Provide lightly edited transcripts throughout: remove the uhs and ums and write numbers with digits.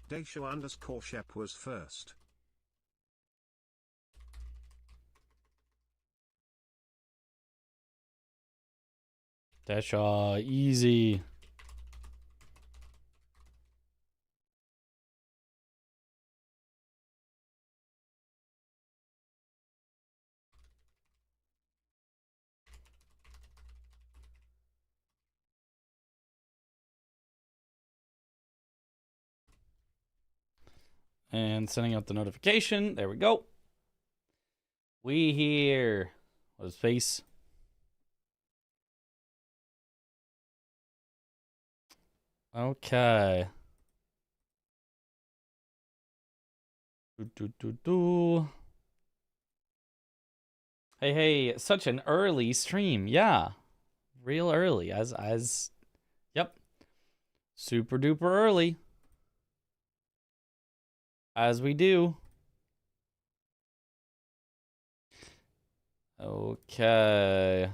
Daisho_Shep was first. Desha, easy. And sending out the notification. There we go. We here. What is face? Okay. Hey, such an early stream. Yeah. Real early. Yep. Super duper early. As we do. Okay.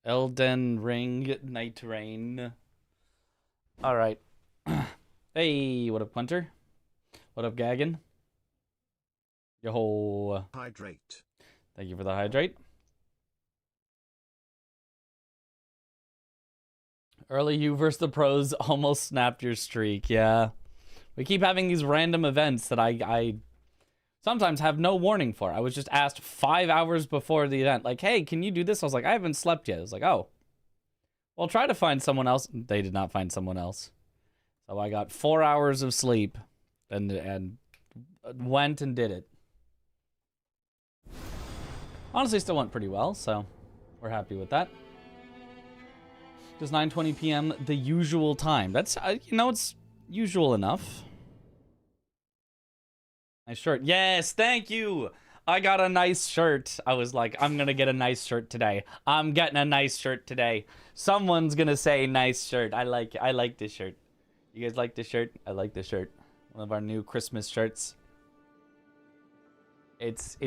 Elden Ring Nightreign. Alright. Hey, what up, Quinter? What up, Gaggin? Yo. Hydrate. Thank you for the hydrate. Early you versus the pros almost snapped your streak. Yeah. We keep having these random events that I sometimes have no warning for. I was just asked 5 hours before the event, like, hey, can you do this? I was like, I haven't slept yet. I was like, oh. Well, try to find someone else. They did not find someone else. So I got 4 hours of sleep and went and did it. Honestly, still went pretty well, so we're happy with that. Just 9:20 p.m. the usual time. That's, you know, it's usual enough. Nice shirt. Yes, thank you. I got a nice shirt. I was like, I'm gonna get a nice shirt today. I'm getting a nice shirt today. Someone's gonna say nice shirt. I like this shirt. You guys like this shirt? I like this shirt. One of our new Christmas shirts. It's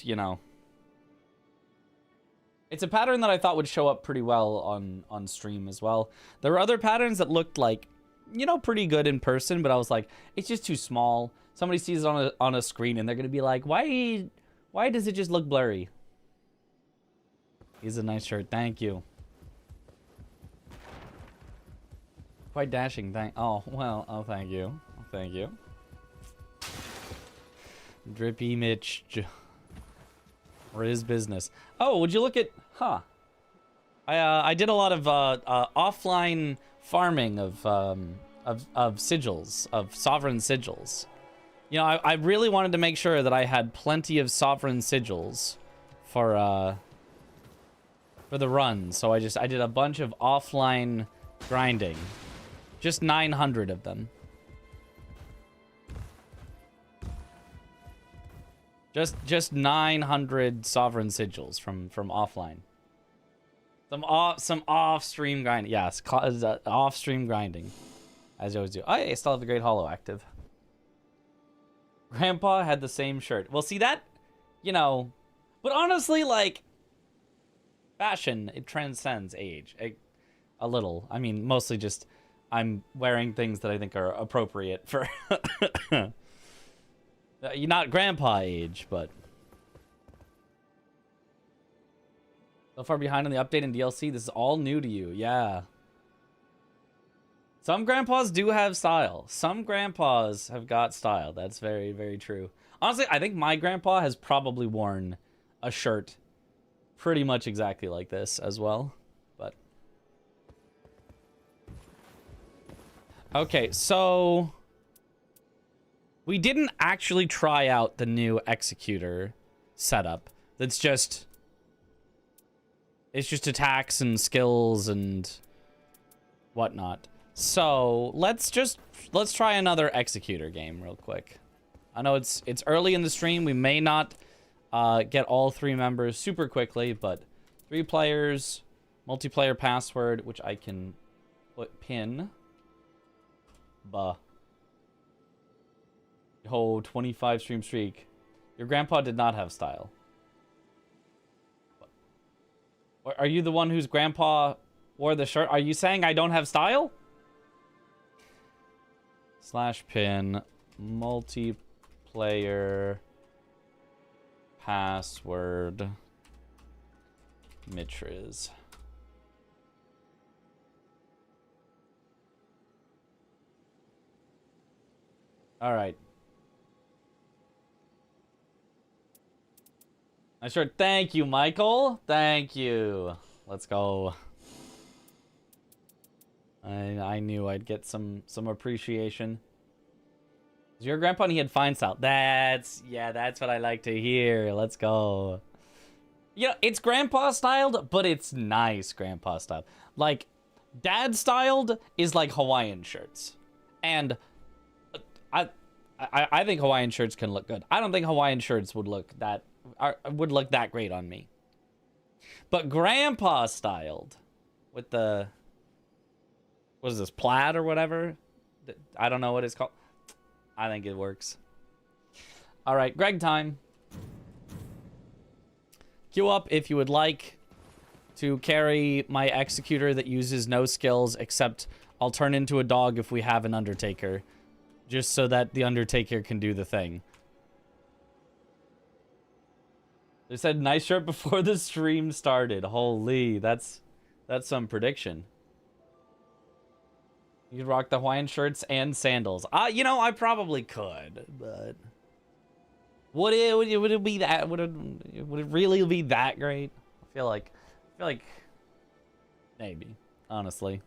you know, it's a pattern that I thought would show up pretty well on stream as well. There were other patterns that looked like, you know, pretty good in person, but I was like, it's just too small. Somebody sees it on a screen and they're gonna be like, why does it just look blurry? He's a nice shirt, thank you. Quite dashing, oh, well, oh, thank you. Thank you. Drippy Mitch. Or his business. Oh, would you look at, I did a lot of offline farming of sigils, of sovereign sigils. You know, I really wanted to make sure that I had plenty of sovereign sigils for the run. So I did a bunch of offline grinding. Just 900 of them. Just 900 sovereign sigils from offline. Some off-stream grinding. Yes, off-stream grinding. As you always do. I still have the Great Hollow active. Grandpa had the same shirt. Well, see that? You know. But honestly, like, fashion, it transcends age. A little. I mean, mostly just I'm wearing things that I think are appropriate for... You're not grandpa age, but... So far behind on the update and DLC, this is all new to you. Yeah. Some grandpas do have style. Some grandpas have got style. That's very, very true. Honestly, I think my grandpa has probably worn a shirt pretty much exactly like this as well. But... okay, so... we didn't actually try out the new executor setup. That's just... it's just attacks and skills and whatnot. So let's try another executor game real quick. I know it's early in the stream. We may not get all 3 members super quickly, but 3 players, multiplayer password, which I can pin. Oh, 25 stream streak. Your grandpa did not have style. Are you the one whose grandpa wore the shirt? Are you saying I don't have style? /pin multiplayer password Mitriz. All right. I sure. Thank you, Michael. Thank you. Let's go. I knew I'd get some appreciation. Is your grandpa and he had fine style? That's what I like to hear. Let's go. You know, it's grandpa styled, but it's nice grandpa styled. Like, dad styled is like Hawaiian shirts. And I think Hawaiian shirts can look good. I don't think Hawaiian shirts would look that great on me. But grandpa styled with the, what is this, plaid or whatever? I don't know what it's called. I think it works. All right, Greg time. Queue up if you would like to carry my executor that uses no skills, except I'll turn into a dog if we have an Undertaker, just so that the Undertaker can do the thing. They said nice shirt before the stream started. Holy, that's some prediction. You could rock the Hawaiian shirts and sandals. You know, I probably could, but would it be that? Would it really be that great? I feel like maybe, honestly.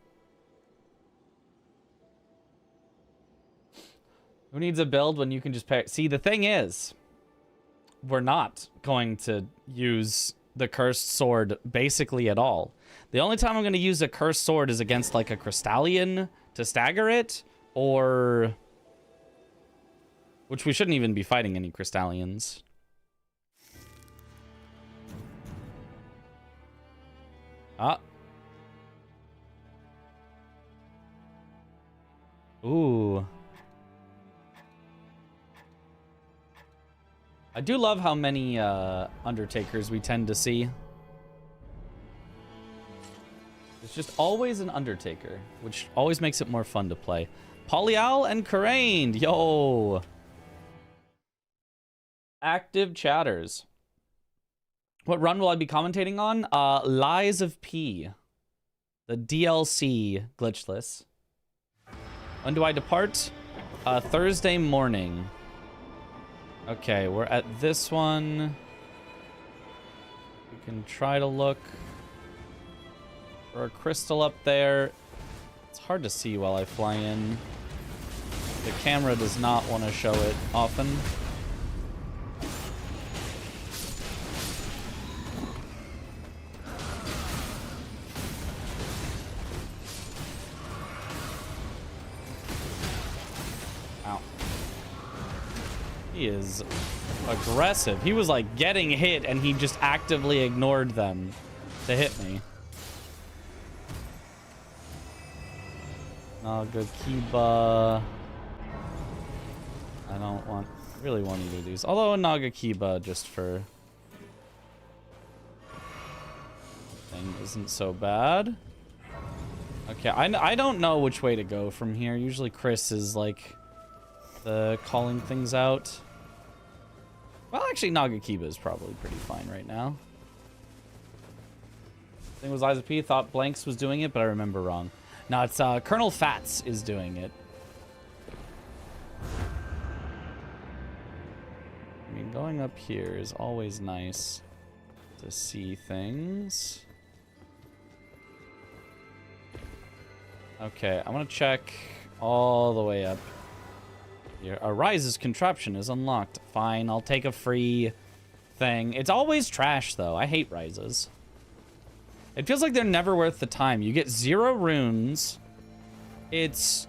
Who needs a build when you can just pay? See, the thing is, we're not going to use the cursed sword basically at all. The only time I'm going to use a cursed sword is against like a Crystallion to stagger it, or which we shouldn't even be fighting any Crystallions. Ooh. I do love how many Undertakers we tend to see. It's just always an Undertaker, which always makes it more fun to play. Polyal and Karained, yo! Active chatters. What run will I be commentating on? Lies of P. The DLC glitchless. When do I depart? Thursday morning. Okay, we're at this one. We can try to look for a crystal up there. It's hard to see while I fly in. The camera does not want to show it often. Ow. He is aggressive. He was like getting hit and he just actively ignored them to hit me. Nagakiba. I don't want, really want you to do this. Although a Nagakiba just for thing isn't so bad. Okay, I don't know which way to go from here. Usually Chris is like the calling things out. Well, actually Nagakiba is probably pretty fine right now. I think it was Liza P. Thought Blanks was doing it, but I remember wrong. No, it's Colonel Fats is doing it. I mean, going up here is always nice to see things. Okay, I'm gonna check all the way up here. Arise's contraption is unlocked. Fine, I'll take a free thing. It's always trash, though. I hate Rises. It feels like they're never worth the time. You get 0 runes. It's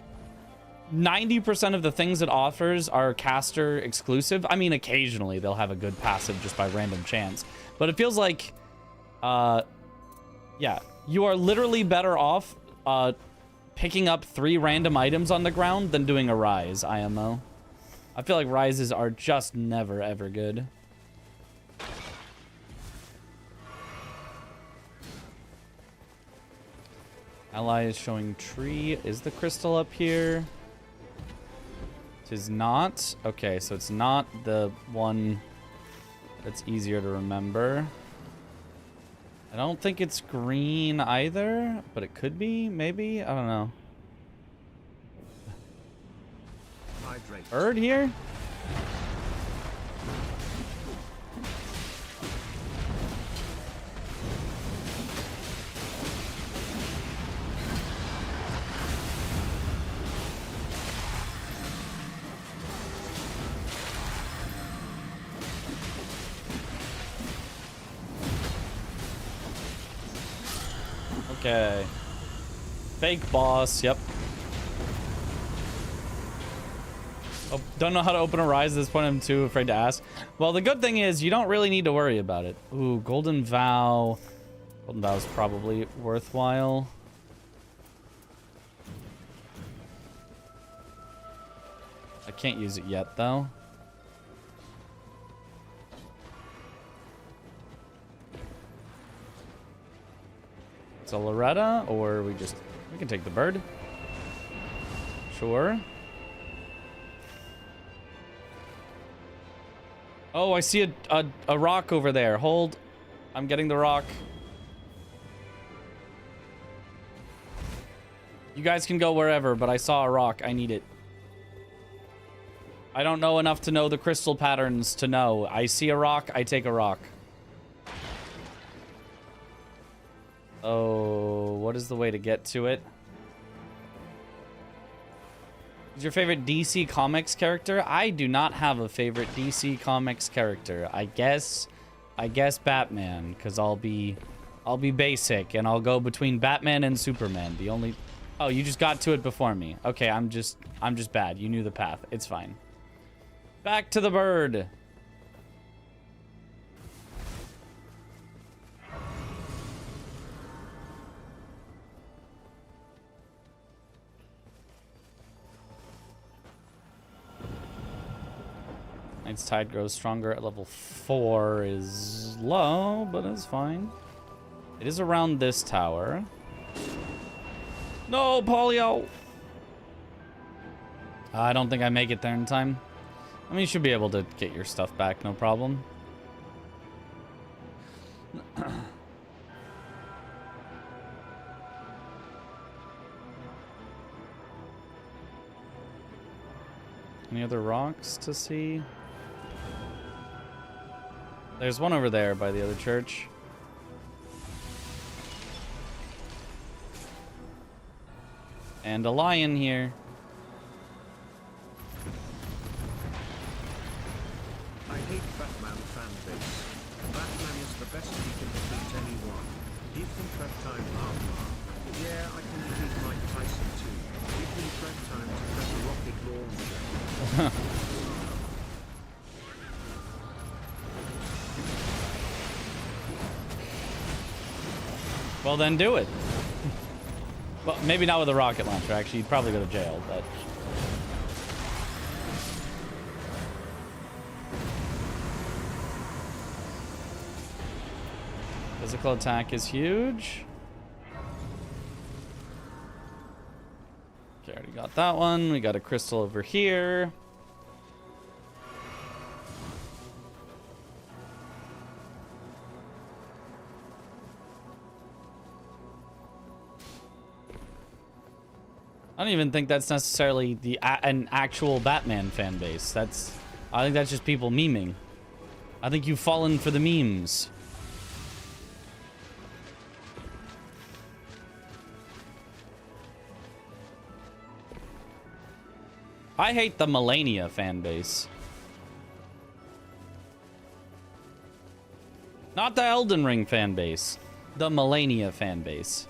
90% of the things it offers are caster exclusive. I mean, occasionally they'll have a good passive just by random chance. But it feels like, yeah, you are literally better off picking up 3 random items on the ground than doing a Rise IMO. I feel like Rises are just never, ever good. Ally is showing tree. Is the crystal up here? 'Tis not. Okay, so it's not the one that's easier to remember. I don't think it's green either, but it could be, maybe? I don't know. Bird here? Okay. Fake boss, yep. Oh, don't know how to open a rise at this point. I'm too afraid to ask. Well, the good thing is you don't really need to worry about it. Ooh, Golden Vow. Golden Vow is probably worthwhile. I can't use it yet, though. It's a Loretta, or we can take the bird. Sure. Oh, I see a rock over there. Hold. I'm getting the rock. You guys can go wherever, but I saw a rock. I need it. I don't know enough to know the crystal patterns to know. I see a rock, I take a rock. Oh, what is the way to get to it? Is your favorite DC Comics character? I do not have a favorite DC Comics character. I guess Batman, because I'll be basic and I'll go between Batman and Superman. The only Oh, you just got to it before me. Okay, I'm just bad. You knew the path. It's fine. Back to the bird. Knight's Tide grows stronger at level 4 is low, but it's fine. It is around this tower. No, Polio! I don't think I make it there in time. I mean, you should be able to get your stuff back, no problem. Any other rocks to see? There's one over there by the other church. And a lion here. I hate Batman fanbase. Batman is the best he can defeat anyone. Give him prep time, Yeah, I can defeat Mike Tyson too. Give me prep time to press a rocket launcher. Well, then do it. Well, maybe not with a rocket launcher. Actually, you'd probably go to jail, but... Physical attack is huge. Okay, already got that one. We got a crystal over here. I don't even think that's necessarily an actual Batman fan base. I think that's just people memeing. I think you've fallen for the memes. I hate the Melania fan base. Not the Elden Ring fan base. The Melania fan base.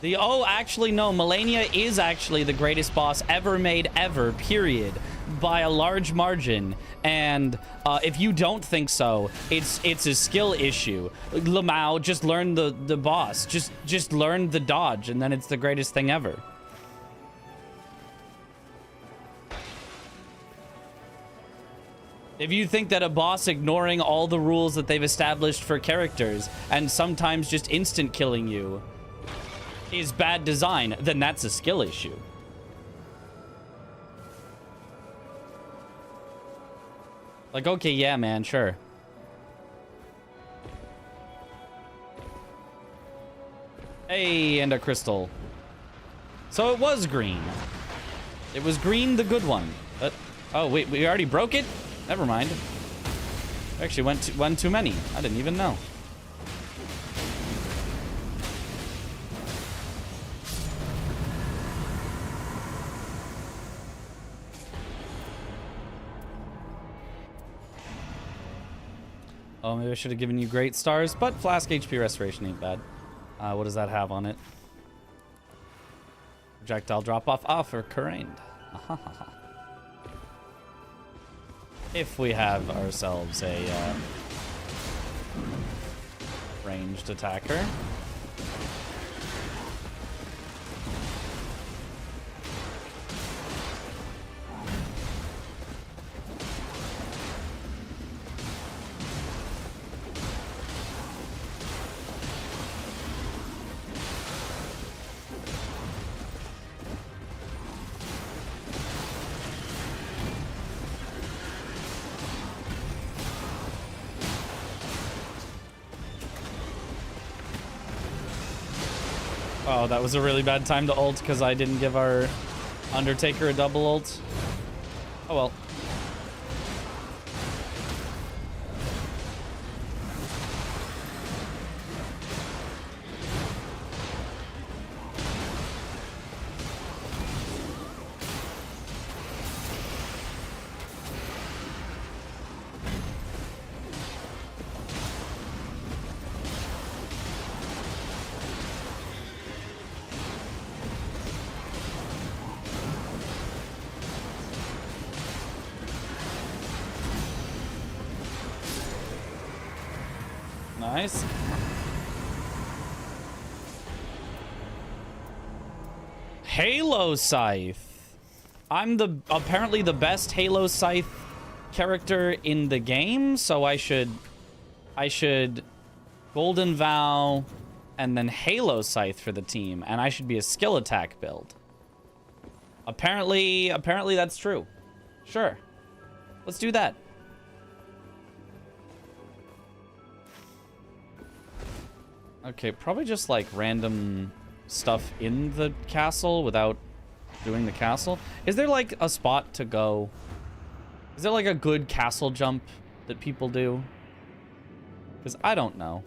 Actually, no. Melania is actually the greatest boss ever made, ever, period. By a large margin. And if you don't think so, it's a skill issue. Lamau, just learn the boss. Just learn the dodge, and then it's the greatest thing ever. If you think that a boss ignoring all the rules that they've established for characters and sometimes just instant killing you is bad design, then that's a skill issue. Like, okay, yeah, man, sure. Hey, and a crystal. So it was green. It was green, the good one. Oh, wait, we already broke it? Never mind. Actually, went too many. I didn't even know. Oh, maybe I should have given you great stars, but flask HP restoration ain't bad. What does that have on it? Projectile drop off. Ah, for Karain. If we have ourselves a ranged attacker. Oh, that was a really bad time to ult because I didn't give our Undertaker a double ult. Oh well. Nice. Halo Scythe. I'm apparently the best Halo Scythe character in the game, so I should Golden Vow and then Halo Scythe for the team, and I should be a skill attack build. Apparently that's true. Sure. Let's do that. Okay, probably just like random stuff in the castle without doing the castle. Is there like a spot to go? Is there like a good castle jump that people do? Because I don't know.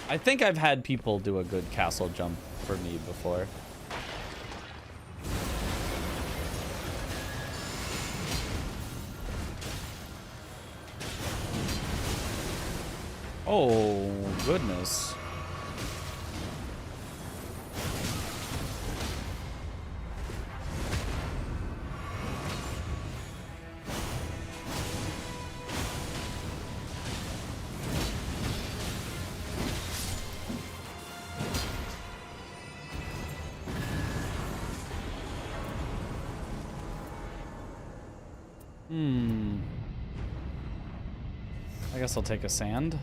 I think I've had people do a good castle jump for me before. Oh, goodness. I guess I'll take a sand.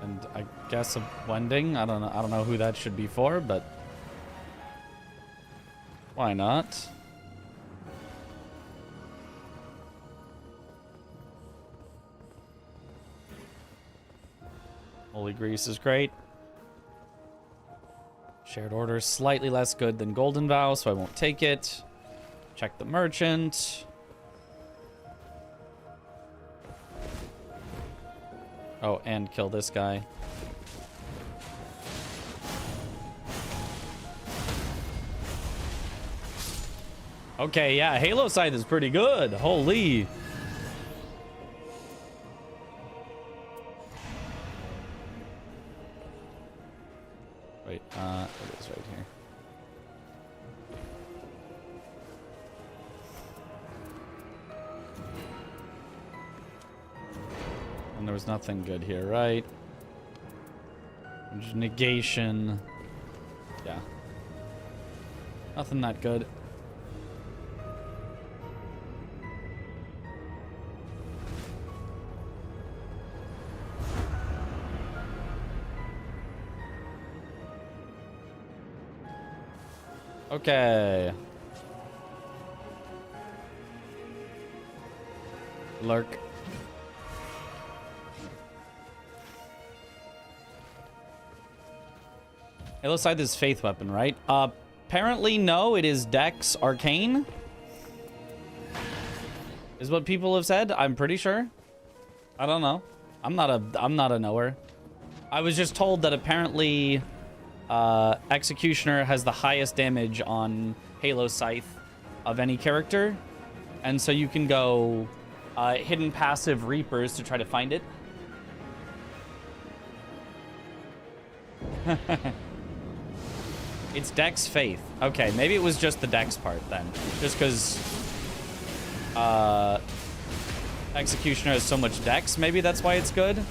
And I guess a wending. I don't know who that should be for, but why not? Holy Grease is great. Shared order is slightly less good than Golden Vow, so I won't take it. Check the merchant. Oh, and kill this guy. Okay, yeah, Halo Scythe is pretty good. Holy. Wait, it is right here. And there was nothing good here, right? Negation. Yeah. Nothing that good. Okay. Lurk. It looks like this Faith weapon, right? Apparently, no. It is Dex Arcane. Is what people have said. I'm pretty sure. I don't know. I'm not a knower. I was just told that apparently Executioner has the highest damage on Halo Scythe of any character. And so you can go hidden passive Reapers to try to find it. It's Dex Faith. Okay, maybe it was just the Dex part then. Just because Executioner has so much Dex, maybe that's why it's good?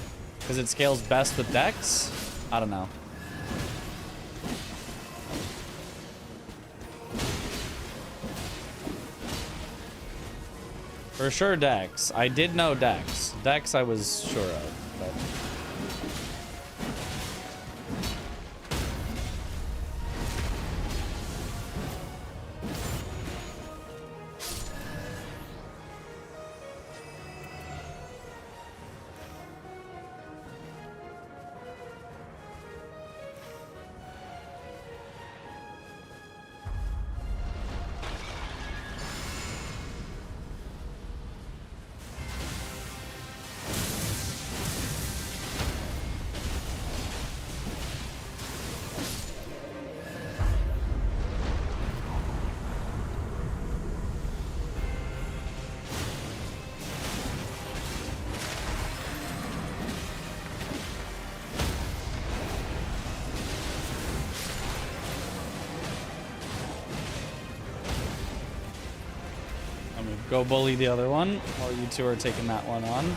Because it scales best with Dex? I don't know. For sure Dex. I did know Dex. Dex I was sure of, but... Go bully the other one while you two are taking that one on.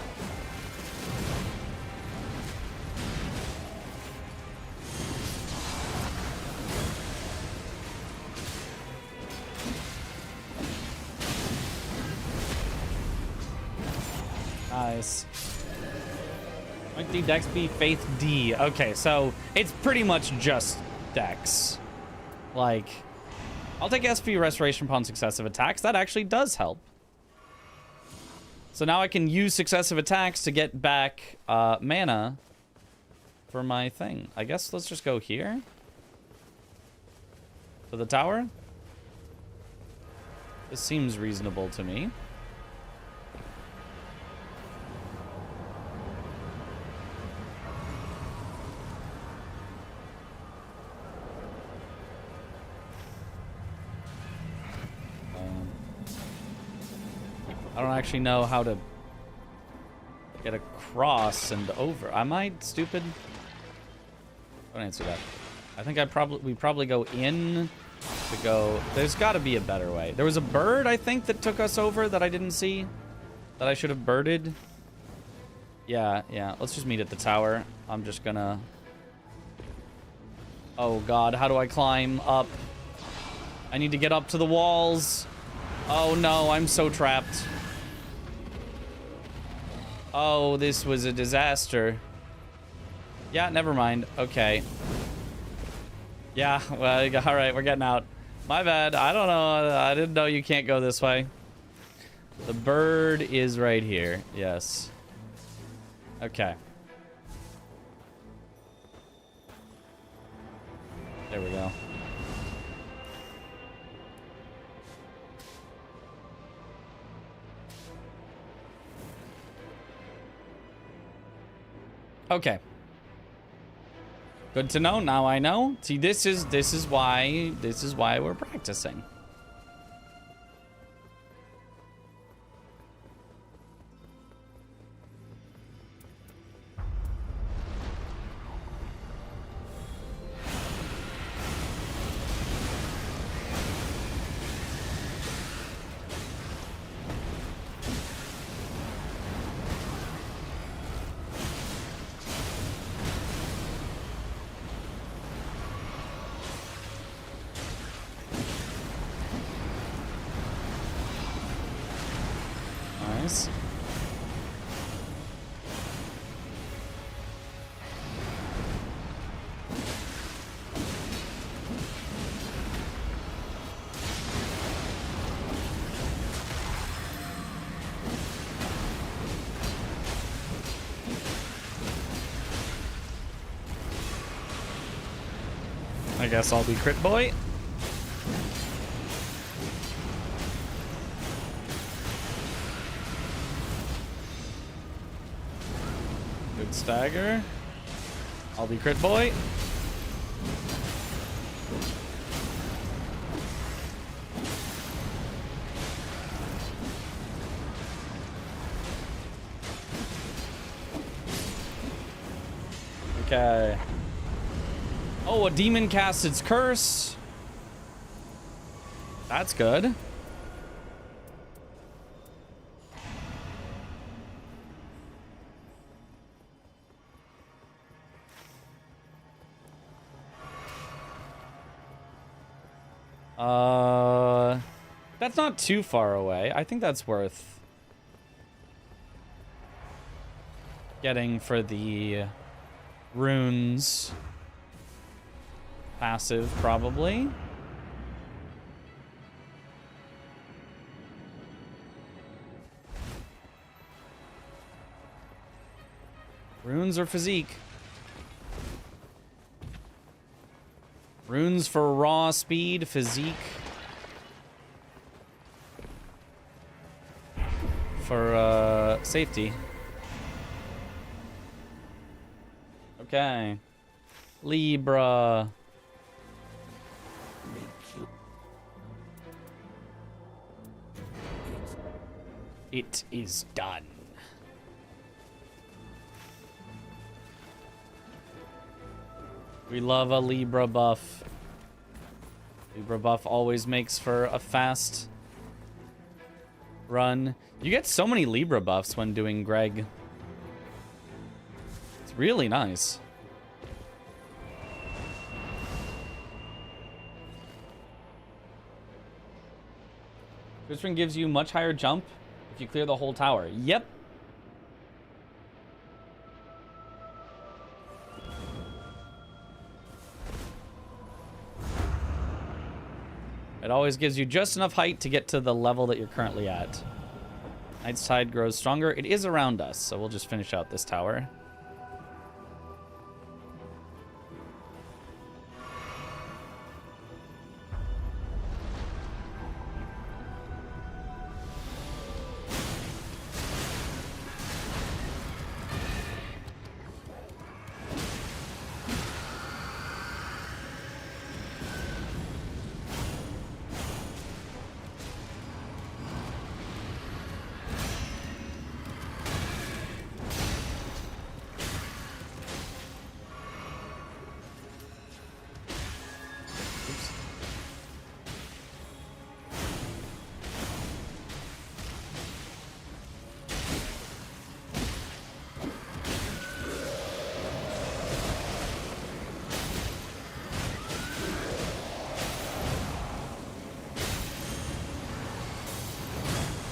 Nice. Might D Dex be Faith D. Okay, so it's pretty much just Dex. Like, I'll take SP Restoration upon successive attacks. That actually does help. So now I can use successive attacks to get back mana for my thing. I guess let's just go here. To the tower. This seems reasonable to me. I don't actually know how to get across and over. Am I stupid? Don't answer that. I think we probably go in to go. There's got to be a better way. There was a bird, I think, that took us over that I didn't see. That I should have birded. Yeah. Let's just meet at the tower. I'm just gonna... Oh, God. How do I climb up? I need to get up to the walls. Oh, no. I'm so trapped. Oh, this was a disaster. Yeah, never mind. Okay. Yeah, well, all right, we're getting out. My bad. I don't know. I didn't know you can't go this way. The bird is right here. Yes. Okay. There we go. Okay. Good to know. Now I know. See, this is why we're practicing. things. I guess I'll be crit boy. Good stagger. I'll be crit boy. Okay. Oh, a demon cast its curse. That's good. That's not too far away. I think that's worth getting for the runes. Passive, probably. Runes or physique? Runes for raw speed, physique for safety. Okay. Libra. It is done. We love a Libra buff. Libra buff always makes for a fast run. You get so many Libra buffs when doing Greg. It's really nice. This one gives you much higher jump if you clear the whole tower. Yep. It always gives you just enough height to get to the level that you're currently at. Night's Tide grows stronger. It is around us, so we'll just finish out this tower.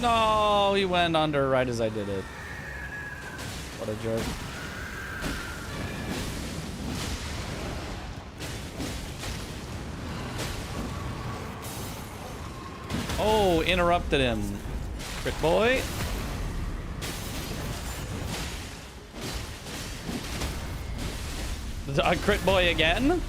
No, he went under right as I did it. What a jerk. Oh, interrupted him. Crit boy. A crit boy again?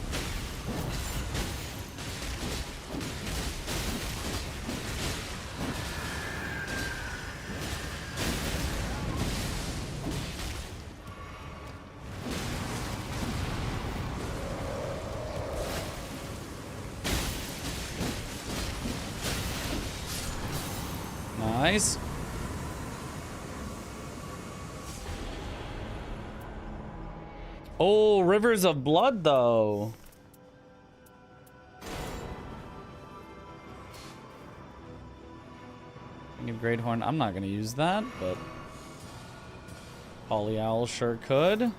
Nice. Oh, Rivers of Blood, though. King of Great Horn. I'm not going to use that, but Polyowl sure could.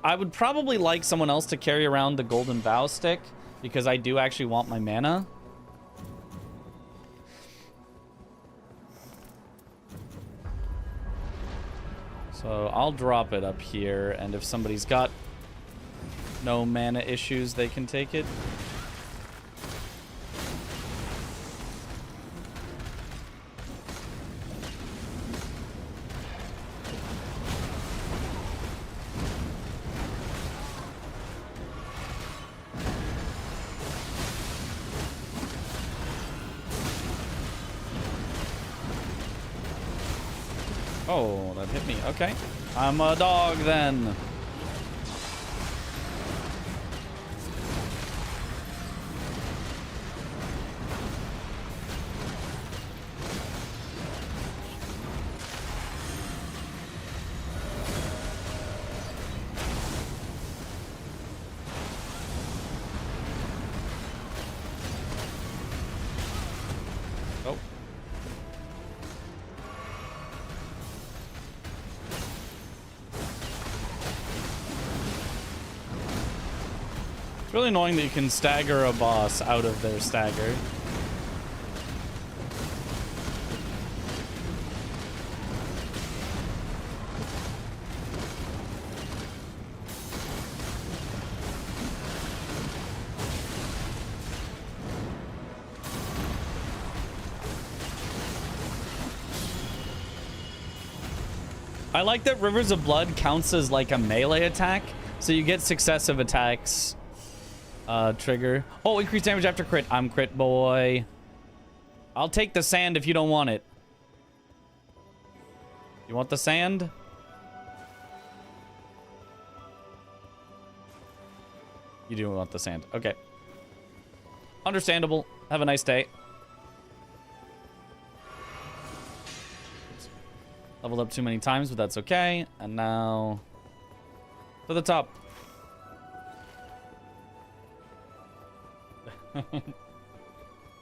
I would probably like someone else to carry around the Golden Vow stick, because I do actually want my mana. So I'll drop it up here, and if somebody's got no mana issues, they can take it. Oh, that hit me. Okay. I'm a dog then. Oh. It's really annoying that you can stagger a boss out of their stagger. I like that Rivers of Blood counts as like a melee attack, so you get successive attacks trigger. Oh, increased damage after crit. I'm crit boy. I'll take the sand if you don't want it. You want the sand? You do want the sand. Okay. Understandable. Have a nice day. Leveled up too many times, but that's okay. And now to the top.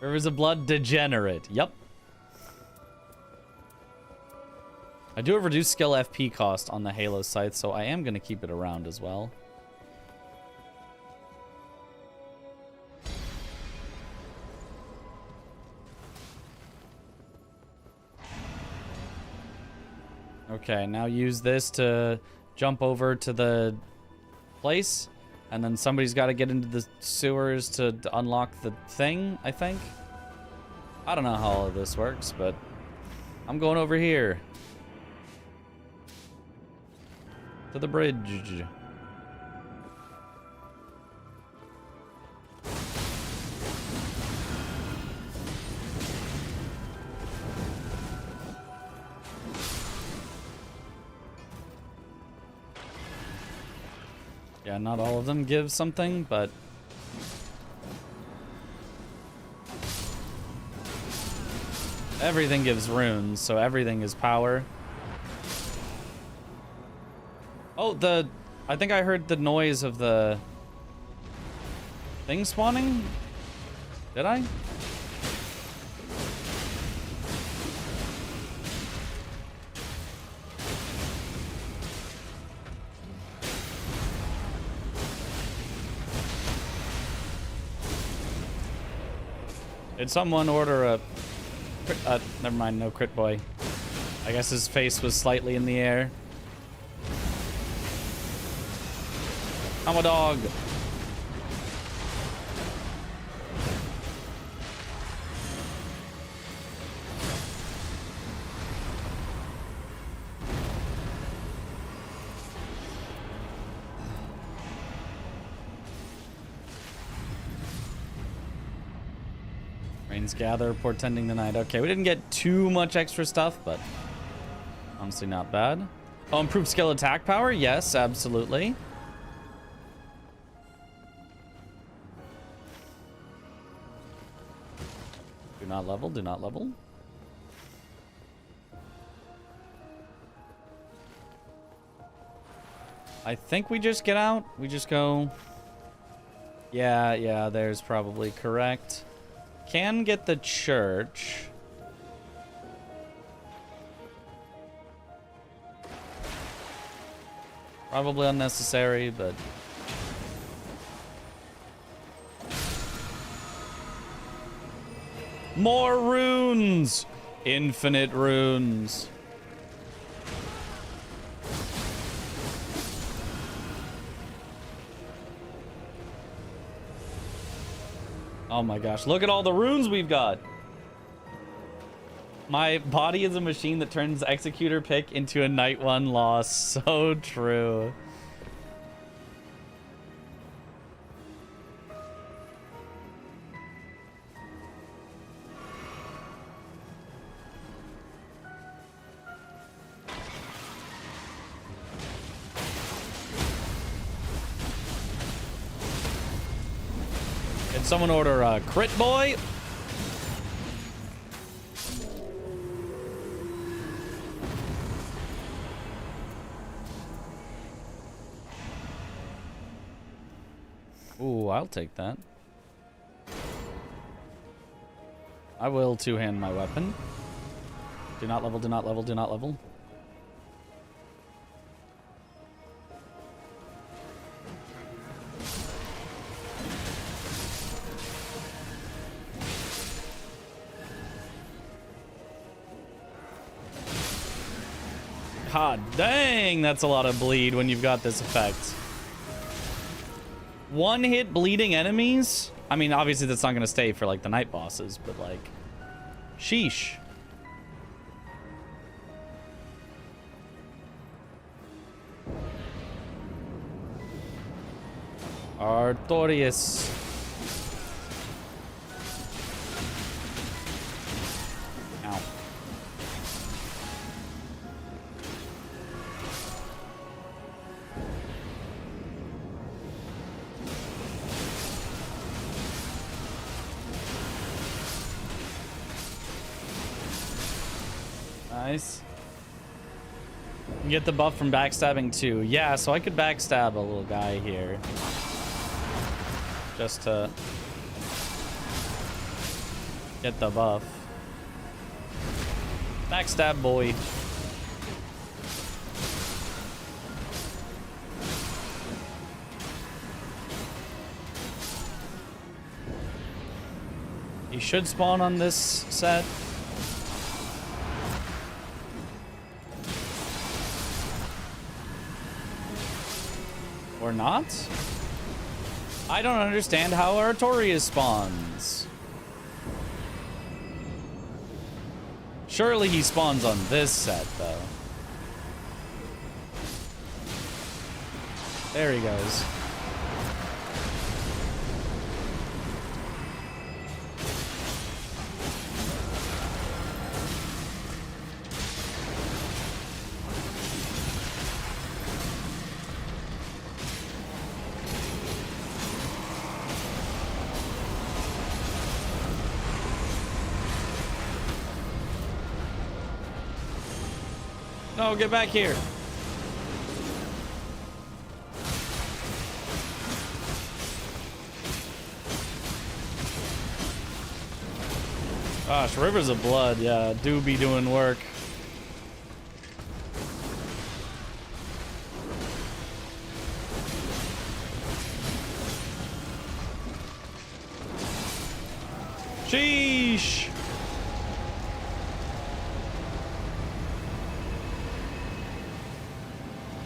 Rivers of Blood degenerate. Yep. I do have reduced skill FP cost on the Halo site, so I am going to keep it around as well. Okay, now use this to jump over to the place. And then somebody's got to get into the sewers to unlock the thing, I think. I don't know how all of this works, but I'm going over here. To the bridge. Yeah, not all of them give something, but everything gives runes, so everything is power. Oh, I think I heard the noise of the thing spawning. Did I? Did someone order a crit, never mind, no crit boy. I guess his face was slightly in the air. I'm a dog. Rains gather, portending the night. Okay, we didn't get too much extra stuff, but honestly not bad. Oh, improved skill attack power? Yes, absolutely. Do not level, do not level. I think we just get out. We just go. Yeah, there's probably correct. Can get the church. Probably unnecessary, but more runes! Infinite runes. Oh my gosh, look at all the runes we've got. My body is a machine that turns executor pick into a night 1 loss. So true. Did someone order a crit boy? Ooh, I'll take that. I will two-hand my weapon. Do not level, do not level, do not level. God dang, that's a lot of bleed when you've got this effect. One hit bleeding enemies? I mean, obviously that's not going to stay for like the night bosses, but like, sheesh. Artorias. Ow. Nice. You get the buff from backstabbing too. Yeah, so I could backstab a little guy here. Just to get the buff. Backstab boy. He should spawn on this set. Or not? I don't understand how Artorias spawns. Surely he spawns on this set, though. There he goes. No, get back here. Gosh, Rivers of Blood, yeah, do be doing work. Sheesh.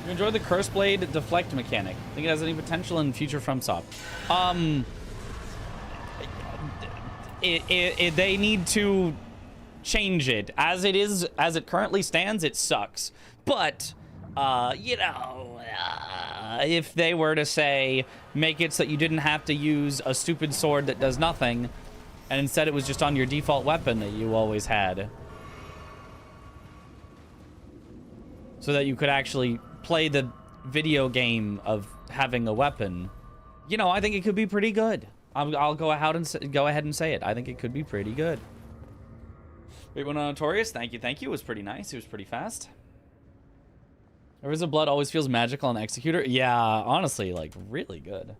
You enjoy the Curse Blade deflect mechanic. Think it has any potential in future FromSoft? They need to change it. As it is, as it currently stands, it sucks. But, you know, if they were to say, make it so that you didn't have to use a stupid sword that does nothing, and instead it was just on your default weapon that you always had, so that you could actually play the video game of having a weapon, you know, I think it could be pretty good. I'll go ahead and say it. I think it could be pretty good. Wait, went on Notorious. Thank you. It was pretty nice. It was pretty fast. Rivers of Blood always feels magical on Executor. Yeah, honestly, like really good.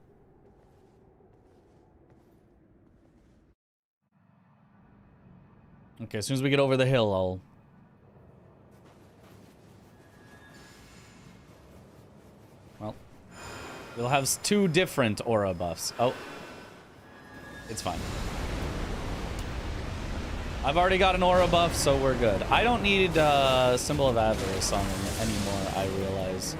Okay, as soon as we get over the hill, I'll... Well, we'll have two different aura buffs. Oh. It's fine. I've already got an aura buff, so we're good. I don't need Symbol of Avarice on him anymore, I realize.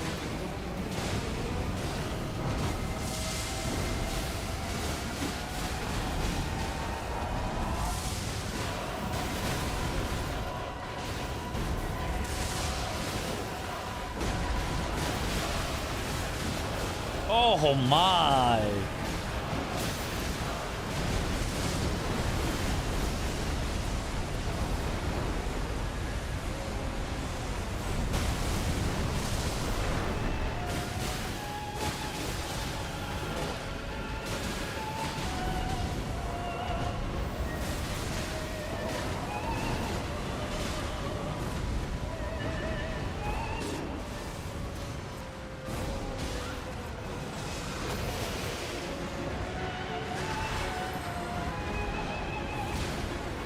Oh my.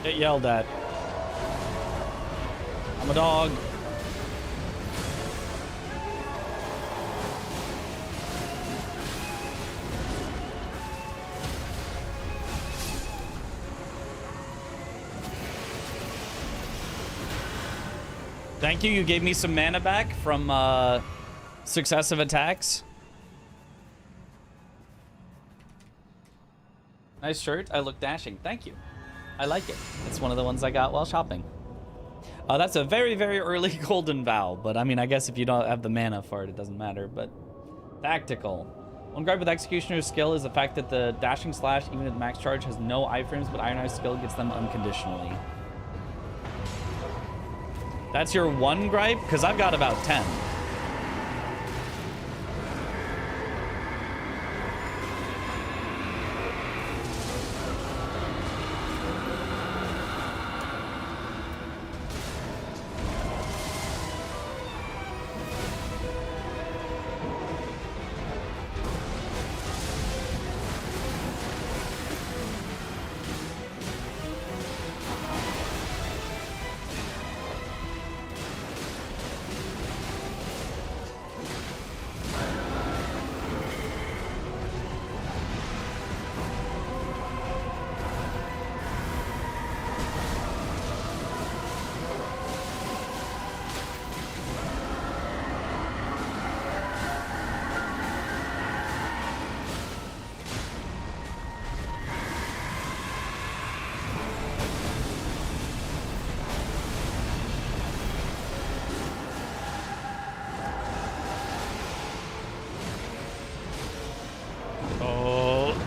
Get yelled at. I'm a dog. Thank you. You gave me some mana back from successive attacks. Nice shirt. I look dashing. Thank you. I like it. It's one of the ones I got while shopping. That's a very, very early golden vow, but I mean, I guess if you don't have the mana for it, it doesn't matter, but tactical. One gripe with Executioner's skill is the fact that the dashing slash, even at max charge, has no iframes, but Iron Eye's skill gets them unconditionally. That's your one gripe? Because I've got about 10.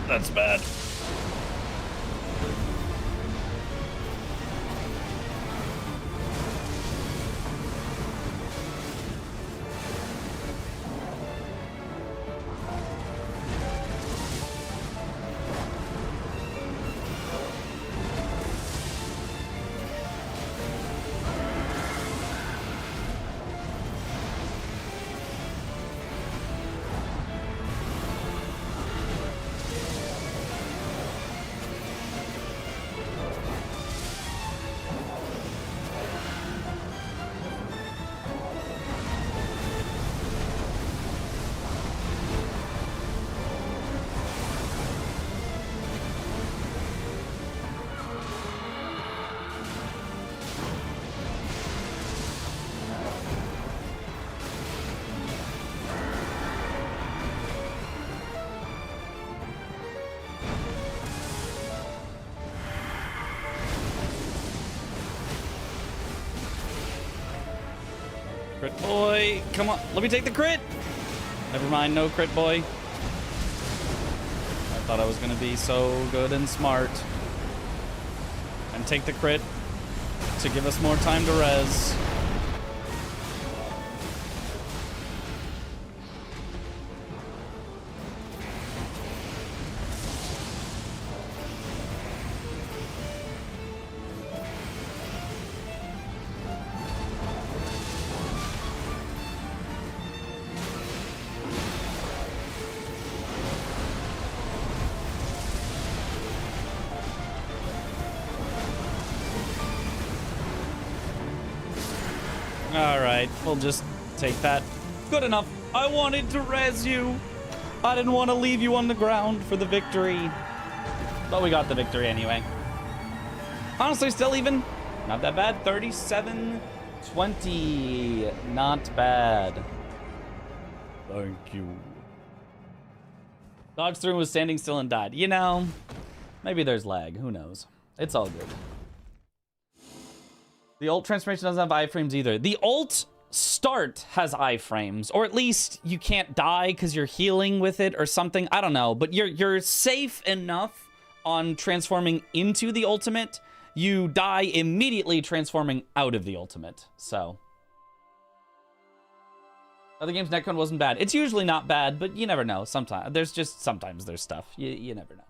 That's bad. Crit boy, come on, let me take the crit. Never mind, no crit boy. I thought I was gonna be so good and smart and take the crit to give us more time to res. Alright, we'll just take that. Good enough. I wanted to res you. I didn't want to leave you on the ground for the victory. But we got the victory anyway. Honestly, still even. Not that bad. 37-20. Not bad. Thank you. Dodged through and was standing still and died. You know, maybe there's lag. Who knows? It's all good. The ult transformation doesn't have iframes either. The ult start has iframes, or at least you can't die because you're healing with it or something. I don't know, but you're safe enough on transforming into the ultimate. You die immediately transforming out of the ultimate. So other games netcode wasn't bad. It's usually not bad, but you never know. Sometimes there's stuff. You never know.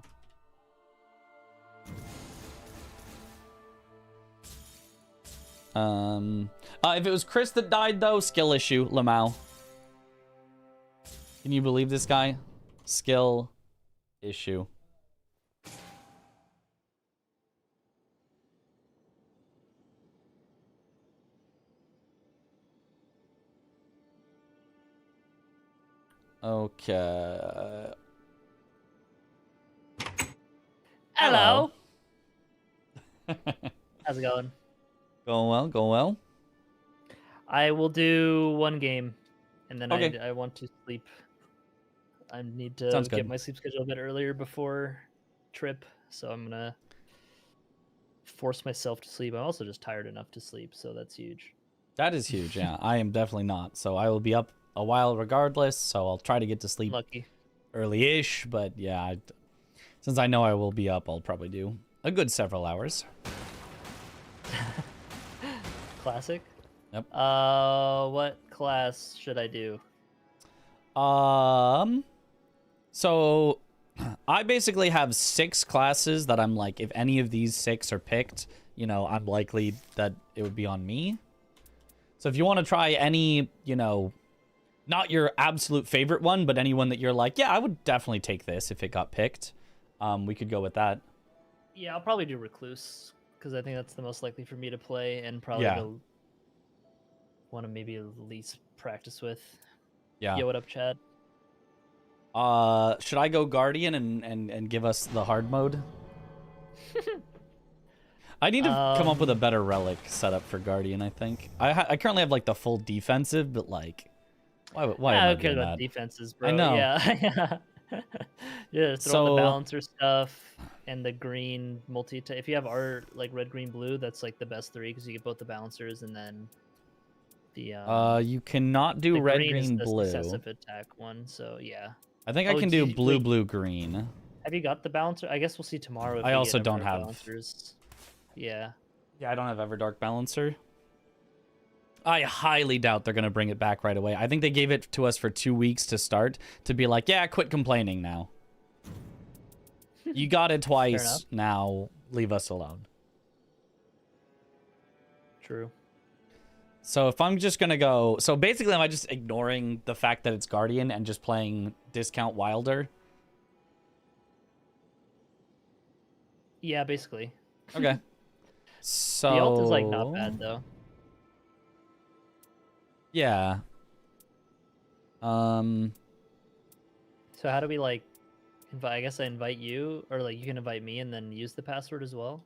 If it was Chris that died, though, skill issue, Lamau. Can you believe this guy? Skill issue. Okay. Hello. How's it going? Going well, going well. I will do one game, and then Okay. I want to sleep. I need to Sounds get good. my sleep schedule a bit earlier before trip, so I'm gonna force myself to sleep. I'm also just tired enough to sleep, so that's huge. That is huge, yeah. I am definitely not. So I will be up a while regardless, so I'll try to get to sleep Lucky. early-ish, but yeah, since I know I will be up, I'll probably do a good several hours. Classic. Yep. What class should I do? So I basically have 6 classes that I'm like, if any of these 6 are picked, you know, I'm likely that it would be on me. So if you want to try any, you know, not your absolute favorite one, but anyone that you're like, yeah, I would definitely take this if it got picked, we could go with that. Yeah, I'll probably do Recluse, because I think that's the most likely for me to play, and probably Yeah. the one to maybe least practice with. Yeah. Yo, what up, Chad? Should I go Guardian and give us the hard mode? I need to come up with a better relic setup for Guardian, I think. I currently have like the full defensive, but like why am I don't care doing about that? defenses, bro. I know. Yeah. Yeah, throw So- the balancer stuff and the green multi. If you have art like red, green, blue, that's like the best 3 because you get both the balancers and then the You cannot do the red, green is green, the blue. successive attack one. So yeah. I think I can do blue, blue, green. Have you got the balancer? I guess we'll see tomorrow. If I we also get don't Everdark have- balancers. Yeah. Yeah, I don't have Everdark Balancer. I highly doubt they're going to bring it back right away. I think they gave it to us for 2 weeks to start, to be like, yeah, quit complaining now. You got it twice, now leave us alone. True. So if I'm just going to go... So basically, am I just ignoring the fact that it's Guardian and just playing Discount Wilder? Yeah, basically. Okay. So... The ult is like not bad though. Yeah. So how do we like invite? I guess I invite you, or like you can invite me and then use the password as well.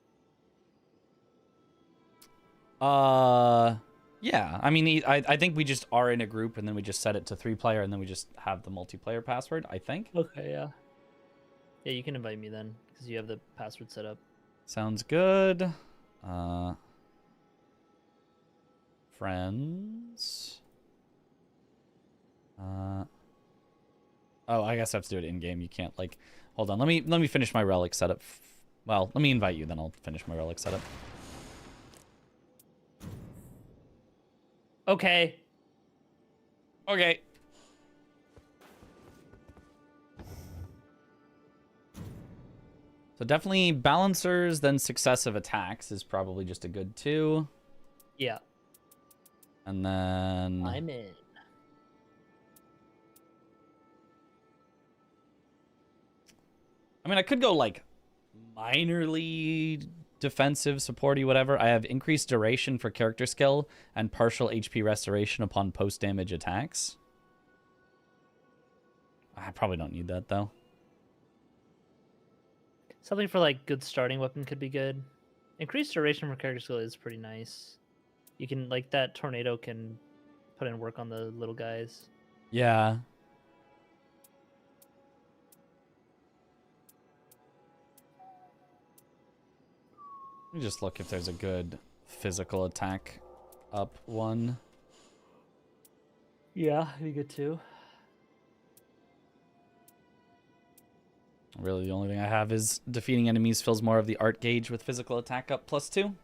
Yeah. I mean, I think we just are in a group and then we just set it to 3-player and then we just have the multiplayer password, I think. Okay, yeah. Yeah, you can invite me then because you have the password set up. Sounds good. Friends. Oh, I guess I have to do it in game. You can't like. Hold on. Let me finish my relic setup. Well, let me invite you, then I'll finish my relic setup. Okay. Okay. So definitely balancers, then successive attacks is probably just a good 2. Yeah. And then... I'm in. I mean, I could go, like, minorly defensive, supporty, whatever. I have increased duration for character skill and partial HP restoration upon post-damage attacks. I probably don't need that, though. Something for like good starting weapon could be good. Increased duration for character skill is pretty nice. You can like that tornado can put in work on the little guys. Yeah. Let me just look if there's a good physical attack up one. Yeah, be good too. Really, the only thing I have is defeating enemies fills more of the art gauge with physical attack up +2.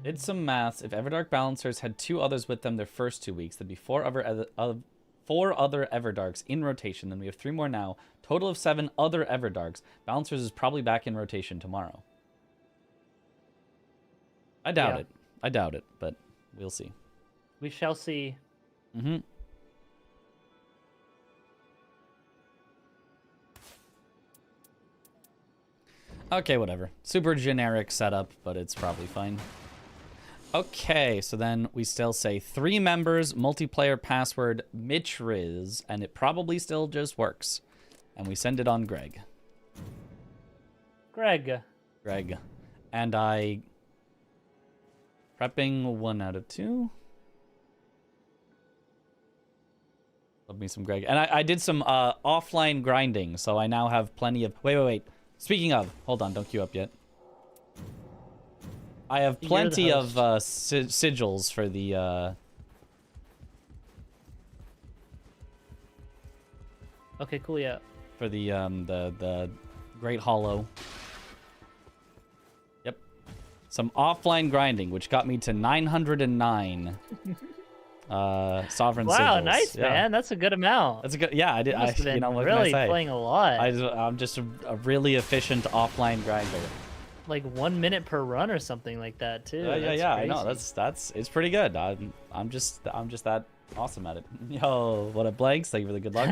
Did some maths. If Everdark Balancers had 2 others with them their first 2 weeks, there'd be 4 other Everdarks in rotation. Then we have 3 more now. Total of 7 other Everdarks. Balancers is probably back in rotation tomorrow. I doubt it. I doubt it, but we'll see. We shall see. Mm-hmm. Okay, whatever. Super generic setup, but it's probably fine. Okay, so then we still say 3 members, multiplayer password, Mitch Riz, and it probably still just works. And we send it on Greg. Greg. And I... Prepping 1 out of 2. Love me some Greg. And I did some offline grinding, so I now have plenty of... Wait. Speaking of... Hold on, don't queue up yet. I have plenty of sigils for the... Okay, cool, yeah. For the Great Hollow. Yep. Some offline grinding, which got me to 909 sovereign sigils. Wow, nice, yeah. man. That's a good amount. That's a good... Yeah, I did. You know, what really can I say? playing a lot. I'm just a really efficient offline grinder. Like 1 minute per run or something like that too. Yeah. I know. It's pretty good. I'm just that awesome at it. Yo, what up, Blanks? Thank you for the good luck.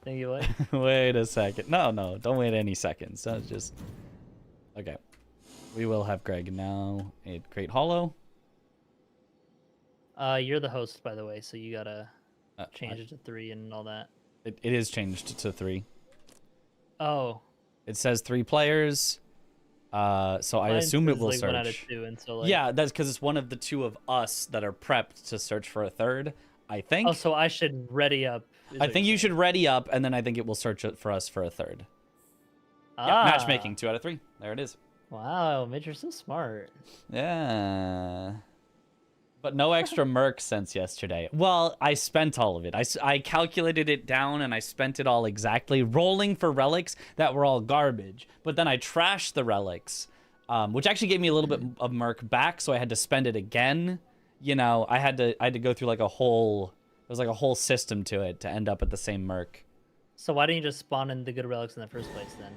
Thank you, what? Wait a second. No, don't wait any seconds. That's just okay. We will have Greg now. A Great Hollow. You're the host, by the way, so you gotta change it to 3 and all that. It is changed to 3. Oh. It says 3 players. So I assume it will like search. 1 out of 2, and so like... Yeah, that's because it's one of the 2 of us that are prepped to search for a 3rd. I think. Oh, so I should ready up. I think you should ready up, and then I think it will search it for us for a 3rd. Ah. Yeah, matchmaking 2 out of 3. There it is. Wow, Mitch, you're so smart. Yeah. But no extra merc since yesterday. Well, I spent all of it. I calculated it down, and I spent it all exactly, rolling for relics that were all garbage. But then I trashed the relics, which actually gave me a little bit of merc back, so I had to spend it again. You know, I had to go through like a whole... There was like a whole system to it to end up at the same merc. So why didn't you just spawn in the good relics in the first place then?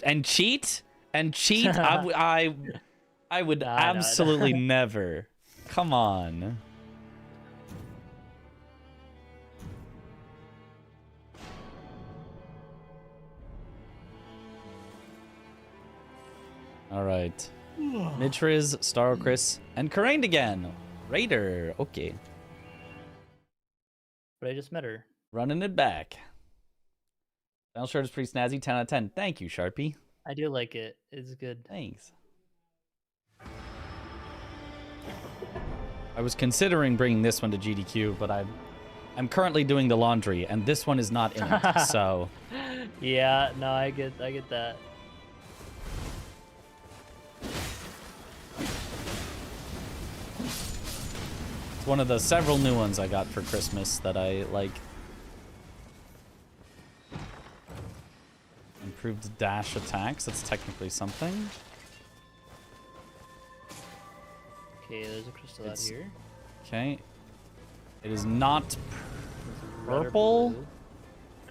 And cheat? I would absolutely never. Come on. All right. Mitriz, Starocris, and Karained again. Raider. Okay. But I just met her. Running it back. Final shirt is pretty snazzy. 10 out of 10. Thank you, Sharpie. I do like it. It's good. Thanks. I was considering bringing this one to GDQ, but I'm currently doing the laundry, and this one is not in it, so... Yeah, no, I get that. It's one of the several new ones I got for Christmas that I like. Improved dash attacks, that's technically something. Okay, there's a crystal out here. Okay. It is not Red or purple. blue.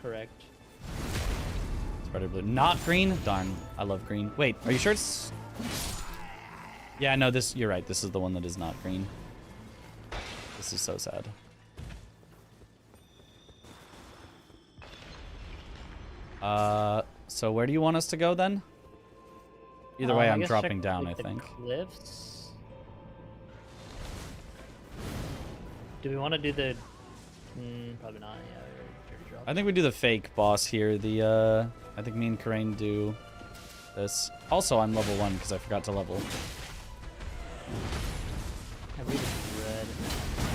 Correct. It's red or blue. Not green? Darn, I love green. Wait, are you sure it's... Yeah, no, you're right. This is the one that is not green. This is so sad. So where do you want us to go then? Either way, I'm dropping down, I think. Cliffs. Do we want to do the... probably not, yeah. I think we do the fake boss here. I think me and Karain do this. Also, I'm level 1 because I forgot to level. I read it red.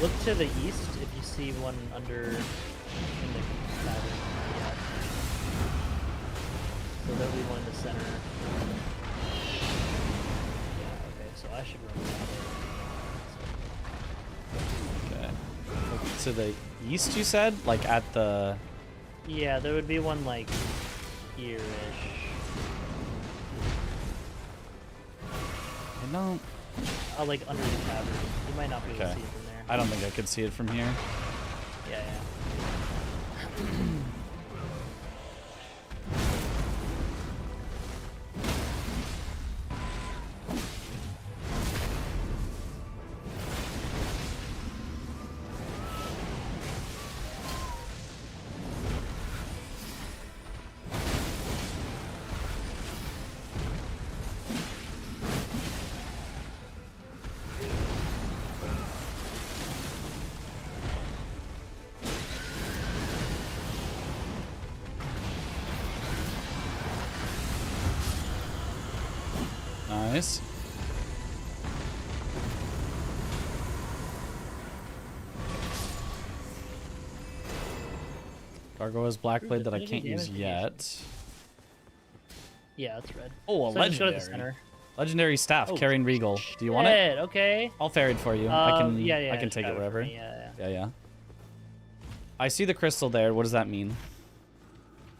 Look to the east if you see one under in the cavern. so there'll be one in the center. Yeah, okay, so I should run that. Okay. To the east, you said? Like at the... Yeah, there would be one like here-ish. I don't... Like under the cavern. You might not be able to see it from there. I don't think I could see it from here. Yeah, yeah. Nice. Gargoyle's Blackblade that I can't use yet. Yeah, it's red. Oh, a So just go to the legendary. center. Legendary staff, Oh, carrying regal. Do you want it? Okay. I'll ferry it for you. I can. Yeah, I can just take grab it wherever. for me, Yeah, Yeah, yeah. I see the crystal there. What does that mean?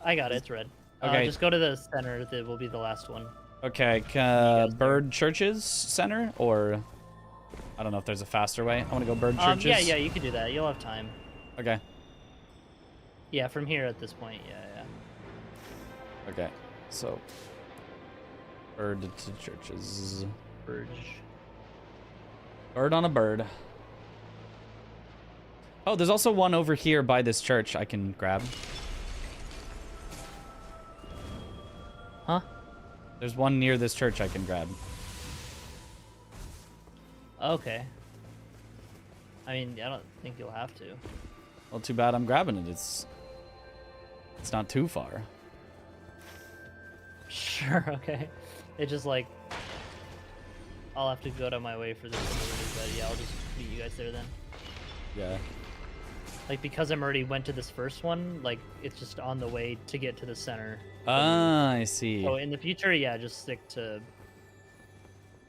I got it. It's red. Okay. Just go to the center. That will be the last one. Okay, Bird Churches Center, or I don't know if there's a faster way. I want to go Bird Churches. Yeah, you can do that. You'll have time. Okay. Yeah, from here at this point. Yeah, yeah. Okay. So Bird to Churches. Burge. Bird on a bird. Oh, there's also one over here by this church I can grab. Huh? There's one near this church I can grab. Okay. I mean, I don't think you'll have to. Well, too bad I'm grabbing it. It's not too far. Sure, okay. It's just like I'll have to go to my way for this one, but yeah, I'll just meet you guys there then. Yeah. Like, because I'm already went to this first one, like, it's just on the way to get to the center. Ah, I see. So in the future, yeah, just stick to,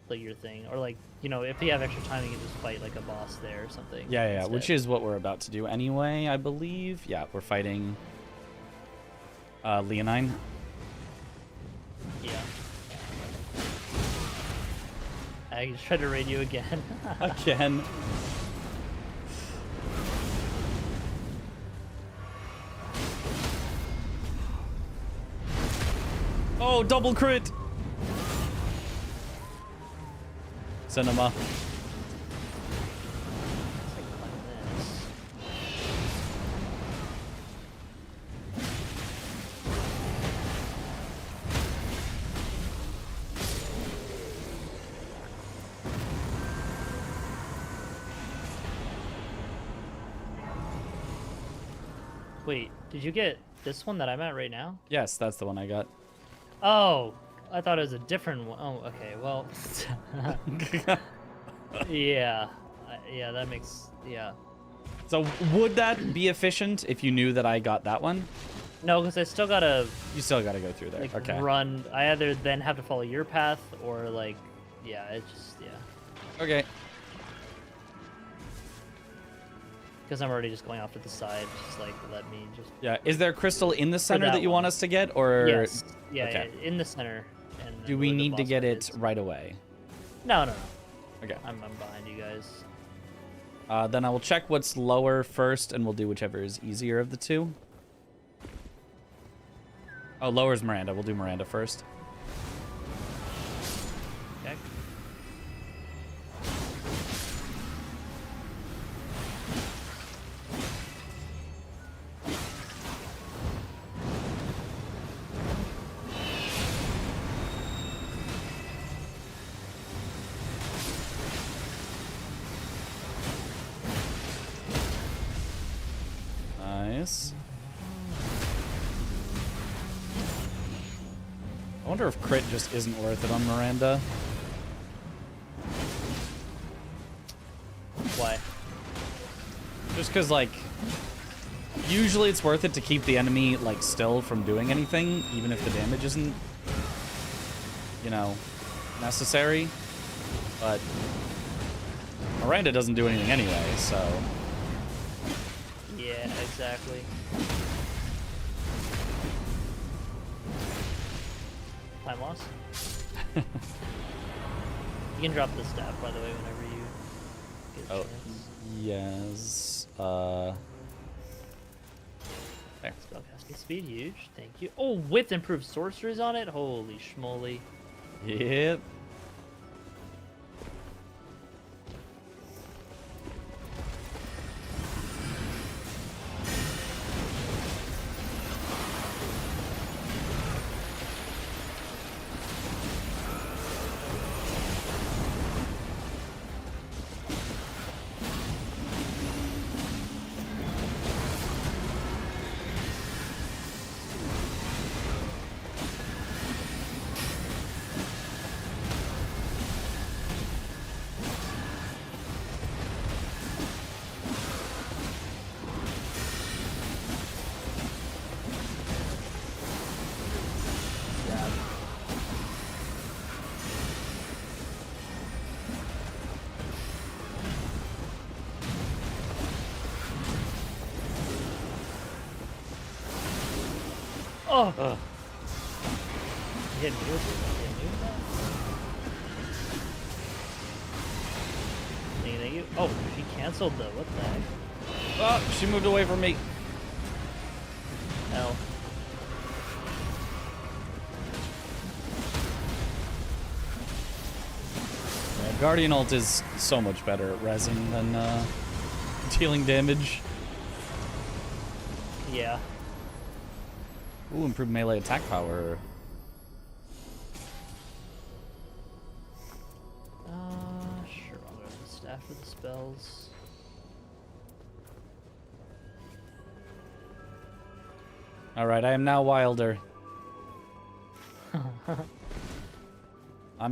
like, your thing. Or, like, you know, if you have extra time, you can just fight, like, a boss there or something. Yeah, yeah, instead. which is what we're about to do anyway, I believe. Yeah, we're fighting Leonine. Yeah. I just tried to raid you again. Again. Oh, double crit! Cinema. Wait, did you get this one that I'm at right now? Yes, that's the one I got. Oh, I thought it was a different one. Oh, okay, well. Yeah. Yeah, that makes. Yeah. So would that be efficient if you knew that I got that one? No, because I still gotta. You still gotta go through there. Like, Okay. run. I either then have to follow your path or, like. Yeah, it's just. Yeah. Okay. Because I'm already just going off to the side. Just, like, let me just. Yeah. Is there crystal in the center that that you want one. us to get, or Yes. Yeah, okay. yeah, in the center. And do then we where the need to boss get fight it is. right away? No, no, no. Okay. I'm behind you guys. Then I will check what's lower first, and we'll do whichever is easier of the two. Oh, lower's Miranda. We'll do Miranda first. Okay. Nice. I wonder if crit just isn't worth it on Miranda. Why? Just because, like, Usually it's worth it to keep the enemy, like, still from doing anything, even if the damage isn't, you know, necessary. But Miranda doesn't do anything anyway, so... Yeah, exactly. Time loss? You can drop the staff, by the way, whenever you get a chance. Yes. There. Spellcasting speed, huge. Thank you. Oh, with improved sorceries on it? Holy schmoly. Yep. Oh! Ugh. You hit me with it? You hit me with that? Thank you. Oh, she canceled though. What the heck? Oh, she moved away from me. Hell. Yeah, Guardian ult is so much better at rezzing than dealing damage. Yeah. Ooh, improved melee attack power. Sure, I'll go with the staff for the spells. Alright, I am now Wilder. I'm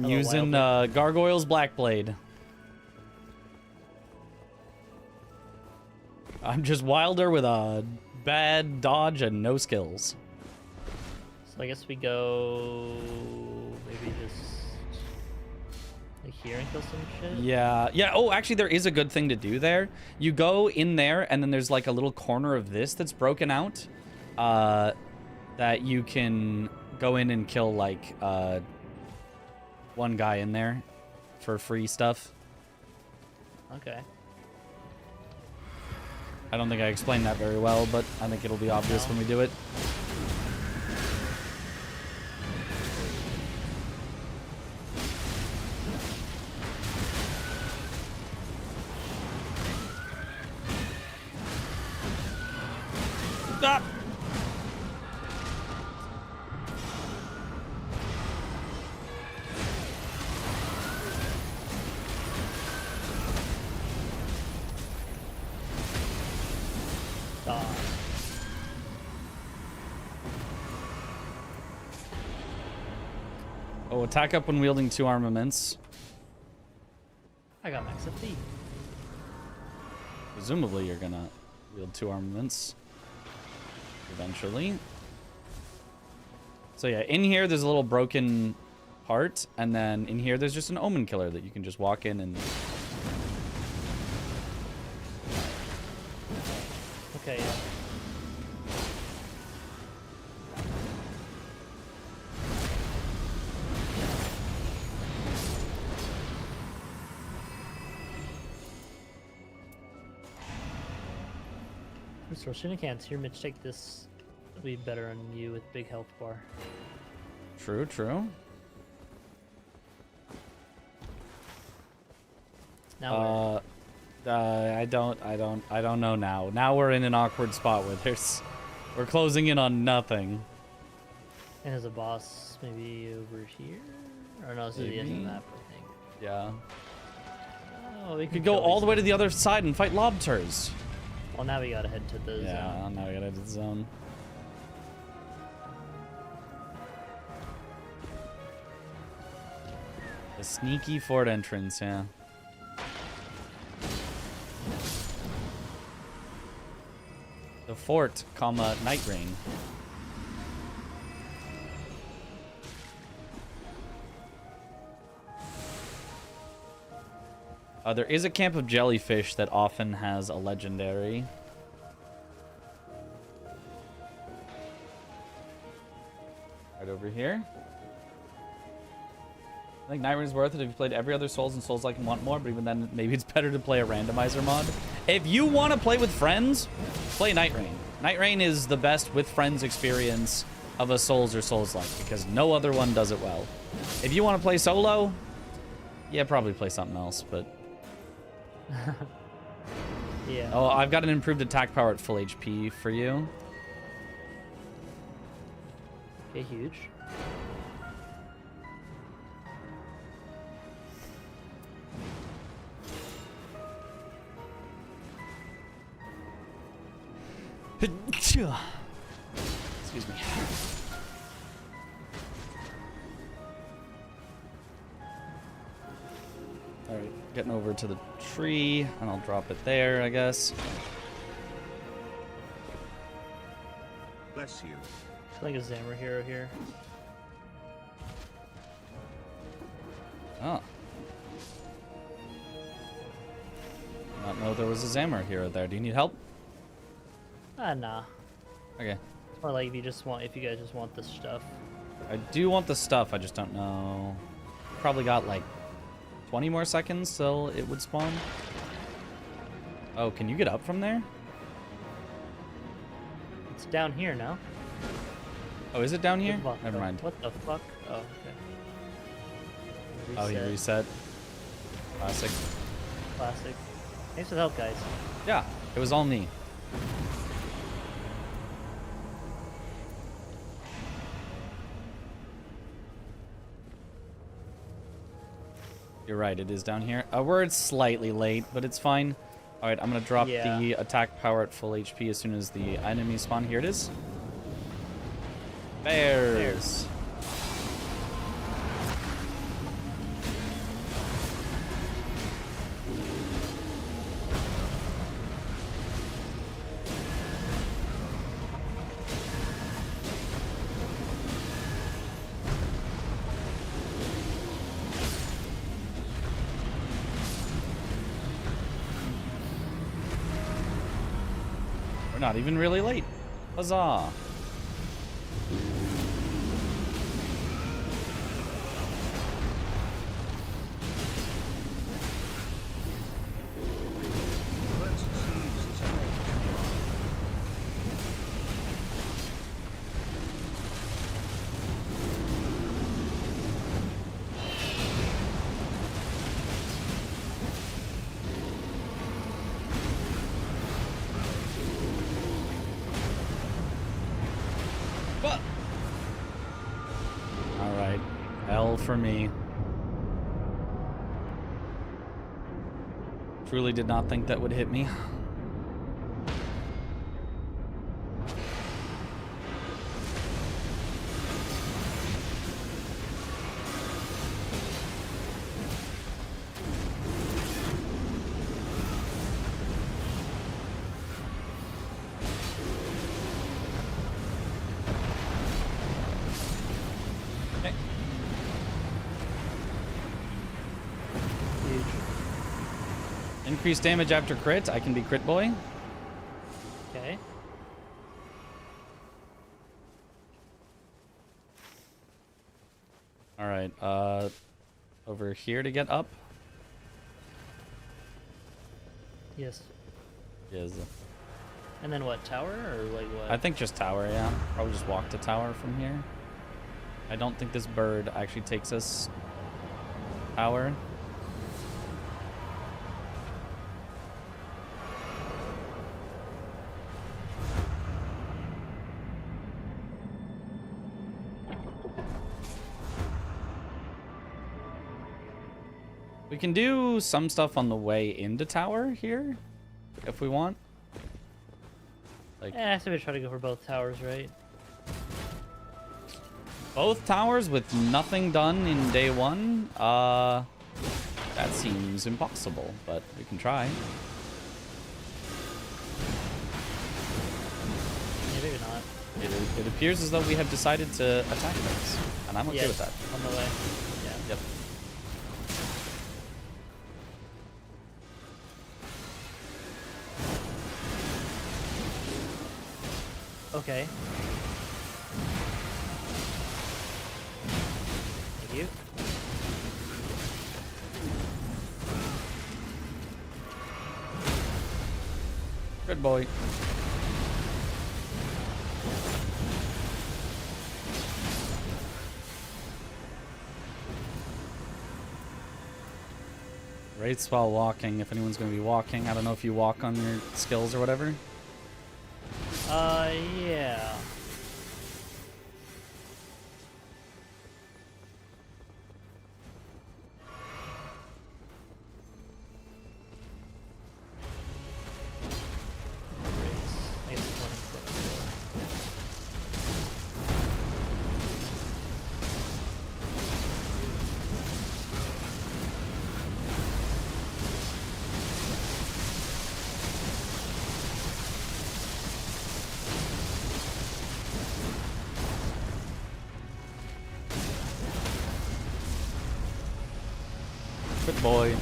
Hello, using Wilder. Gargoyle's Blackblade. I'm just Wilder with a bad dodge and no skills. So I guess we go maybe just like here and kill some shit. Yeah. Yeah. Oh, actually, there is a good thing to do there. You go in there, and then there's like a little corner of this that's broken out that you can go in and kill like one guy in there for free stuff. Okay. I don't think I explained that very well, but I think it'll be obvious when we do it. Stop! Stop. Oh, attack up when wielding 2 armaments. I got max FP. Presumably you're gonna wield 2 armaments eventually. So yeah, in here there's a little broken part, and then in here there's just an omen killer that you can just walk in and... Okay, yeah. Restoration can't. Here, Mitch, take this. It'll be better on you with big health bar. True, true. Now I don't know now. Now we're in an awkward spot where we're closing in on nothing. and as a boss, maybe over here? Or no, this is the end of the Maybe. map, I think. Yeah. Oh, we We could go all the way to the other side and fight lobters. Well, now we gotta head to the Yeah, zone. now we gotta do the zone. The sneaky fort entrance, yeah. The fort, comma, Nightreign. There is a camp of jellyfish that often has a legendary. Right over here. I think Nightreign's worth it if you played every other Souls and Souls-like and want more, but even then, maybe it's better to play a randomizer mod. If you want to play with friends, play Nightreign. Nightreign is the best with friends experience of a Souls or Souls-like, because no other one does it well. If you want to play solo, yeah, probably play something else, but... Yeah. Oh, I've got an improved attack power at full HP for you. Okay, huge. Excuse me. Alright, getting over to the tree, and I'll drop it there, I guess. Bless you. It's like a Zammer hero here. Oh. Did not know there was a Zammer hero there. Do you need help? Nah. Okay. It's more like if you guys just want this stuff. I do want the stuff, I just don't know. Probably got like 20 more seconds till it would spawn. Oh, can you get up from there? It's down here now. Oh, is it down here? What the- Never mind. What the fuck? Oh, okay. Oh, he reset. Classic. Classic. Thanks for the help, guys. Yeah, it was all me. You're right, it is down here. We're slightly late, but it's fine. All right, I'm gonna drop the attack power at full HP as soon as the enemy spawn. Here it is. Bears. We're not even really late. Huzzah. Let's seize this opportunity. What? All right, L for me. Truly did not think that would hit me. Okay. Huge. Increased damage after crit. I can be crit boy. Okay. All right. Over here to get up. Yes. Is And then what? Tower or like what? I think just tower. Yeah. Probably just walk to tower from here. I don't think this bird actually takes us tower. We can do some stuff on the way into tower here, if we want. Like So we try to go for both towers, right? both towers with nothing done in day one. That seems impossible, but we can try. It appears as though we have decided to attack things, and I'm okay with that. On the way. Yeah. Yep. Okay. Thank you. Good boy. Rates while walking, if anyone's going to be walking. I don't know if you walk on your skills or whatever. Yeah. I guess it's one instead of Good boy.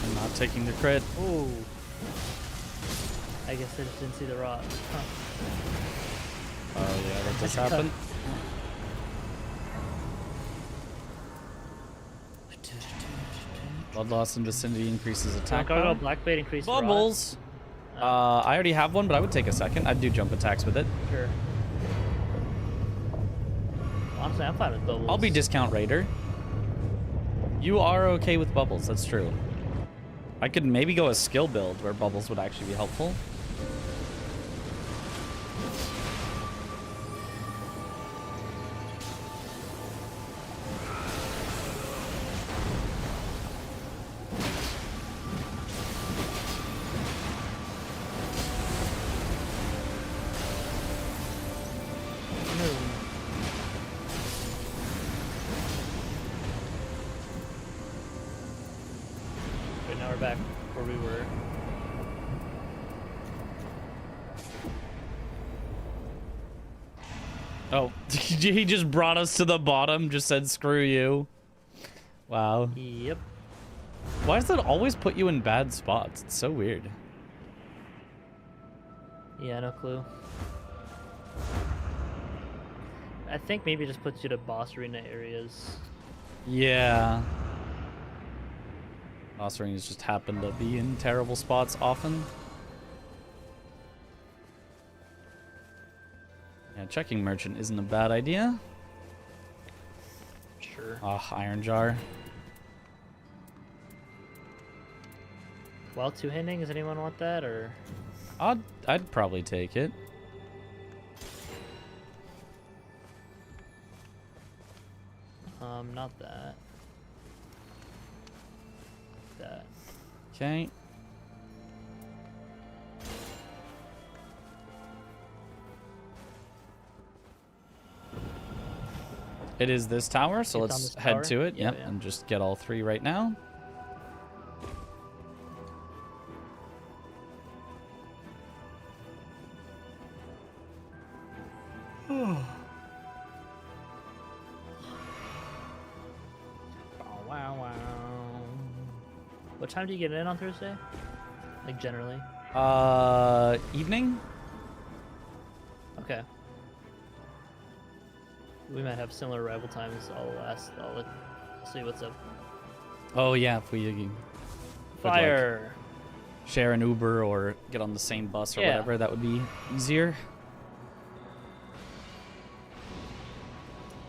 I'm not taking the crit. Ooh. I guess I just didn't see the rot. Huh. Oh yeah, that does happen. Blood loss in vicinity increases attack Gargoyle power. Black Blade increase rot. Bubbles! I already have one, but I would take a second. I'd do jump attacks with it. Sure. Honestly, I'm fine with bubbles. I'll be discount raider. You are okay with bubbles, that's true. I could maybe go a skill build where bubbles would actually be helpful. Right now we're back where we were. Oh, he just brought us to the bottom, just said screw you. Wow. Yep. Why does that always put you in bad spots? It's so weird. Yeah, no clue. I think maybe it just puts you to boss arena areas. Yeah. Boss arenas just happen to be in terrible spots often. Yeah, checking merchant isn't a bad idea. Sure. Ah, iron jar. Well, two-handing, does anyone want that, or? I'd probably take it. Not that. That. Okay. It is this tower, so It's on let's this head tower? to it. Yeah, Yep, yeah. and just get all three right now. Wow, wow. What time do you get in on Thursday? Like, generally? Evening? Okay. We might have similar arrival times. I'll see what's up. Oh yeah, if we could, like, Fire! share an Uber or get on the same bus or Yeah. whatever, that would be easier.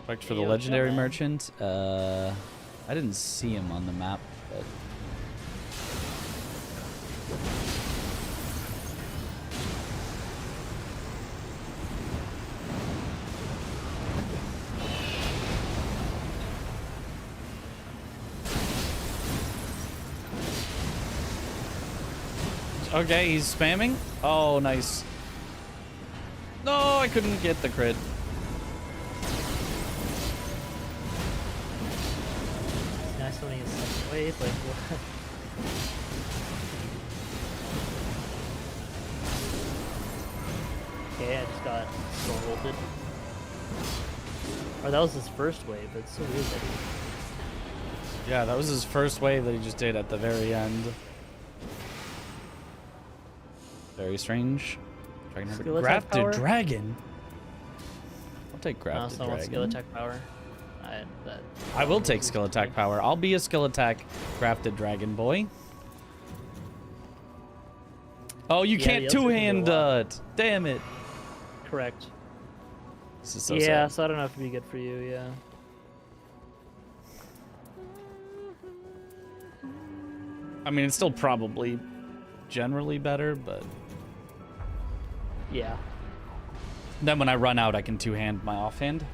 Checked for the Hey, what's up, legendary man? merchant. I didn't see him on the map, but Okay, he's spamming. Oh, nice. No, I couldn't get the crit. Nice when he's second wave, like what? Okay, I just got soul rolted. Or that was his first wave, but it's so weird that he... Yeah, that was his first wave that he just did at the very end. Very strange. Skill attack power? Grafted dragon. I'll take grafted Someone dragon. skill attack power. I will take skill attack power. I'll be a skill attack grafted dragon boy. Oh, you Yeah, can't the other two-hand thing is it. Damn it. Correct. This is so Yeah, sad. so I don't know if it'd be good for you, yeah. I mean, it's still probably generally better, but Yeah. then when I run out, I can two-hand my offhand.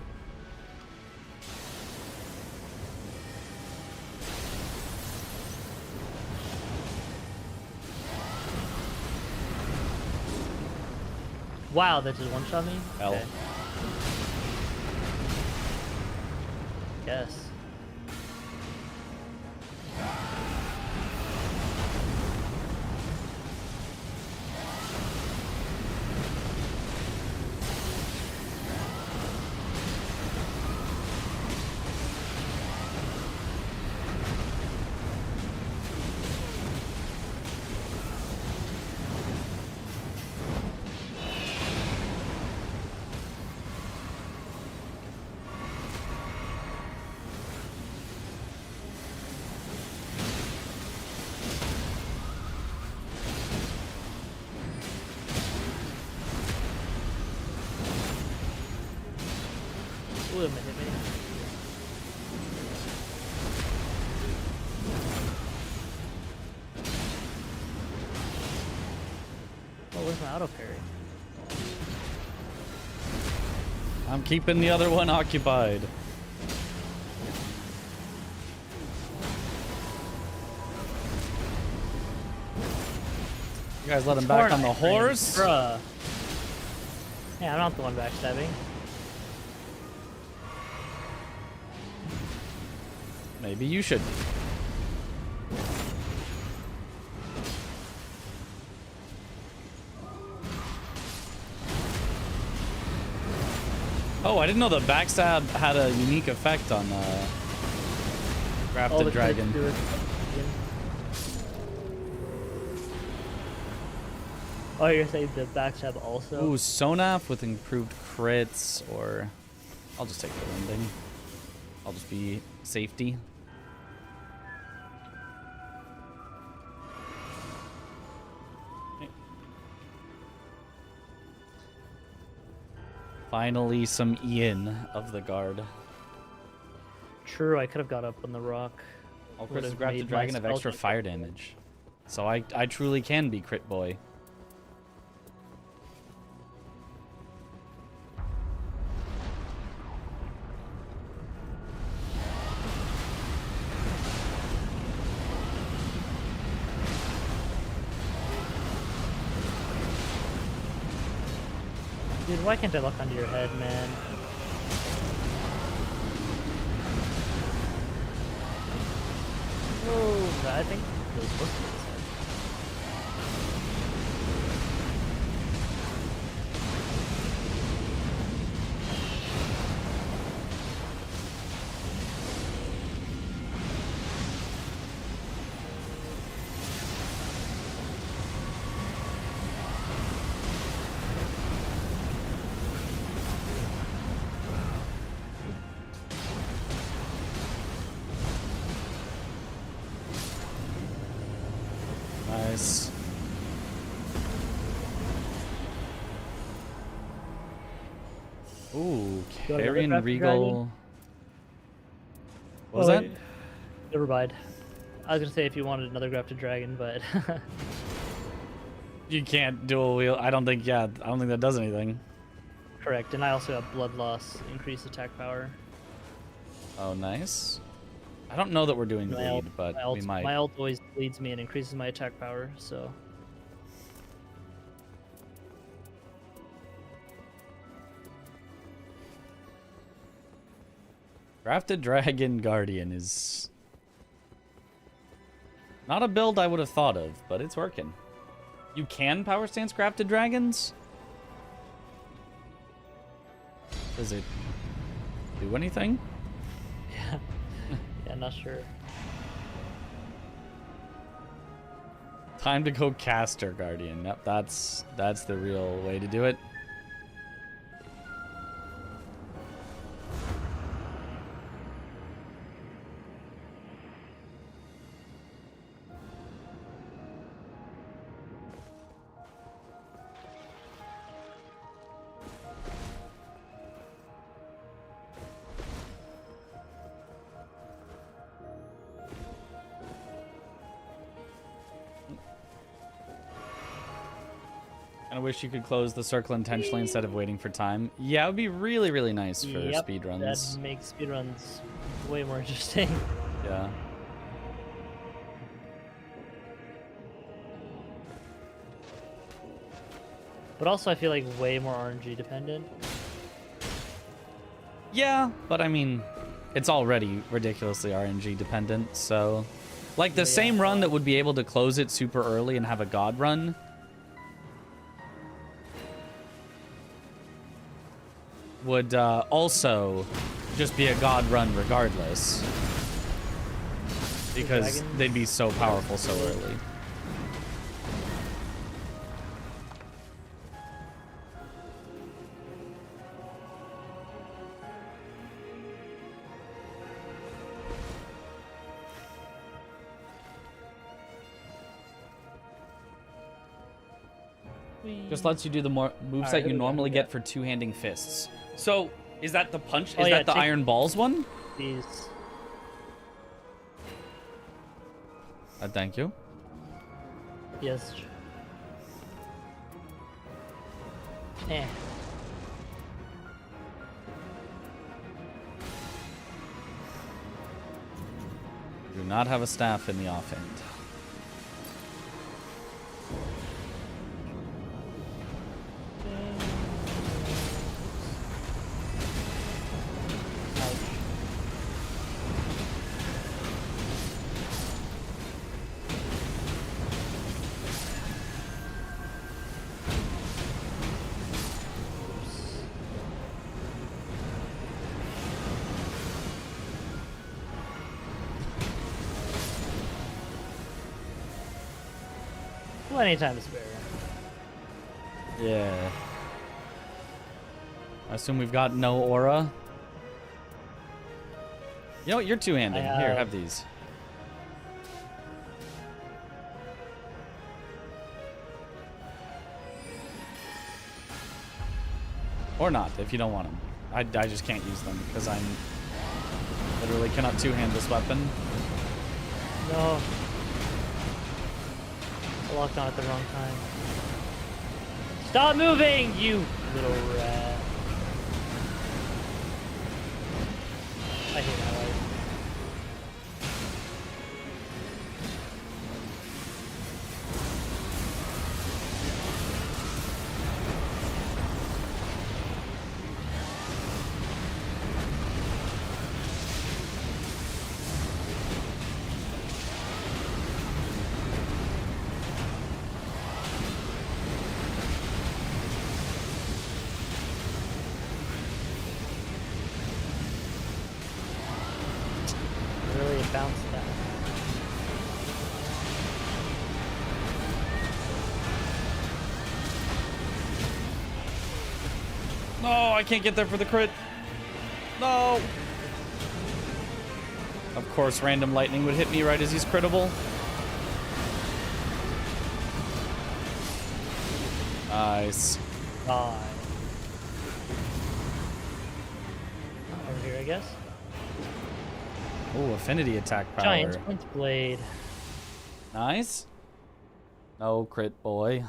Wow, that just one-shot me? L. Okay. Yes. Ooh, it hit me. Oh, where's my auto parry? I'm keeping the other one occupied. You guys let him back on the horse? Bruh. Yeah, I'm not the one backstabbing. Maybe you should. Oh, I didn't know the backstab had a unique effect on Grafted Dragon. Oh, you're saying the backstab also? Ooh, Sonaf with improved crits, or I'll just take the winding. I'll just be safety. Finally, some Ian of the guard. True, I could have got up on the rock. All crits Would've of Grafted made my Dragon have spell extra check fire better. damage. So I truly can be crit boy. Dude, why can't I lock onto your head, man? Oh, I think those supposed to be inside. Nice. Ooh, You want another Carrion Grafted Regal. Dragon? What was Oh, that? wait. Never mind. I was gonna say if you wanted another Grafted Dragon, but You can't dual wheel. I don't think, yeah, I don't think that does anything. correct. And I also have Blood Loss, increased attack power. Oh, nice. I don't know that we're doing My ult, bleed, but my ult, we might. my ult always bleeds me and increases my attack power, so Crafted Dragon Guardian is not a build I would have thought of, but it's working. You can power stance Crafted Dragons? Does it do anything? Yeah. Yeah, not sure. Time to go Caster Guardian. Yep, that's the real way to do it. I wish you could close the circle intentionally instead of waiting for time. Yeah, it would be really, really nice for speedruns. That makes speedruns way more interesting. Yeah. But also I feel like way more RNG dependent. Yeah, but I mean, it's already ridiculously RNG dependent, so... Like, the same run that would be able to close it super early and have a god run... would also just be a god run regardless. Because they'd be so powerful so early. Just lets you do the more moves that you normally get for two-handing fists. So, is that the punch? Is that the Iron Balls one? These. Thank you. Yes. Eh. Do not have a staff in the offhand. Plenty of time to spare. Yeah. I assume we've got no aura. You know what? You're two-handed. Here, have these. Or not, if you don't want them. I just can't use them because I'm literally cannot two-hand this weapon. No. I locked on at the wrong time. Stop moving, you little rat. I hate my life. Really bounced that. No, I can't get there for the crit. No. Of course, random lightning would hit me right as he's critable. Nice. Die. Over here, I guess. Oh, affinity attack power. Giant Sprint Blade. Nice. No crit, boy.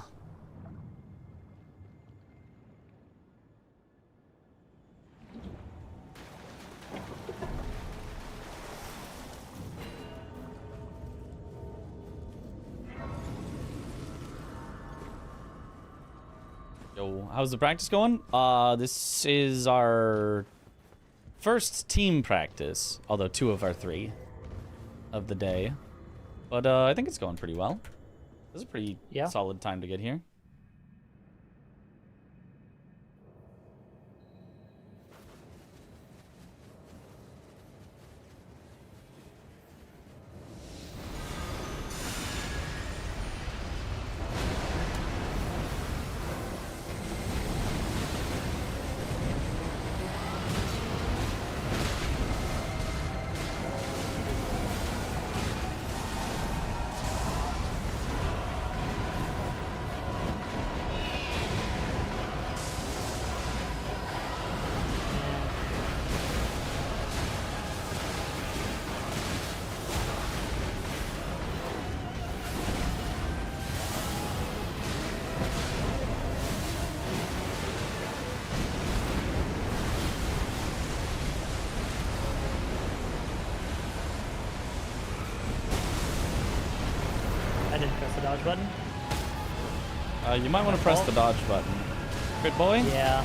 Yo, how's the practice going? This is our first team practice, although 2 of our 3 of the day. But I think it's going pretty well. This is a pretty solid time to get here. I didn't press the dodge button. You might want to press the dodge button. Good boy? Yeah.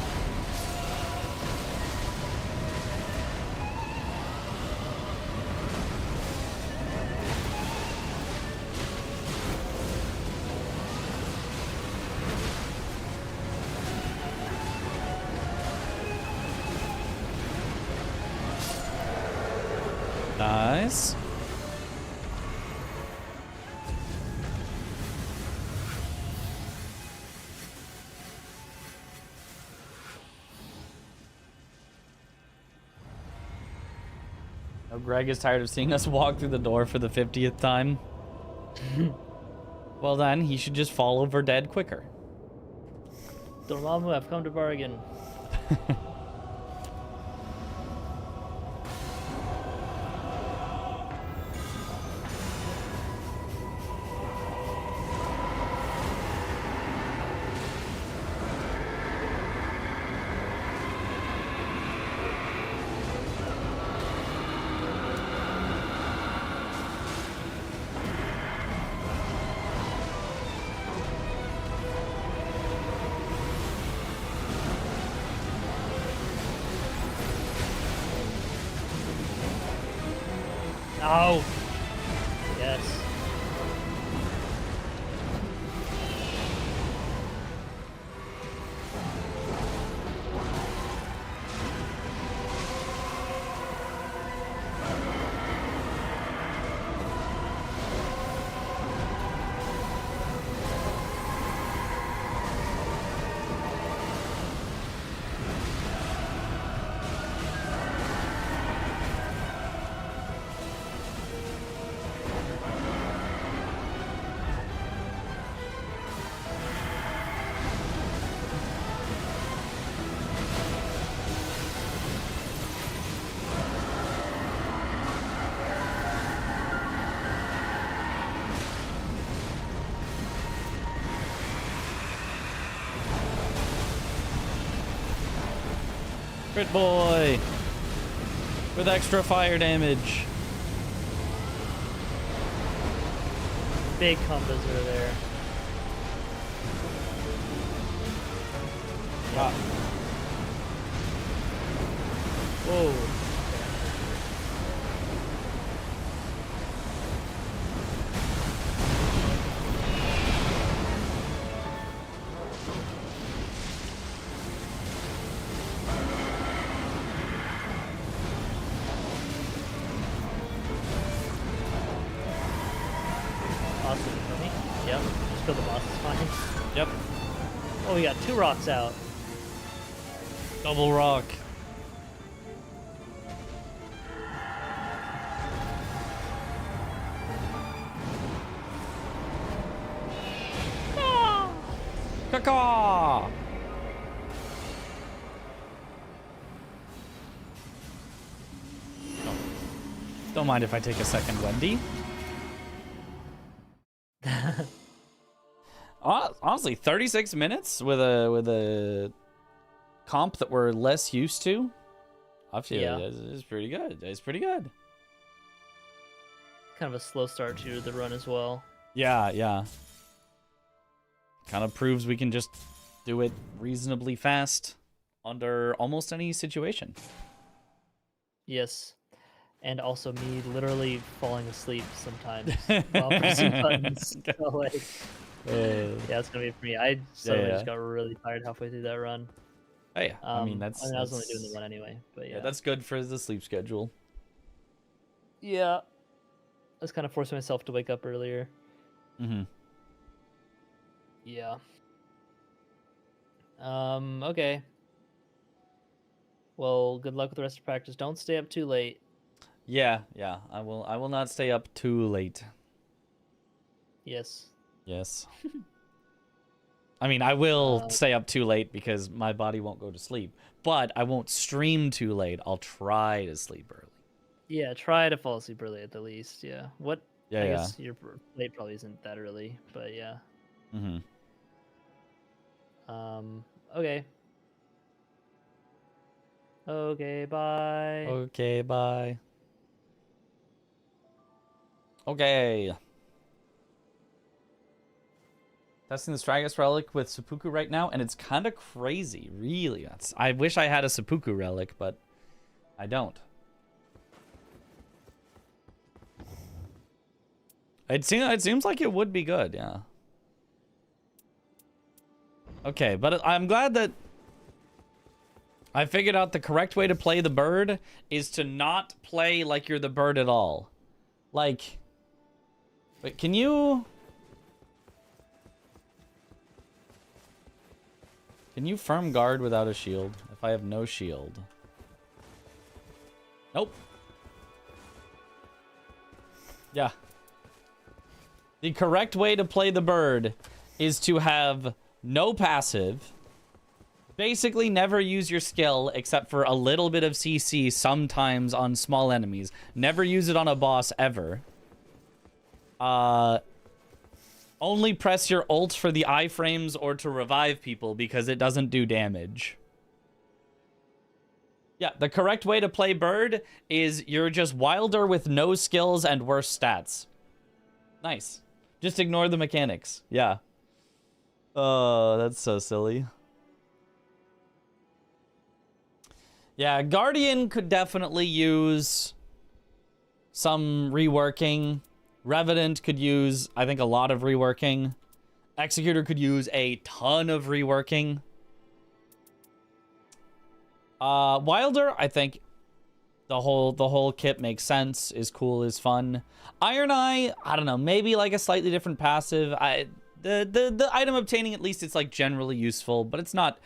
Nice. Oh, Greg is tired of seeing us walk through the door for the 50th time. Well then, he should just fall over dead quicker. Dormammu, I've come to bargain. Oh! Yes. Crit boy! With extra fire damage. Big combos are there. Ah. Whoa. Awesome for me. Yep. Just kill the boss is fine. Yep. Oh, we got 2 rocks out. Double rock. Caw! Don't mind if I take a second, Wendy. Honestly, 36 minutes with a comp that we're less used to. I feel it's pretty good. It's pretty good. Kind of a slow start to the run as well. Yeah. Kind of proves we can just do it reasonably fast under almost any situation. Yes. And also me literally falling asleep sometimes while pressing buttons. Okay. So like, yeah, it's gonna be for me. I suddenly yeah. just got really tired halfway through that run. Hey, I mean I that's mean, I was only doing the one anyway, but yeah, that's good for the sleep schedule. yeah. I was kind of forcing myself to wake up earlier. Mm-hmm. Yeah. Okay. Well, good luck with the rest of practice. Don't stay up too late. Yeah, yeah. I will not stay up too late. Yes. Yes. I mean, I will Uh, stay up too late because my body won't go to sleep. But I won't stream too late. I'll try to sleep early. Yeah, try to fall asleep early at the least. Yeah. What? Yeah, I yeah. guess your late probably isn't that early, but yeah. Mm-hmm. Okay. Okay, bye. Okay, bye. Okay. Testing the Stragus relic with seppuku right now, and it's kind of crazy, really. I wish I had a seppuku relic, but I don't. It seems like it would be good, yeah. Okay, but I'm glad that I figured out the correct way to play the bird is to not play like you're the bird at all. Like, wait, can you firm guard without a shield if I have no shield? Nope. Yeah. The correct way to play the bird is to have no passive, basically never use your skill except for a little bit of CC sometimes on small enemies. Never use it on a boss ever. Only press your ult for the iframes or to revive people because it doesn't do damage. Yeah, the correct way to play bird is you're just wilder with no skills and worse stats. Nice. Just ignore the mechanics. Yeah. Oh, that's so silly. Yeah, Guardian could definitely use some reworking. Revenant could use, I think, a lot of reworking. Executor could use a ton of reworking. Wilder, I think the whole kit makes sense, is cool, is fun. Iron Eye, I don't know, maybe like a slightly different passive. The item obtaining, at least it's like generally useful, but it's not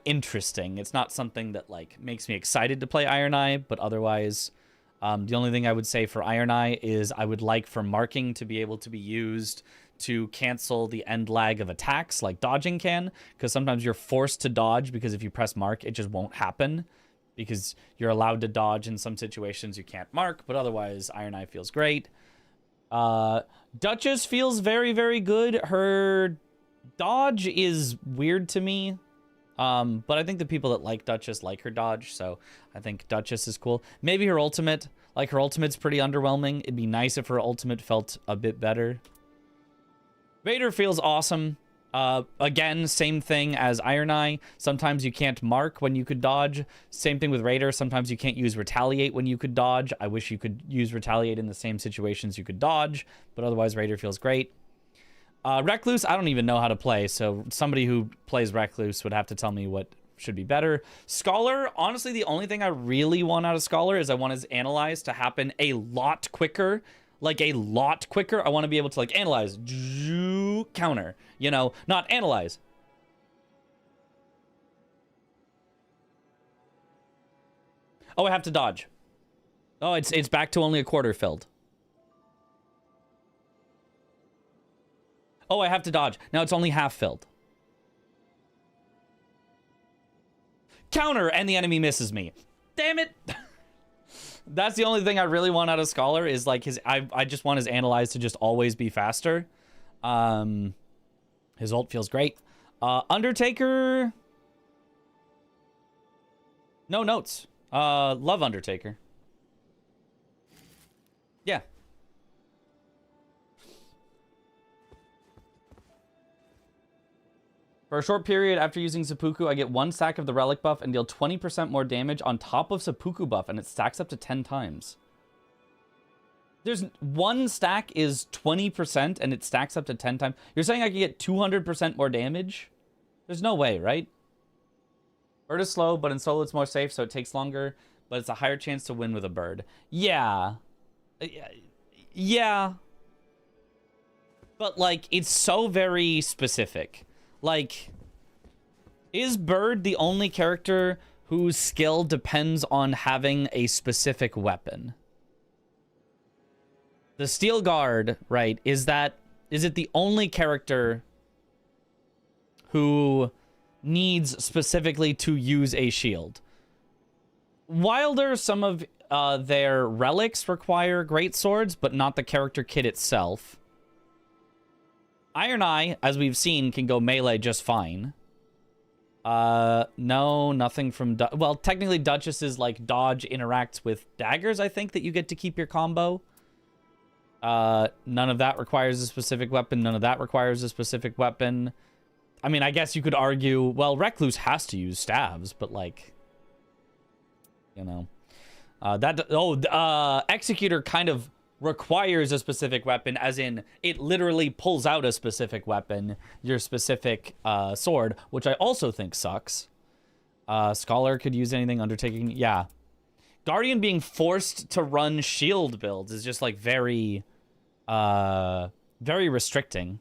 interesting. It's not something that like makes me excited to play Iron Eye, but otherwise, the only thing I would say for Iron Eye is I would like for marking to be able to be used to cancel the end lag of attacks like dodging can, because sometimes you're forced to dodge because if you press mark, it just won't happen because you're allowed to dodge in some situations you can't mark, but otherwise Iron Eye feels great. Duchess feels very, very good. Her dodge is weird to me. But I think the people that like Duchess like her dodge, so I think Duchess is cool. Maybe her ultimate. Like, her ultimate's pretty underwhelming. It'd be nice if her ultimate felt a bit better. Vader feels awesome. Again, same thing as Iron Eye. Sometimes you can't mark when you could dodge. Same thing with Raider. Sometimes you can't use Retaliate when you could dodge. I wish you could use Retaliate in the same situations you could dodge, but otherwise Raider feels great. Recluse, I don't even know how to play, so somebody who plays Recluse would have to tell me what should be better. Scholar, honestly, the only thing I really want out of Scholar is I want his Analyze to happen a lot quicker. Like, a lot quicker. I want to be able to, like, analyze, counter, you know, not analyze. Oh, I have to dodge. Oh, it's back to only a quarter filled. Oh, I have to dodge. Now it's only half filled. Counter, and the enemy misses me. Damn it. That's the only thing I really want out of Scholar is like his. I just want his Analyze to just always be faster. His ult feels great. Undertaker. No notes. Love Undertaker. Yeah. For a short period after using Seppuku, I get 1 stack of the relic buff and deal 20% more damage on top of Seppuku buff, and it stacks up to 10 times. There's 1 stack is 20%, and it stacks up to 10 times. You're saying I can get 200% more damage? There's no way, right? Bird is slow, but in solo it's more safe, so it takes longer, but it's a higher chance to win with a bird. Yeah. Yeah. But, like, it's so very specific. Like, is Bird the only character whose skill depends on having a specific weapon? The Steel Guard, right, is it the only character who needs specifically to use a shield? Wilder, some of their relics require great swords, but not the character kit itself. Iron Eye, as we've seen, can go melee just fine. No, nothing from... well, technically Duchess's, like, dodge interacts with daggers, I think, that you get to keep your combo. None of that requires a specific weapon. None of that requires a specific weapon. I mean, I guess you could argue, well, Recluse has to use staves, but, like... You know. Executor kind of requires a specific weapon, as in it literally pulls out a specific weapon, your specific sword, which I also think sucks. Scholar could use anything. Undertaking, yeah. Guardian being forced to run shield builds is just like very restricting.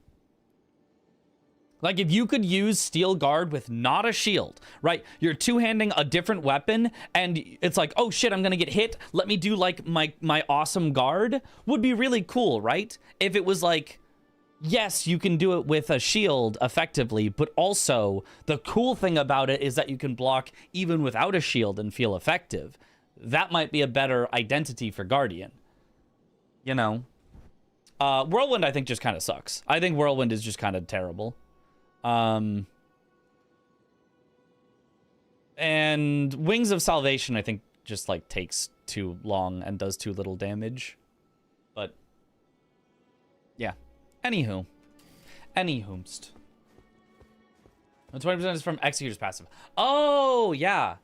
Like, if you could use Steel Guard with not a shield, right? You're two-handing a different weapon, and it's like, oh shit, I'm gonna get hit. Let me do, like, my awesome guard. Would be really cool, right? If it was like, yes, you can do it with a shield effectively, but also, the cool thing about it is that you can block even without a shield and feel effective. That might be a better identity for Guardian. You know? Whirlwind, I think, just kind of sucks. I think Whirlwind is just kind of terrible. And Wings of Salvation, I think, just, like, takes too long and does too little damage. But, yeah. Anywho. Anyhoomst. 20% is from Executor's passive. Oh, yeah.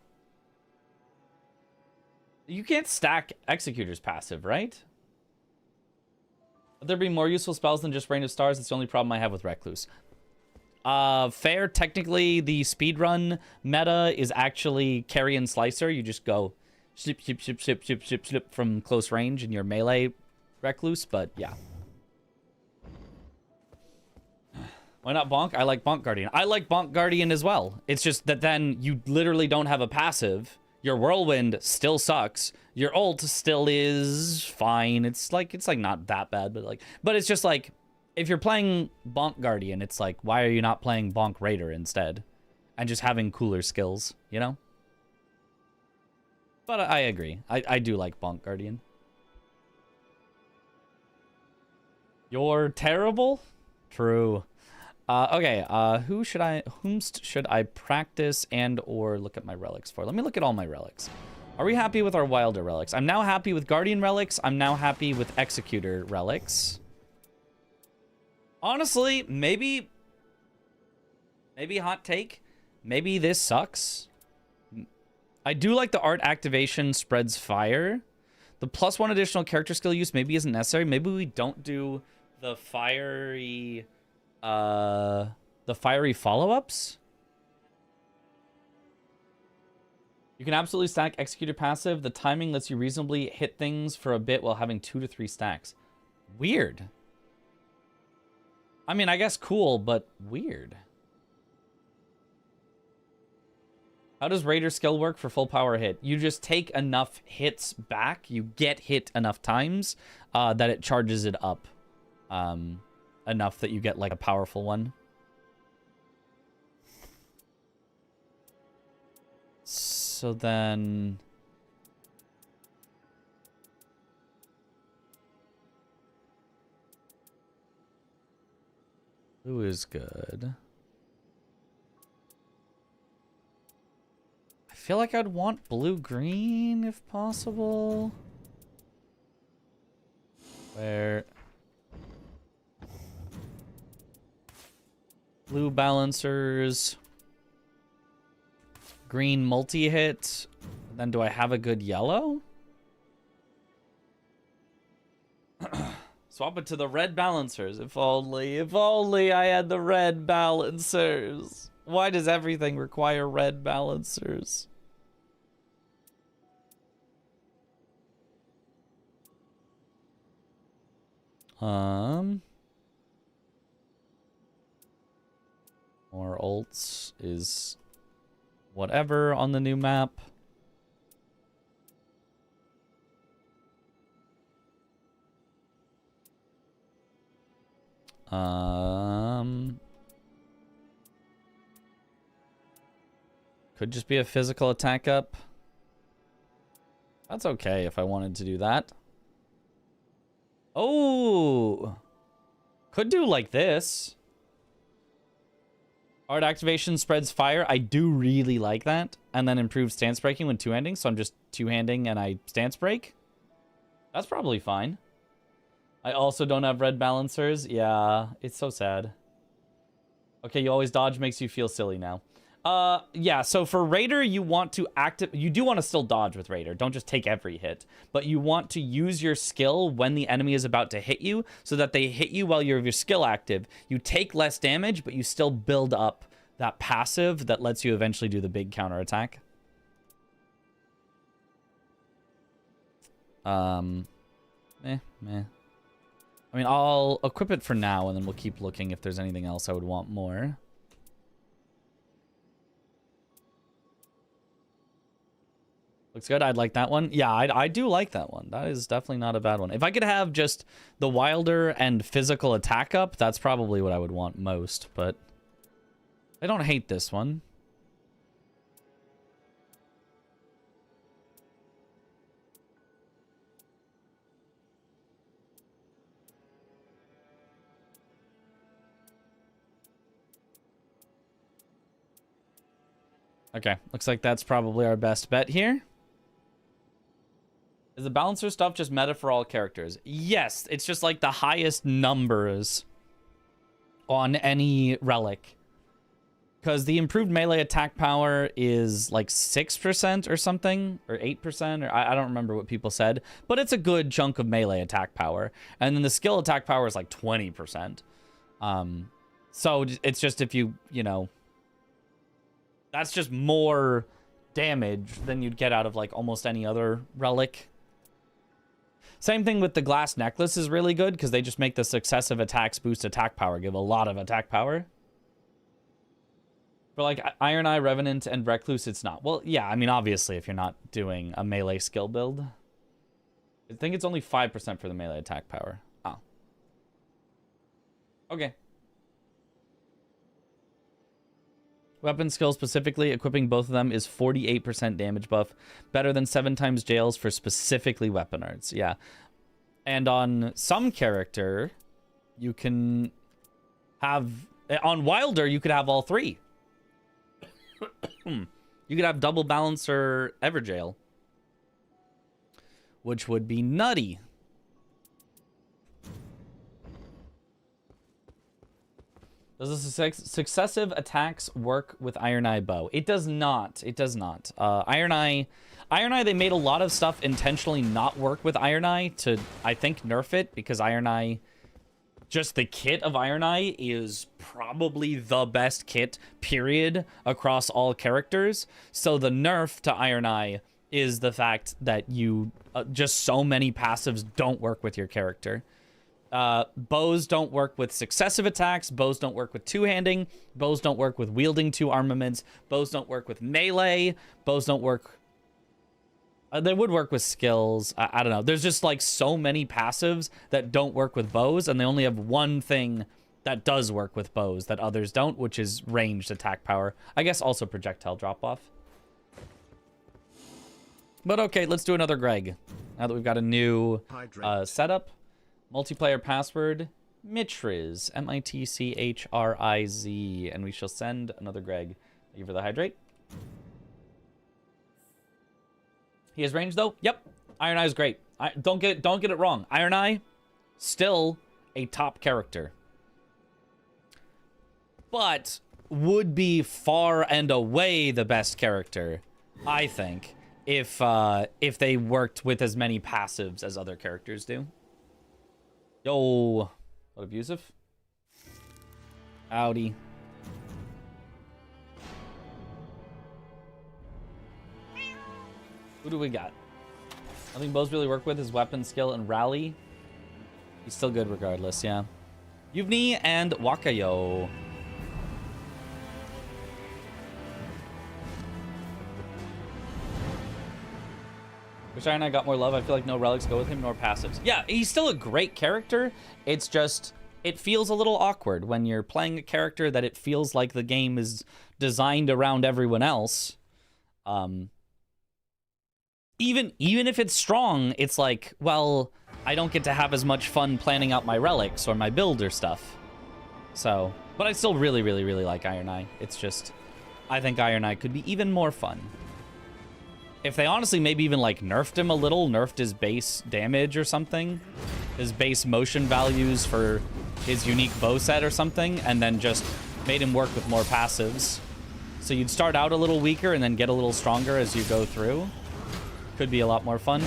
You can't stack Executor's passive, right? Would there be more useful spells than just Rain of Stars? That's the only problem I have with Recluse. Fair. Technically, the speedrun meta is actually Carrion Slicer. You just go slip, slip, slip, slip, slip, slip, slip from close range in your melee Recluse, but yeah. Why not Bonk? I like Bonk Guardian. I like Bonk Guardian as well. It's just that then you literally don't have a passive. Your Whirlwind still sucks. Your ult still is fine. It's like not that bad, but it's just like, if you're playing Bonk Guardian, it's like, why are you not playing Bonk Raider instead? And just having cooler skills, you know? But I agree. I do like Bonk Guardian. You're terrible? True. Okay, whomst should I practice and or look at my relics for? Let me look at all my relics. Are we happy with our Wilder relics? I'm now happy with Guardian relics. I'm now happy with Executor relics. Honestly, maybe hot take, maybe this sucks. I do like the art activation spreads fire. The +1 additional character skill use maybe isn't necessary. Maybe we don't do the fiery follow-ups. You can absolutely stack Executor passive. The timing lets you reasonably hit things for a bit while having 2 to 3 stacks. Weird. I mean, I guess cool, but weird. How does Raider skill work for full power hit? You just take enough hits back. You get hit enough times that it charges it up enough that you get, like, a powerful one. So then... Blue is good. I feel like I'd want blue-green if possible. Where... Blue balancers. Green multi-hit. Then do I have a good yellow? Swap it to the red balancers. If only I had the red balancers. Why does everything require red balancers? More ults is whatever on the new map. Could just be a physical attack up. That's okay if I wanted to do that. Oh, could do like this. Art activation spreads fire. I do really like that. And then improves stance breaking when two-handing. So I'm just two-handing and I stance break. That's probably fine. I also don't have red balancers. Yeah, it's so sad. Okay, you always dodge makes you feel silly now. Yeah, so for Raider, you want to you do want to still dodge with Raider. Don't just take every hit. But you want to use your skill when the enemy is about to hit you so that they hit you while you have your skill active. You take less damage, but you still build up that passive that lets you eventually do the big counterattack. Meh. I mean, I'll equip it for now, and then we'll keep looking if there's anything else I would want more. Looks good. I'd like that one. Yeah, I do like that one. That is definitely not a bad one. If I could have just the Wilder and physical attack up, that's probably what I would want most, but I don't hate this one. Okay, looks like that's probably our best bet here. Is the balancer stuff just meta for all characters? Yes, it's just like the highest numbers on any relic. Because the improved melee attack power is like 6% or something, or 8%, or I don't remember what people said. But it's a good chunk of melee attack power. And then the skill attack power is like 20%. So it's just if you know... That's just more damage than you'd get out of like almost any other relic. Same thing with the glass necklace is really good because they just make the successive attacks boost attack power, give a lot of attack power. For like Iron Eye, Revenant, and Recluse, it's not. Well, yeah, I mean, obviously, if you're not doing a melee skill build. I think it's only 5% for the melee attack power. Oh. Okay. Weapon skill specifically, equipping both of them is 48% damage buff. Better than 7 times jails for specifically weapon arts. Yeah. And on some character, you can have... On Wilder, you could have all 3. You could have double balancer Everjail. Which would be nutty. Does the successive attacks work with Iron Eye bow? It does not. It does not. Iron Eye, they made a lot of stuff intentionally not work with Iron Eye to, I think, nerf it because Iron Eye, just the kit of Iron Eye is probably the best kit, period, across all characters. So the nerf to Iron Eye is the fact that you, just so many passives don't work with your character. Bows don't work with successive attacks. Bows don't work with two-handing. Bows don't work with wielding 2 armaments. Bows don't work with melee. Bows don't work... they would work with skills. I don't know. There's just like so many passives that don't work with bows, and they only have one thing that does work with bows that others don't, which is ranged attack power. I guess also projectile drop-off. But okay, let's do another Greg. Now that we've got a new setup. Multiplayer password, Mitriz, M-I-T-C-H-R-I-Z, and we shall send another Greg. Thank you for the hydrate. He has range though. Yep, Iron Eye is great. Don't get it wrong. Iron Eye, still a top character. but would be far and away the best character, I think, if they worked with as many passives as other characters do. Yo, what abusive? Howdy. Who do we got? I think Bo's really work with his weapon skill and rally. He's still good regardless, yeah. Yuvni and Wakayo. Wish Iron Knight got more love. I feel like no relics go with him, nor passives. Yeah, he's still a great character. It's just, it feels a little awkward when you're playing a character that it feels like the game is designed around everyone else. Even if it's strong, it's like, well, I don't get to have as much fun planning out my relics or my build or stuff. So, but I still really, really, really like Iron Eye. It's just, I think Iron Eye could be even more fun. If they honestly maybe even like nerfed him a little, nerfed his base damage or something, his base motion values for his unique bow set or something, and then just made him work with more passives. So you'd start out a little weaker and then get a little stronger as you go through. Could be a lot more fun.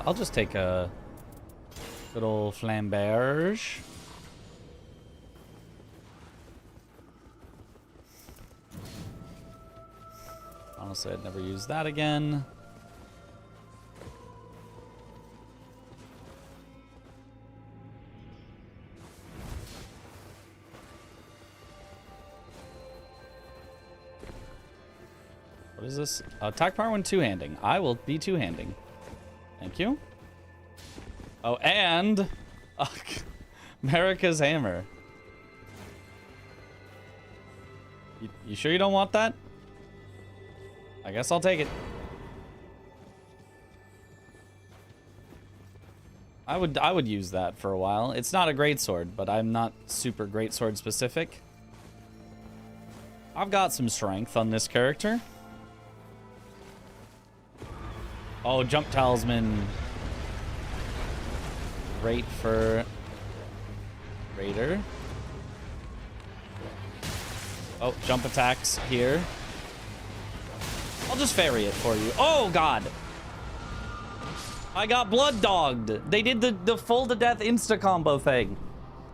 I'll just take a good old flamberge. Honestly, I'd never use that again. What is this? Attack power when two-handing. I will be two-handing. Thank you. Oh, and America's hammer. You sure you don't want that? I guess I'll take it. I would use that for a while. It's not a great sword, but I'm not super great sword specific. I've got some strength on this character. Oh, jump talisman. Great for Raider. Oh, jump attacks here. I'll just ferry it for you. Oh, God. I got blood dogged. They did the full to death insta combo thing.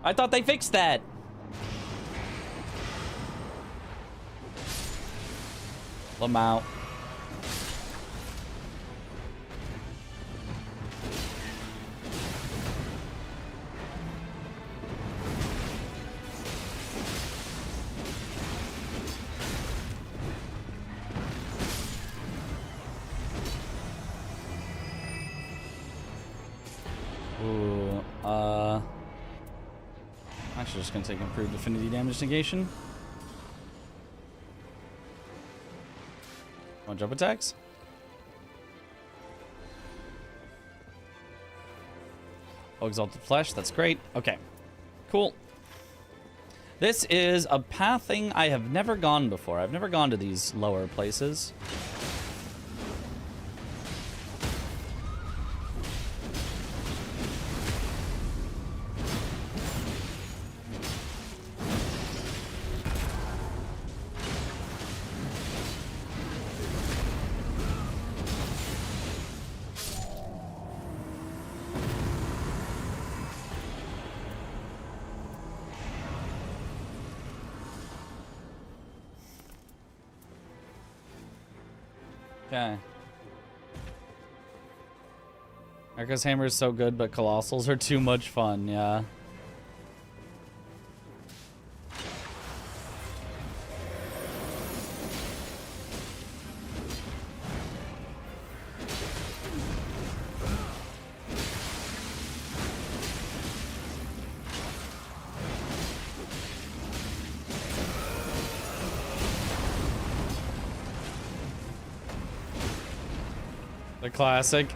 I thought they fixed that. Lamau. Actually, just gonna take improved affinity damage negation. Want jump attacks? Oh, exalted flesh. That's great. Okay, cool. This is a pathing I have never gone before. I've never gone to these lower places. Okay. America's hammer is so good, but colossals are too much fun, yeah. The classic.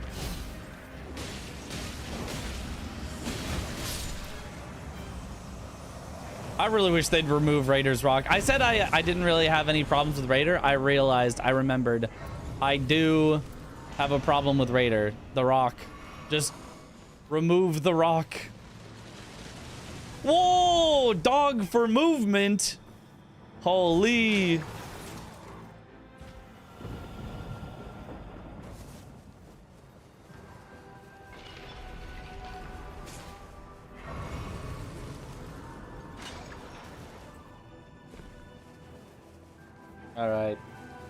I really wish they'd remove Raider's rock. I said I didn't really have any problems with Raider. I remembered I do have a problem with Raider. The rock. Just remove the rock. Whoa! Dog for movement. Holy. All right,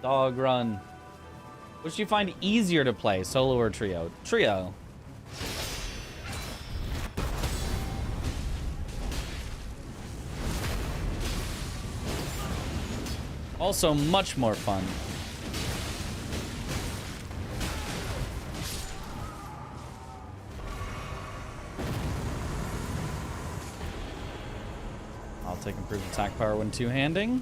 dog run. Which do you find easier to play, solo or trio? Trio. Also much more fun. I'll take improved attack power when two-handing.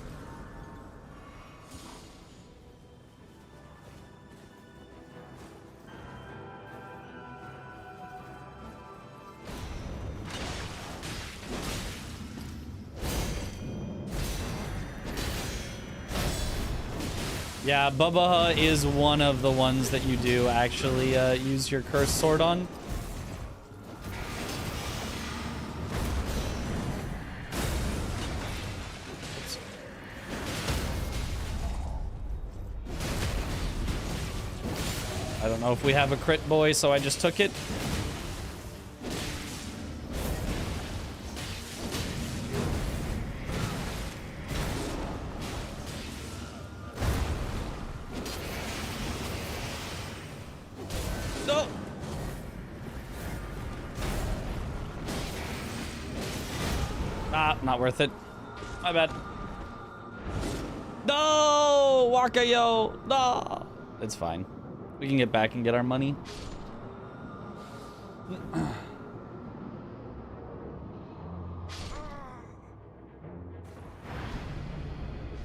Yeah, Bubba is one of the ones that you do actually use your cursed sword on. I don't know if we have a crit boy, so I just took it. No. Ah, not worth it. My bad. No, Wakayo. No. It's fine. We can get back and get our money.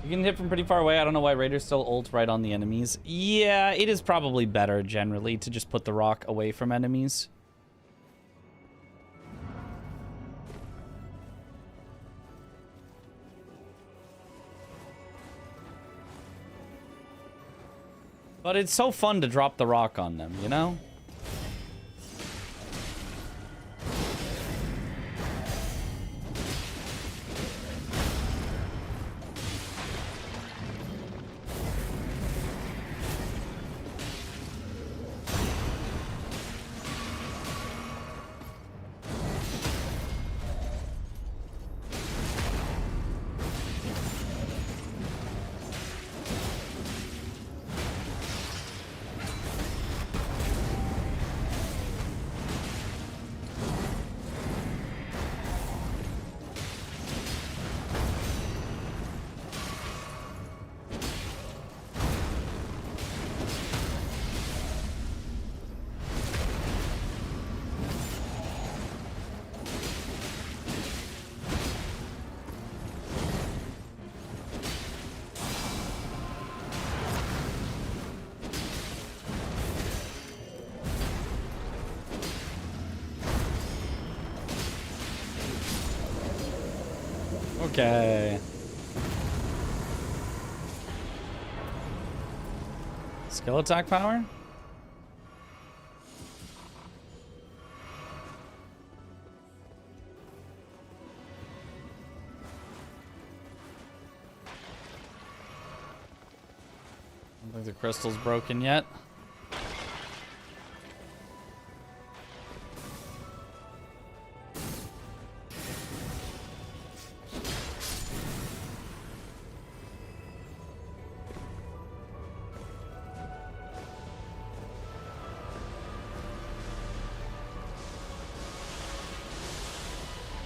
You can hit from pretty far away. I don't know why Raiders still ult right on the enemies. Yeah, it is probably better generally to just put the rock away from enemies. But it's so fun to drop the rock on them, you know? Okay. Skill attack power? I don't think the crystal's broken yet.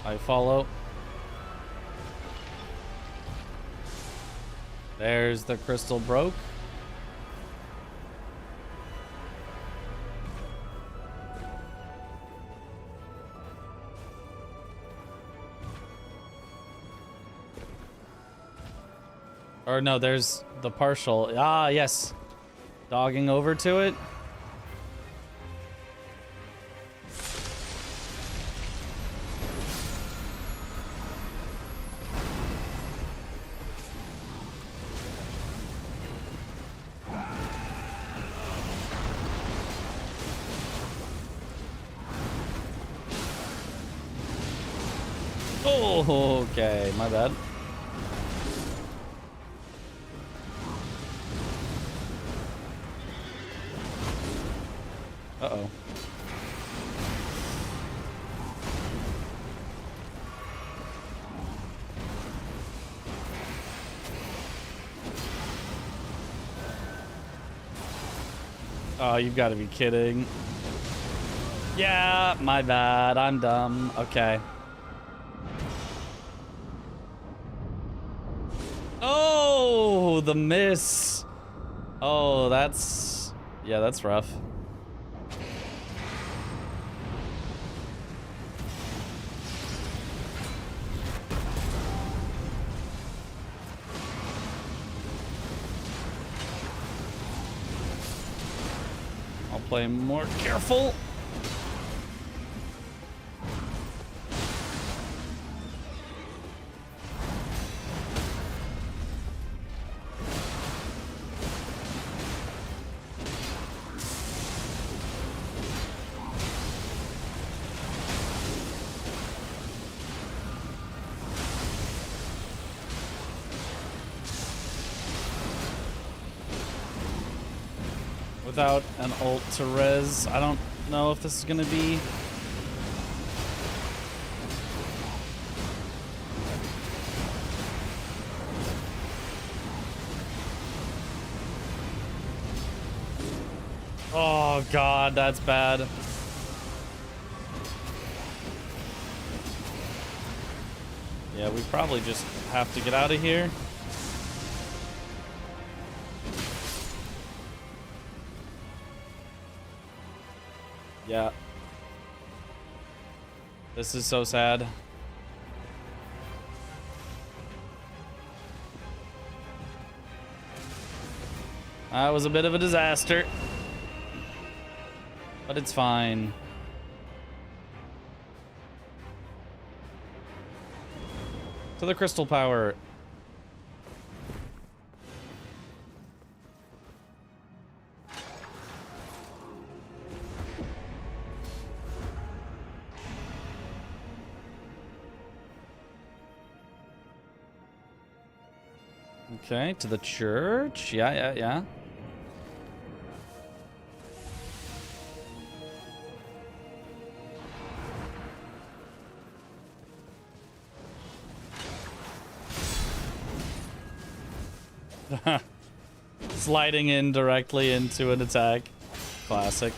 I follow. There's the crystal broke. Or no, there's the partial. Ah, yes. Dogging over to it. Oh, okay, my bad. Uh-oh. Oh, you've got to be kidding. Yeah, my bad. I'm dumb. Okay. Oh, the miss. Oh, that's... Yeah, that's rough. I'll play more careful. Without an ult to res, I don't know if this is gonna be... Oh god, that's bad. Yeah, we probably just have to get out of here. Yeah. This is so sad. That was a bit of a disaster. But it's fine. To the crystal power. Okay, to the church. Yeah. Sliding in directly into an attack. Classic.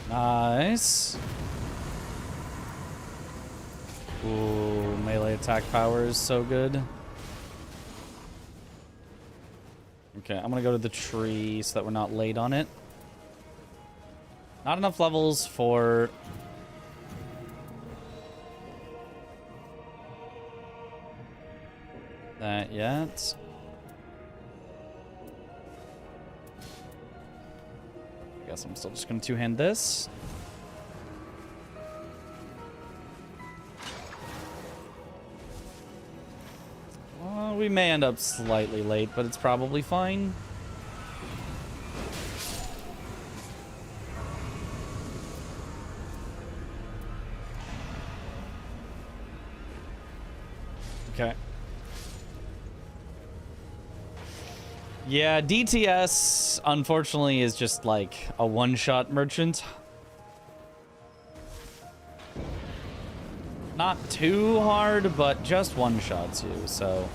Nice. Ooh, melee attack power is so good. Okay, I'm gonna go to the tree so that we're not late on it. Not enough levels for... that yet. I guess I'm still just gonna two-hand this. Well, we may end up slightly late, but it's probably fine. Okay. Yeah, DTS, unfortunately, is just like a one-shot merchant. Not too hard, but just one-shots you, so...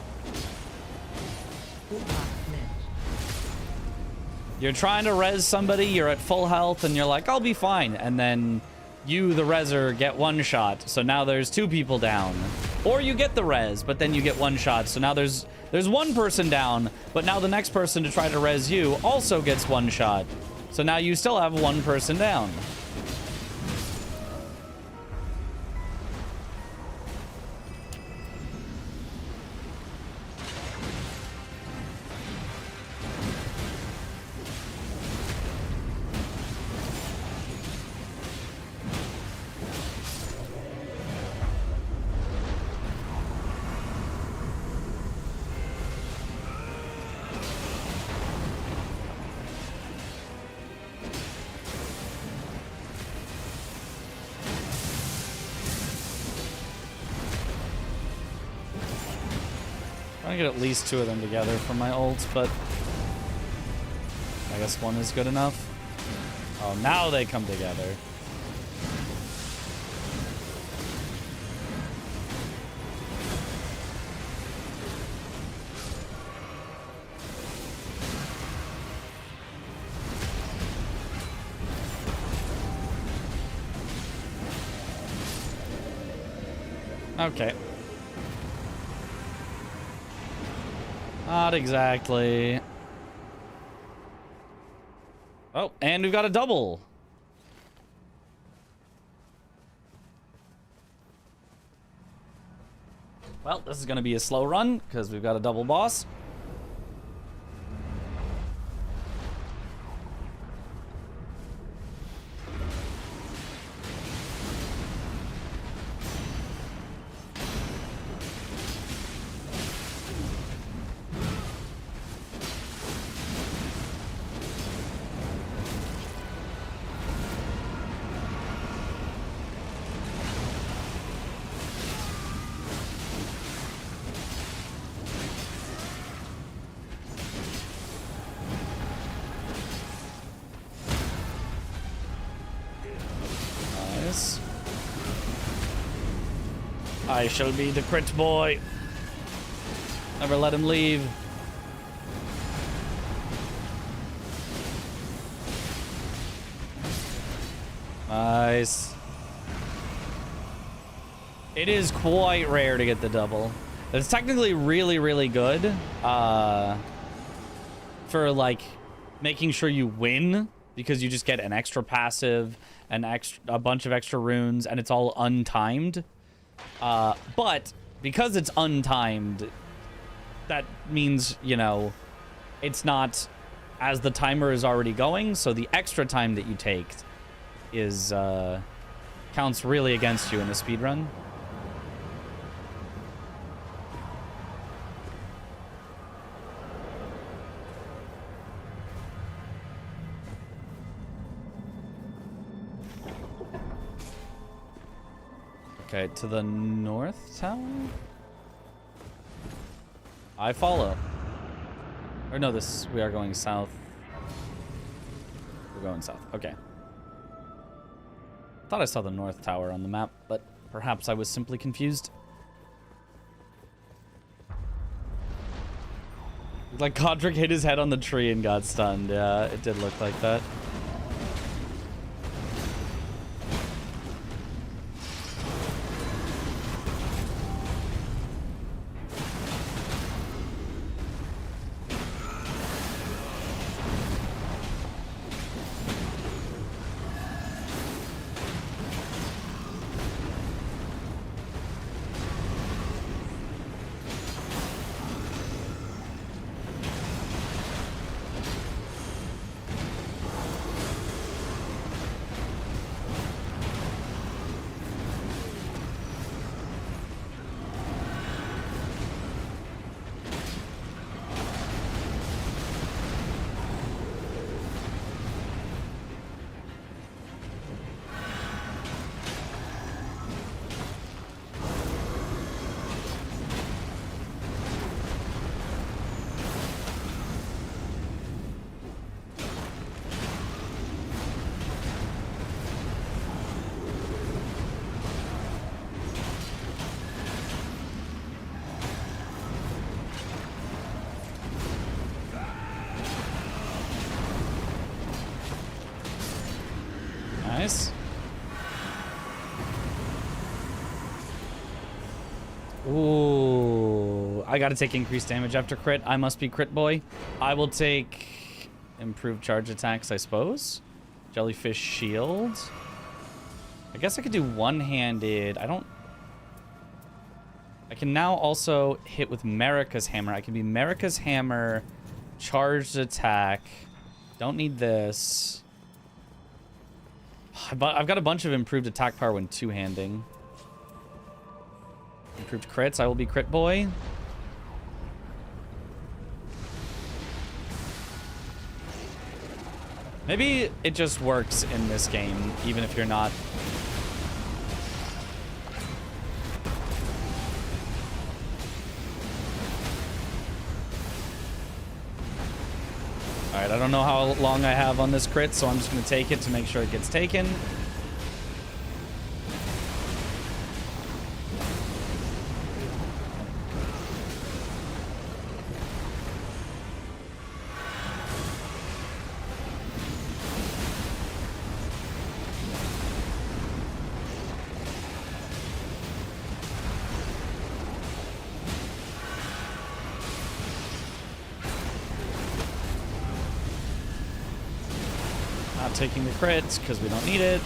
You're trying to res somebody, you're at full health, and you're like, I'll be fine. And then you, the reser, get one shot, so now there's two people down. Or you get the res, but then you get one shot, so now there's one person down, but now the next person to try to res you also gets one shot. So now you still have one person down. Trying to get at least 2 of them together for my ult, but I guess 1 is good enough. Oh, now they come together. Okay. Not exactly. Oh, and we've got a double. Well, this is going to be a slow run because we've got a double boss. I shall be the crit boy. Never let him leave. Nice. It is quite rare to get the double. It's technically really, really good for like making sure you win, because you just get an extra passive, a bunch of extra runes, and it's all untimed. But because it's untimed, that means, you know, it's not as the timer is already going, so the extra time that you take is counts really against you in a speedrun. Okay, to the north tower? I follow. Or no, we are going south. We're going south, okay. Thought I saw the north tower on the map, but perhaps I was simply confused. Looked like Godric hit his head on the tree and got stunned. Yeah, it did look like that. Nice. Ooh, I gotta take increased damage after crit. I must be crit boy. I will take improved charge attacks, I suppose. Jellyfish shield. I guess I could do one-handed. I can now also hit with Marika's hammer. I can be Marika's hammer, charged attack. Don't need this. I've got a bunch of improved attack power when two-handing. Improved crits. I will be crit boy. Maybe it just works in this game, even if you're not. All right, I don't know how long I have on this crit, so I'm just going to take it to make sure it gets taken. Not taking the crits because we don't need it.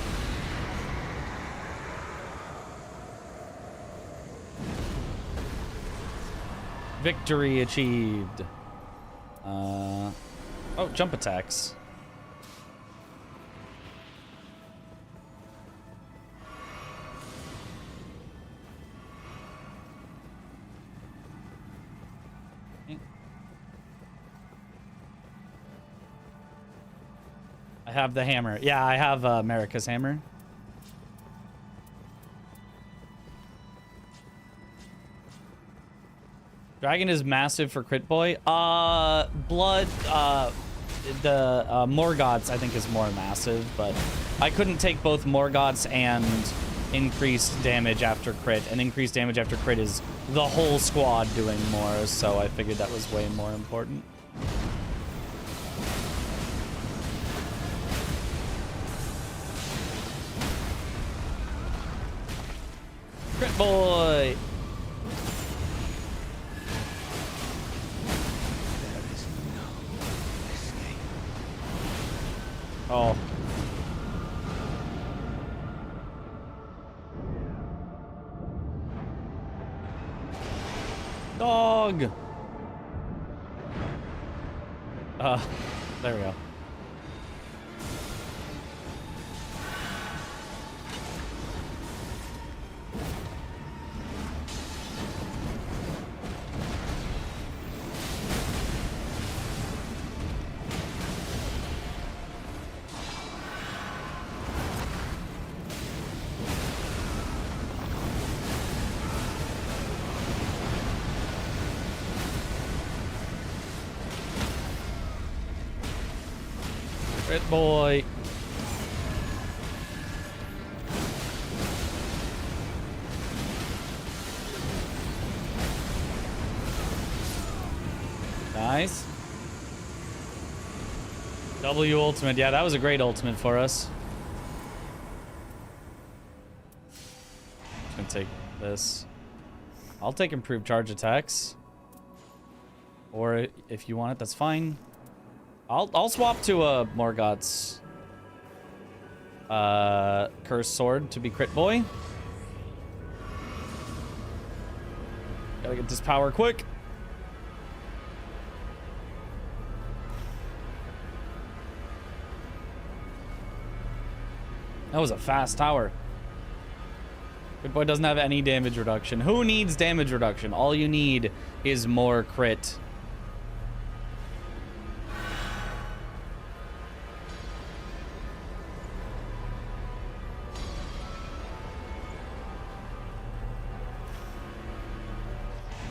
Victory achieved. Oh, jump attacks. I have the hammer. Yeah, I have America's hammer. Dragon is massive for Crit Boy. Blood, the Morgoth's I think is more massive, but I couldn't take both Morgoth's and increased damage after crit. And increased damage after crit is the whole squad doing more, so I figured that was way more important. Crit Boy! Oh. Dog! There we go. Crit Boy. Nice. W ultimate. Yeah, that was a great ultimate for us. Just gonna take this. I'll take improved charge attacks. Or if you want it, that's fine. I'll swap to a Morgoth's Cursed Sword to be Crit Boy. Gotta get this power quick. That was a fast tower. Crit Boy doesn't have any damage reduction. Who needs damage reduction? All you need is more crit.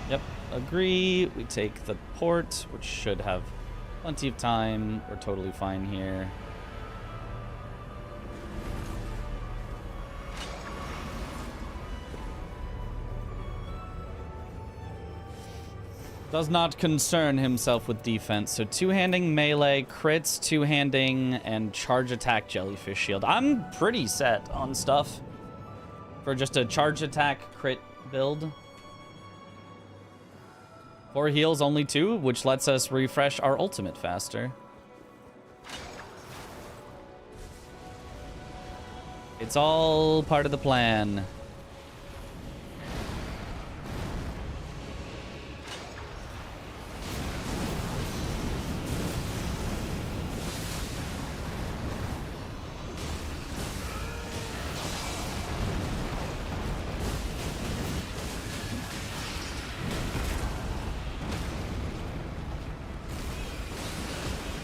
Yep, agree. We take the port, which should have plenty of time. We're totally fine here. Does not concern himself with defense. So two-handing melee, crits, two-handing, and charge attack jellyfish shield. I'm pretty set on stuff for just a charge attack crit build. 4 heals, only 2, which lets us refresh our ultimate faster. It's all part of the plan.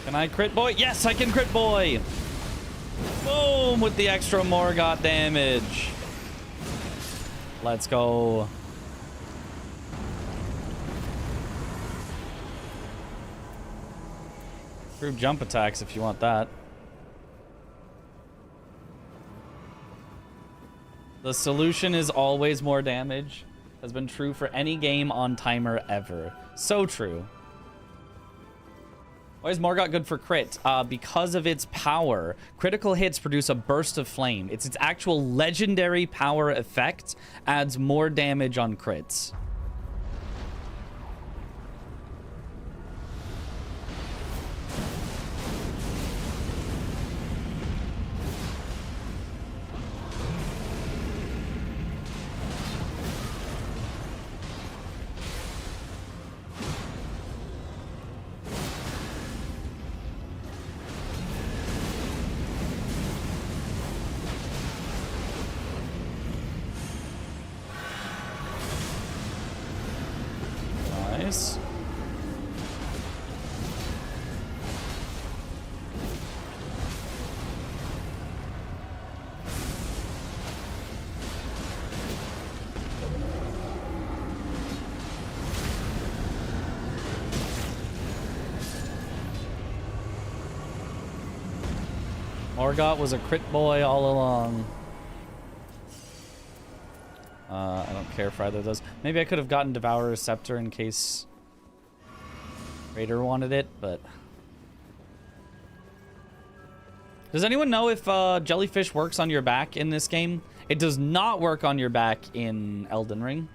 Can I crit boy? Yes, I can crit boy. Boom, with the extra Morgoth damage. Let's go. Group jump attacks if you want that. The solution is always more damage. Has been true for any game on timer ever. So true. Why is Morgott good for crit? Because of its power. Critical hits produce a burst of flame. It's its actual legendary power effect adds more damage on crits. Nice. Morgott was a crit boy all along. I don't care for either of those. Maybe I could have gotten Devourer's Scepter in case Raider wanted it, but... Does anyone know if Jellyfish works on your back in this game? It does not work on your back in Elden Ring.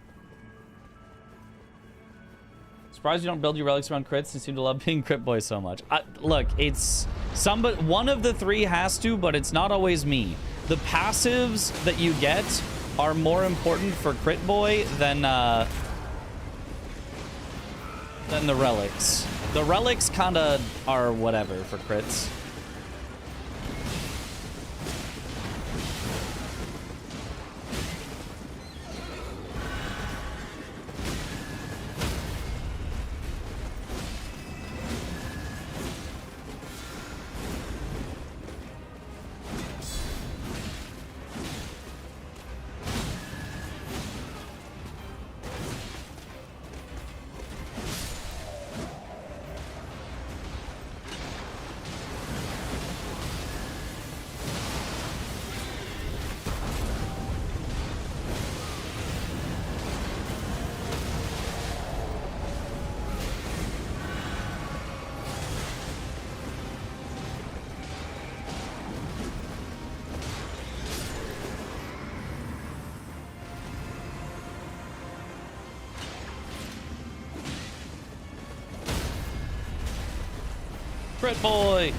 Surprised you don't build your relics around crits. You seem to love being crit boy so much. Look, it's somebody, one of the three has to, but it's not always me. The passives that you get are more important for crit boy than the relics. The relics kind of are whatever for crits. Crit boy!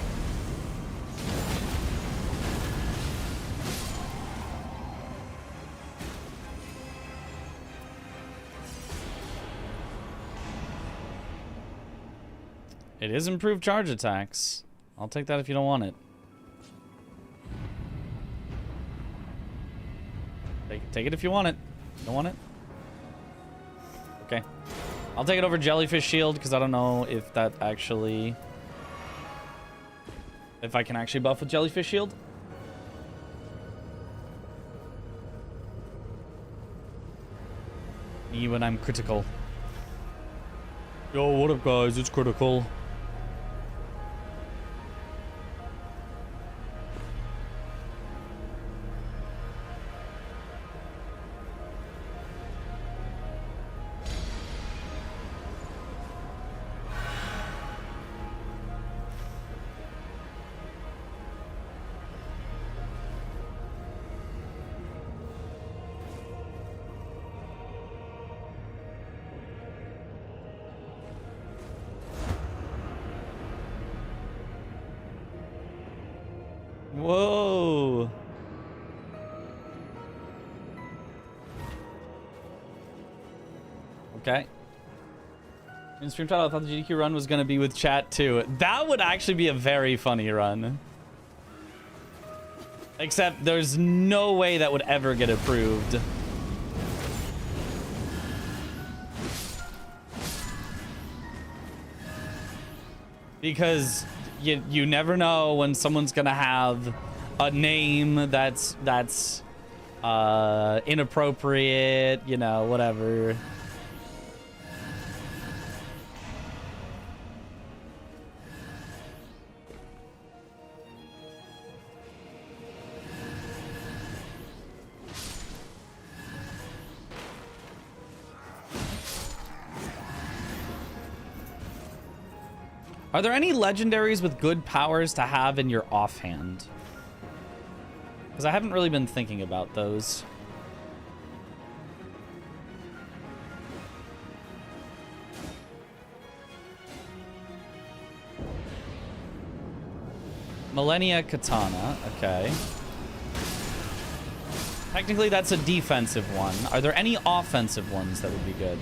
It is improved charge attacks. I'll take that if you don't want it. Take it if you want it. Don't want it? Okay. I'll take it over Jellyfish Shield because I don't know if that actually... If I can actually buff with Jellyfish Shield. Me when I'm critical. Yo, what up guys? It's critical. Whoa. Okay. In stream title, I thought the GDQ run was going to be with chat too. That would actually be a very funny run. Except there's no way that would ever get approved. Because you never know when someone's gonna have a name that's inappropriate, you know, whatever. Are there any legendaries with good powers to have in your offhand? Because I haven't really been thinking about those. Millennia Katana, okay. Technically, that's a defensive one. Are there any offensive ones that would be good?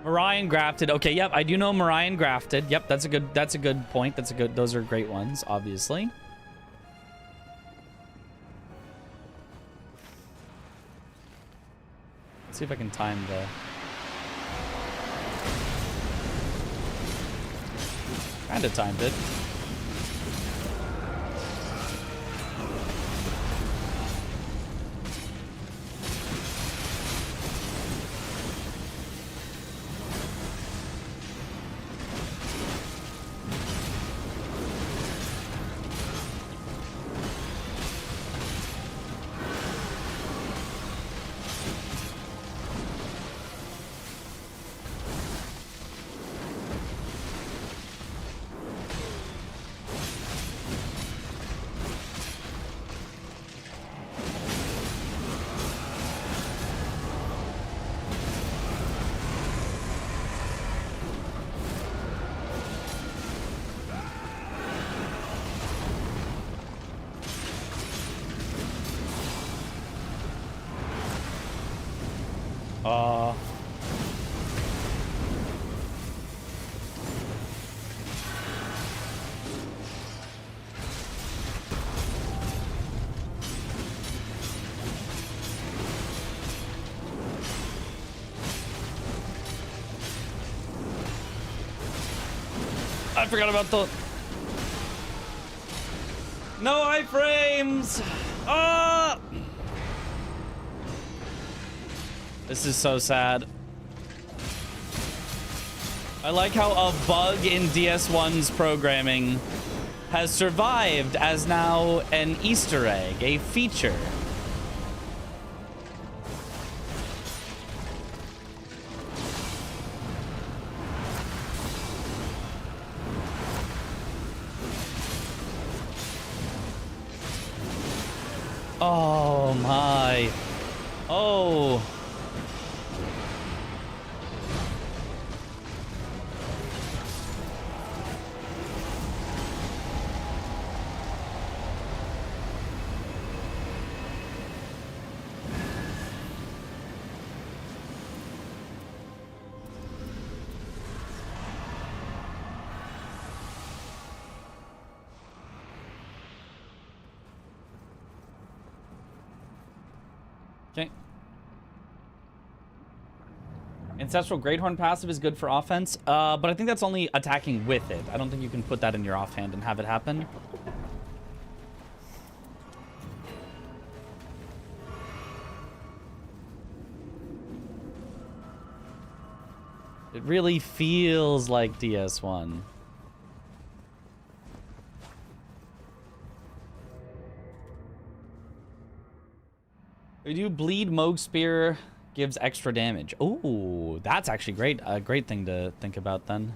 Mariah Grafted. Okay, yep, I do know Mariah Grafted. Yep, that's a good point. Those are great ones, obviously. Let's see if I can time the... Kinda timed it. I forgot about the... No iframes! Ah! This is so sad. I like how a bug in DS1's programming has survived as now an Easter egg, a feature. Oh my. Oh. Okay. Ancestral Greathorn passive is good for offense, but I think that's only attacking with it. I don't think you can put that in your offhand and have it happen. It really feels like DS1. We do bleed. Moog Spear gives extra damage. Oh, that's actually great. A great thing to think about then.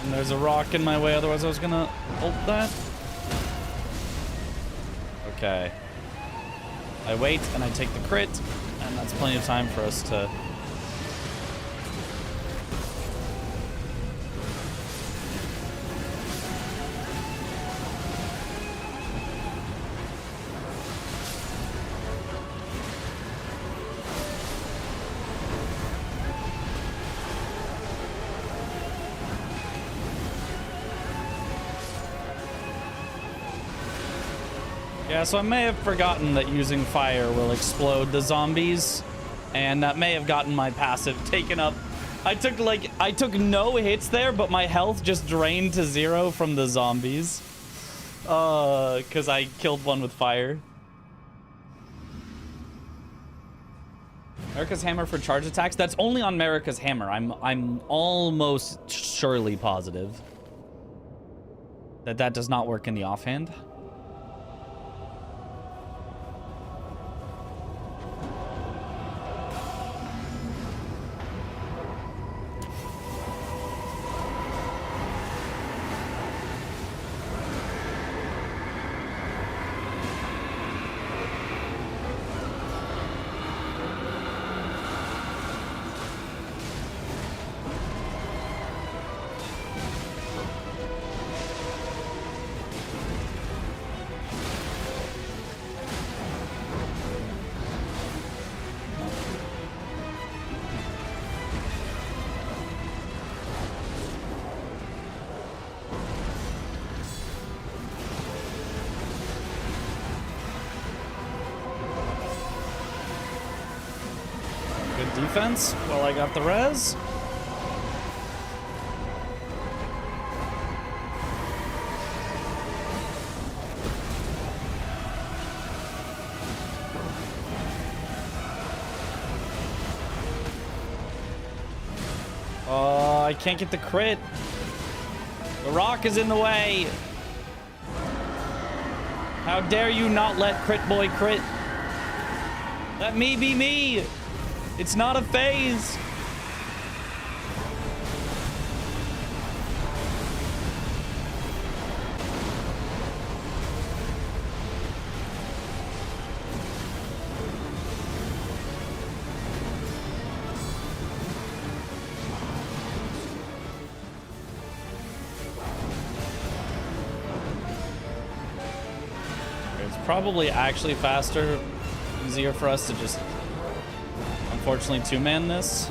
And there's a rock in my way, otherwise I was gonna ult that. Okay. I wait and I take the crit, and that's plenty of time for us to... Yeah, so I may have forgotten that using fire will explode the zombies, and that may have gotten my passive taken up. I took no hits there, but my health just drained to 0 from the zombies. Because I killed one with fire. America's Hammer for charge attacks? That's only on America's Hammer. I'm almost surely positive that that does not work in the offhand. Defense while I got the res. Oh, I can't get the crit. The rock is in the way. How dare you not let Crit Boy crit? Let me be me. It's not a phase. It's probably actually faster, easier for us to just unfortunately two-man this.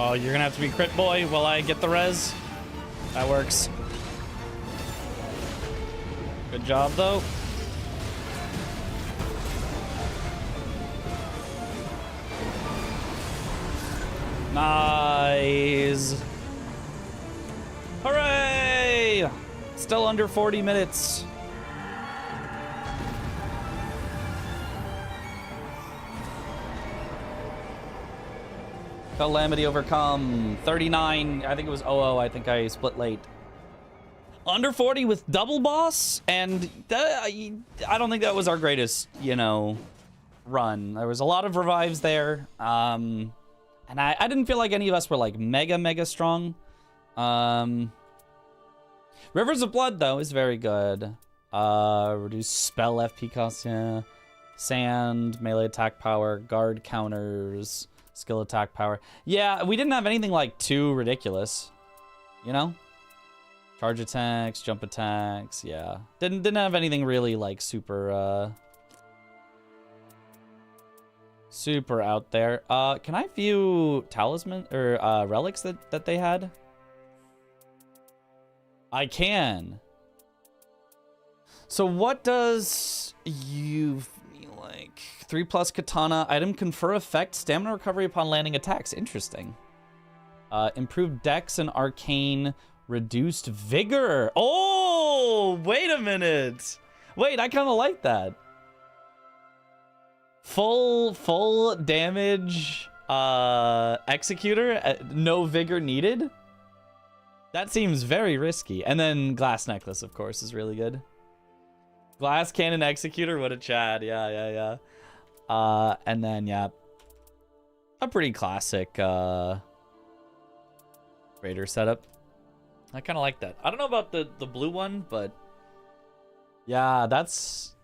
Oh, you're gonna have to be Crit Boy while I get the res. That works. Good job, though. Nice. Hooray! Still under 40 minutes. Calamity overcome. 39. I think it was 00. I think I split late. Under 40 with double boss, and I don't think that was our greatest, you know, run. There was a lot of revives there, and I didn't feel like any of us were like mega strong. Rivers of Blood though is very good. Reduce spell FP cost, yeah. Sand, melee attack power, guard counters, skill attack power. Yeah, we didn't have anything like too ridiculous, you know? Charge attacks, jump attacks, yeah. Didn't have anything really like super super out there. Can I view talisman or relics that they had? I can. So what does you feel like? like? 3+ katana. Item confer effect. Stamina recovery upon landing attacks. Interesting. Improved dex and arcane. Reduced vigor. Oh, wait a minute. Wait, I kind of like that. Full damage executor. No vigor needed. That seems very risky. And then glass necklace, of course, is really good. Glass cannon executor, what a chad. Yeah. And then, yeah, a pretty classic raider setup. I kind of like that. I don't know about the blue one, but yeah, that's...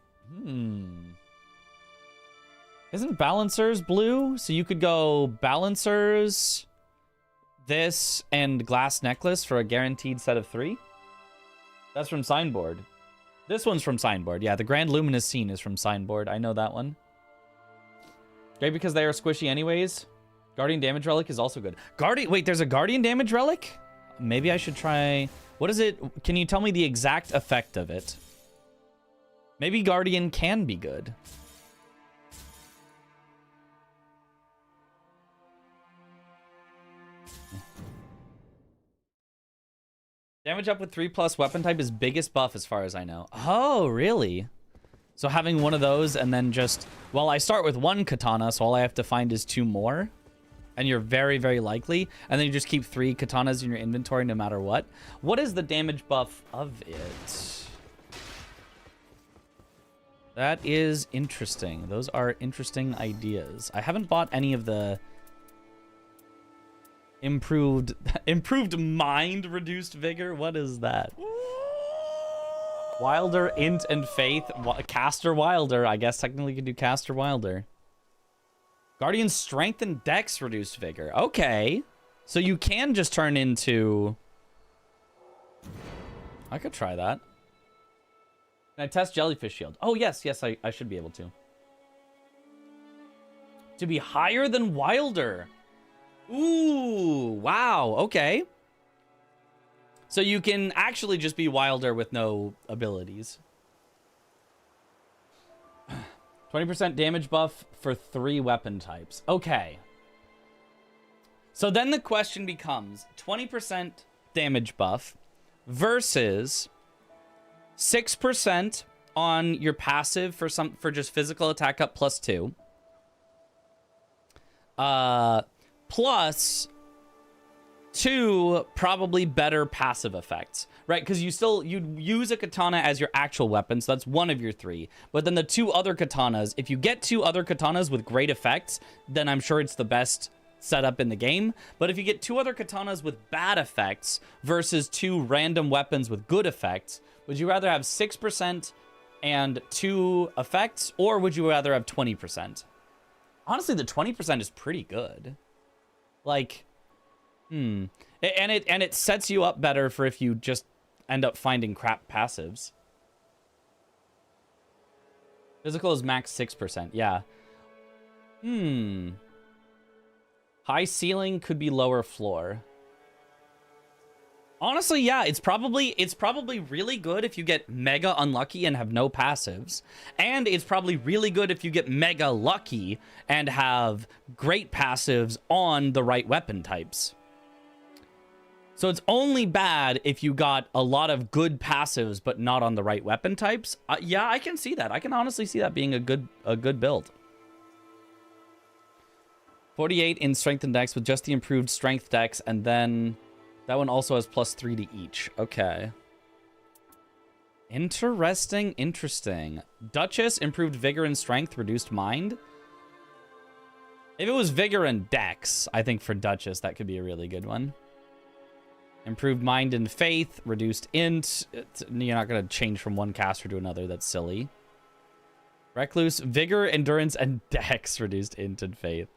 Isn't balancers blue? So you could go balancers, this, and glass necklace for a guaranteed set of 3. That's from Signboard. This one's from Signboard. Yeah, the Grand Luminous Scene is from Signboard. I know that one. Great because they are squishy anyways. Guardian Damage Relic is also good. Wait, there's a Guardian Damage Relic? Maybe I should try... What is it? Can you tell me the exact effect of it? Maybe Guardian can be good. Damage up with 3+ weapon type is biggest buff as far as I know. Oh, really? So having one of those and then just... Well, I start with 1 katana, so all I have to find is 2 more. And you're very, very likely. And then you just keep 3 katanas in your inventory no matter what. What is the damage buff of it? That is interesting. Those are interesting ideas. I haven't bought any of the... Improved mind, reduced vigor. What is that? Wilder, int, and faith. Caster, Wilder. I guess technically you can do Caster, Wilder. Guardian, strength, and dex, reduced vigor. Okay, so you can just turn into... I could try that. Can I test Jellyfish Shield? Oh yes, I should be able to. To be higher than Wilder. Ooh, wow, okay. So you can actually just be Wilder with no abilities. 20% damage buff for 3 weapon types. Okay. So then the question becomes 20% damage buff versus 6% on your passive for just physical attack up +2. Plus 2 probably better passive effects, right? Because you'd use a katana as your actual weapon, so that's 1 of your 3. But then the 2 other katanas, if you get 2 other katanas with great effects, then I'm sure it's the best setup in the game. But if you get 2 other katanas with bad effects versus 2 random weapons with good effects, would you rather have 6% and 2 effects, or would you rather have 20%? Honestly, the 20% is pretty good. Like, and it sets you up better for if you just end up finding crap passives. Physical is max 6%, yeah. High ceiling could be lower floor. Honestly, yeah, it's probably really good if you get mega unlucky and have no passives. And it's probably really good if you get mega lucky and have great passives on the right weapon types. So it's only bad if you got a lot of good passives but not on the right weapon types. Yeah, I can see that. I can honestly see that being a good build. 48 in strength and dex with just the improved strength dex, and then that one also has +3 to each. Okay. Interesting. Duchess, improved vigor and strength, reduced mind. If it was vigor and dex, I think for Duchess, that could be a really good one. Improved mind and faith, reduced int. You're not going to change from one caster to another. That's silly. Recluse, vigor, endurance, and dex, reduced int and faith.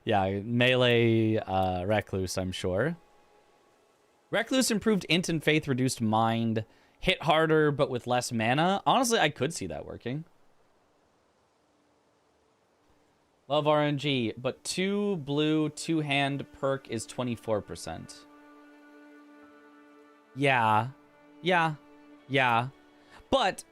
Yeah, melee Recluse, I'm sure. Recluse, improved int and faith, reduced mind. Hit harder, but with less mana. Honestly, I could see that working. Love RNG, but 2 blue, 2-hand perk is 24%. Yeah. But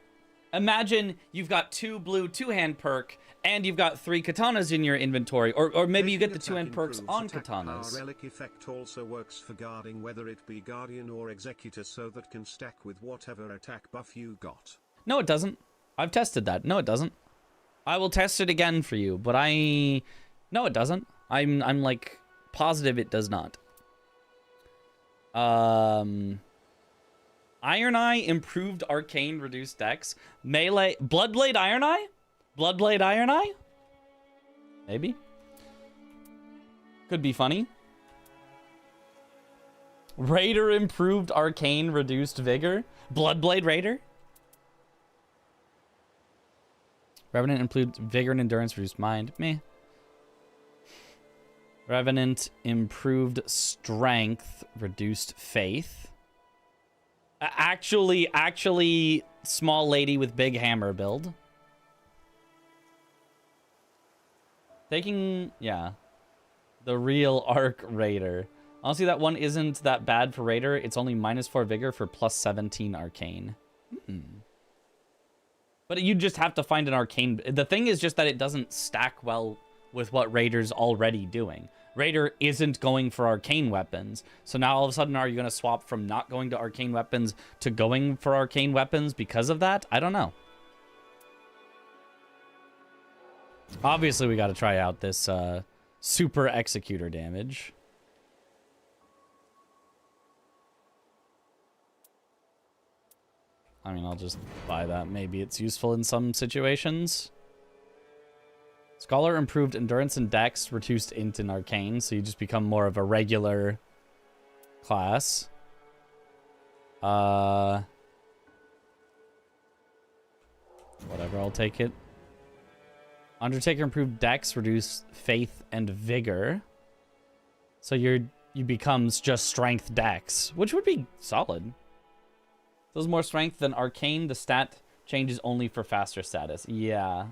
Imagine you've got 2 blue 2-hand perk, and you've got 3 katanas in your inventory, or maybe you get the 2-hand perks on katanas. Our relic effect also works for guarding, whether it be guardian or executor, so that can stack with whatever attack buff you got. No, it doesn't. I've tested that. No, it doesn't. I will test it again for you, but no, it doesn't. I'm like positive it does not. Iron Eye improved arcane reduced dex. Melee Bloodblade Iron Eye? Bloodblade Iron Eye? Maybe. Could be funny. Raider improved arcane reduced vigor. Bloodblade Raider? Revenant improved vigor and endurance reduced mind. Meh. Revenant improved strength reduced faith. Actually, small lady with big hammer build. Taking, yeah. The real Arc Raider. Honestly, that one isn't that bad for Raider. It's only -4 vigor for +17 arcane. But you just have to find an arcane. The thing is just that it doesn't stack well with what Raider's already doing. Raider isn't going for arcane weapons. So now all of a sudden, are you going to swap from not going to arcane weapons to going for arcane weapons because of that? I don't know. Obviously, we got to try out this super executor damage. I mean, I'll just buy that. Maybe it's useful in some situations. Scholar improved endurance and dex, reduced int and arcane, so you just become more of a regular class. Whatever, I'll take it. Undertaker improved dex, reduced faith and vigor. So you becomes just strength dex, which would be solid. Does more strength than arcane. The stat changes only for faster status. Yeah.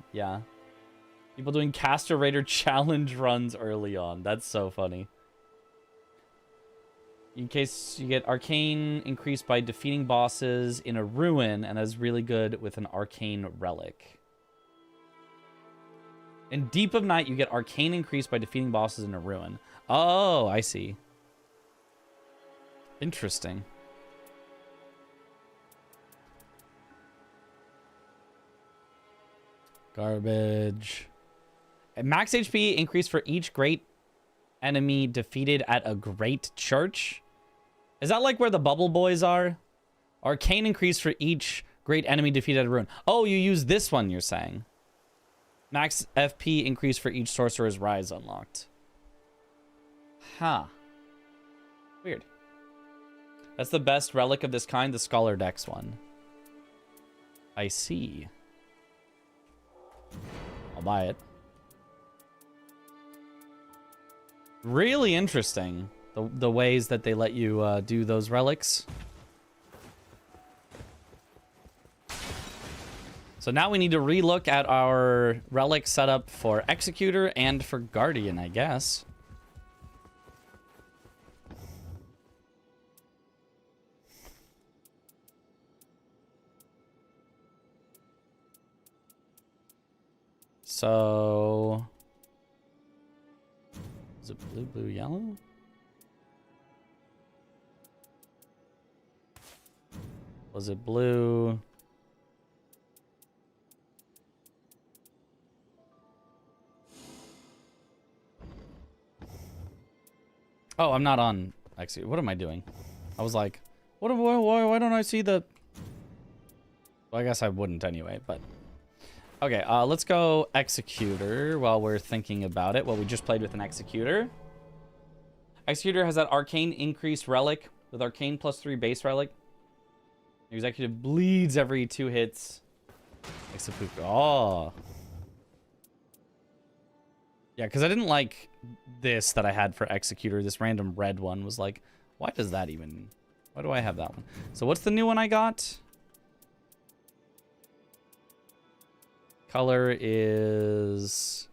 People doing Caster Raider challenge runs early on. That's so funny. In case you get arcane increased by defeating bosses in a ruin, and is really good with an arcane relic. In Deep of Night, you get arcane increased by defeating bosses in a ruin. Oh, I see. Interesting. Garbage. Max HP increased for each great enemy defeated at a great church. Is that like where the bubble boys are? Arcane increase for each great enemy defeated at a ruin. Oh, you use this one, you're saying. Max FP increase for each sorcerer's rise unlocked. Huh. Weird. That's the best relic of this kind, the Scholar Dex one. I see. I'll buy it. Really interesting, the ways that they let you do those relics. So now we need to relook at our relic setup for Executor and for Guardian, I guess. So... is it blue, blue, yellow? Was it blue? Oh, I'm not on Execute. What am I doing? I was like, why don't I see the... Well, I guess I wouldn't anyway, but... Okay, let's go Executor while we're thinking about it. Well, we just played with an Executor. Executor has that arcane increased relic with arcane +3 base relic. Executive bleeds every 2 hits. Oh. Yeah, because I didn't like this that I had for Executor. This random red one was like, why does that even... Why do I have that one? So what's the new one I got? Color is...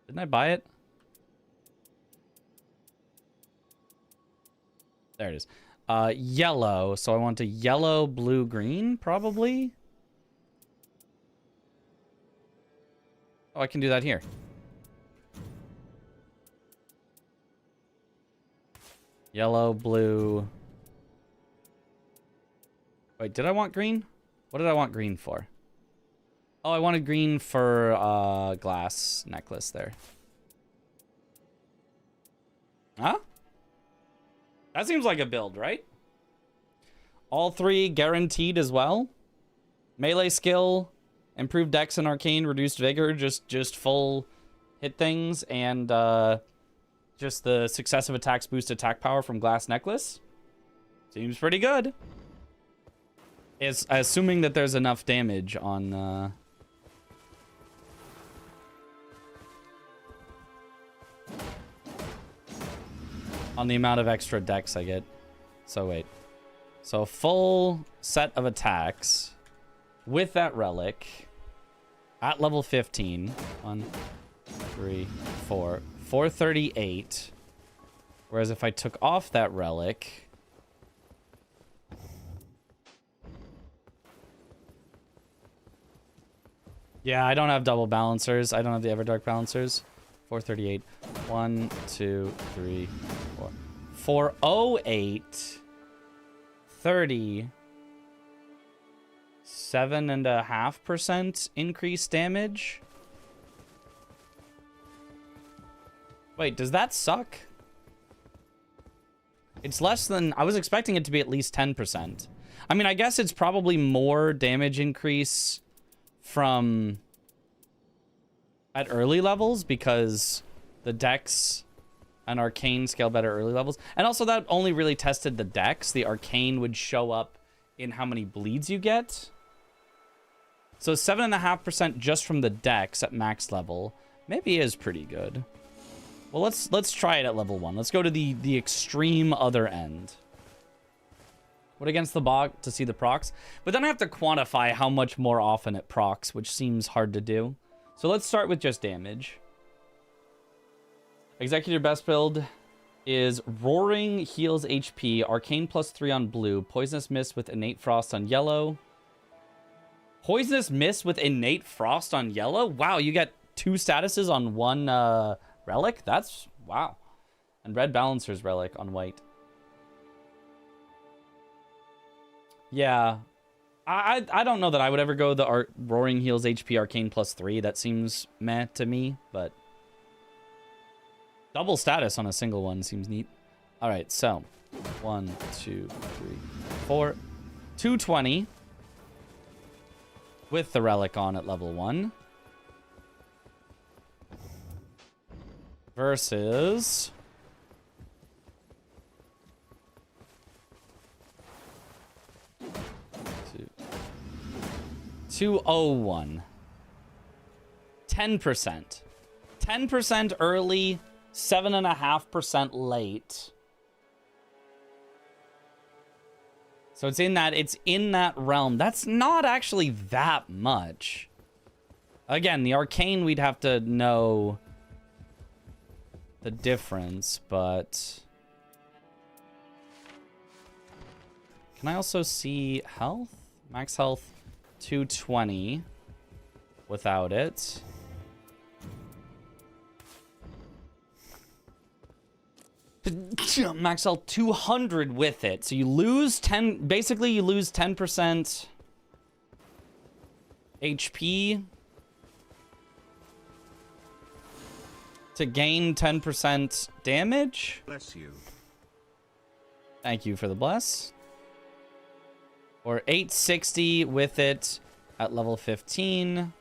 Didn't I buy it? There it is. Yellow. So I want a yellow, blue, green, probably. Oh, I can do that here. Yellow, blue. Wait, did I want green? What did I want green for? Oh, I wanted green for glass necklace there. Huh? That seems like a build, right? All three guaranteed as well. Melee skill, improved dex and arcane, reduced vigor, just full hit things, and just the successive attacks boost attack power from glass necklace. Seems pretty good. It's assuming that there's enough damage on the amount of extra dex I get. So wait. So full set of attacks with that relic at level 15. 1, 3, 4. 438. Whereas if I took off that relic... Yeah, I don't have double balancers. I don't have the Everdark balancers. 438. 1, 2, 3, 4. 408. 30. 7.5% increased damage. Wait, does that suck? It's less than... I was expecting it to be at least 10%. I mean, I guess it's probably more damage increase from at early levels because the dex and arcane scale better early levels. And also that only really tested the dex. The arcane would show up in how many bleeds you get. So 7.5% just from the dex at max level maybe is pretty good. Well, let's try it at level 1. Let's go to the extreme other end. What against the bog to see the procs? But then I have to quantify how much more often it procs, which seems hard to do. So let's start with just damage. Executor best build is Roaring heals HP, Arcane +3 on blue, Poisonous Mist with Innate Frost on yellow. Poisonous Mist with Innate Frost on yellow? Wow, you get 2 statuses on one relic? That's... wow. And Red Balancer's relic on white. Yeah. I don't know that I would ever go the Roaring heals HP Arcane +3. That seems meh to me, but... double status on a single one seems neat. Alright, so... 1, 2, 3, 4... 220. With the relic on at level 1. Versus... 201. 10%. 10% early, 7.5% late. So it's in that realm. That's not actually that much. Again, the arcane we'd have to know the difference, but can I also see health? Max health 220 without it. Max health 200 with it. So you lose 10, basically you lose 10% HP to gain 10% damage. Bless you. Thank you for the bless. Or 860 with it at level 15.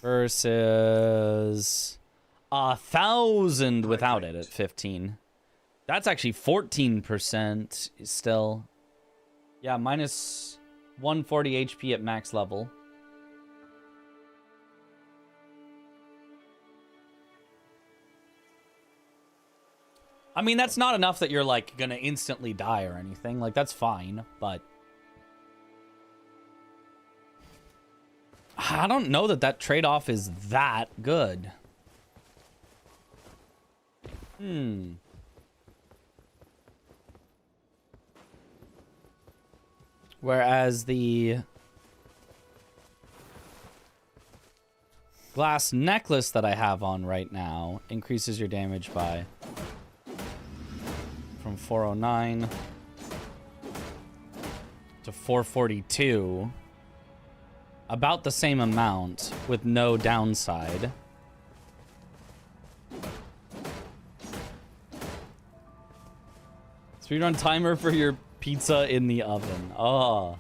Versus 1,000 without it at 15. That's actually 14% still. Yeah, minus 140 HP at max level. I mean, that's not enough that you're, like, gonna instantly die or anything. Like, that's fine, but... I don't know that that trade-off is that good. Whereas the glass necklace that I have on right now increases your damage by from 409 to 442. About the same amount with no downside. Speedrun timer for your pizza in the oven. Oh.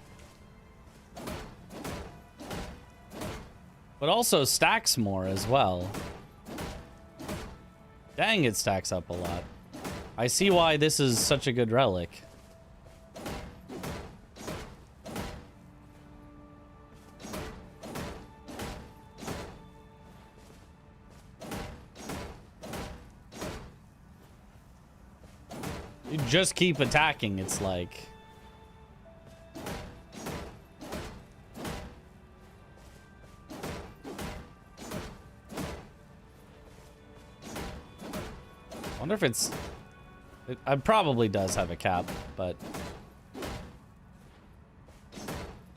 But also stacks more as well. Dang, it stacks up a lot. I see why this is such a good relic. You just keep attacking, it's like. I wonder if it probably does have a cap, but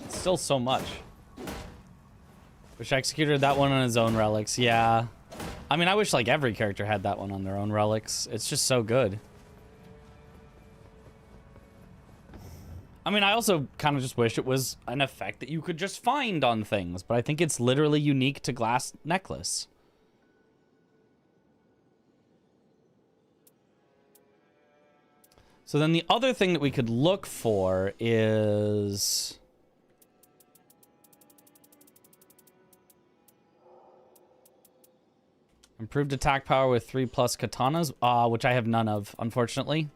it's still so much. Wish Executor had that one on his own relics. Yeah. I mean, I wish like every character had that one on their own relics. It's just so good. I mean, I also kind of just wish it was an effect that you could just find on things, but I think it's literally unique to Glass Necklace. So then the other thing that we could look for is improved attack power with 3+ katanas, which I have none of, unfortunately.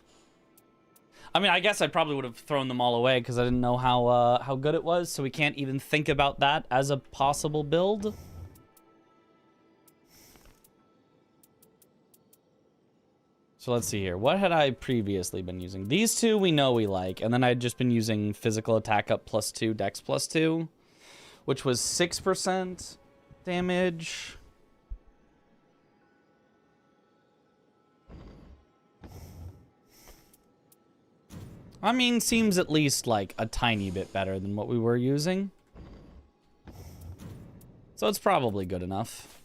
I mean, I guess I probably would have thrown them all away because I didn't know how good it was, so we can't even think about that as a possible build. So let's see here. What had I previously been using? These two we know we like, and then I'd just been using physical attack up +2, dex +2, which was 6% damage. I mean, seems at least like a tiny bit better than what we were using. So it's probably good enough.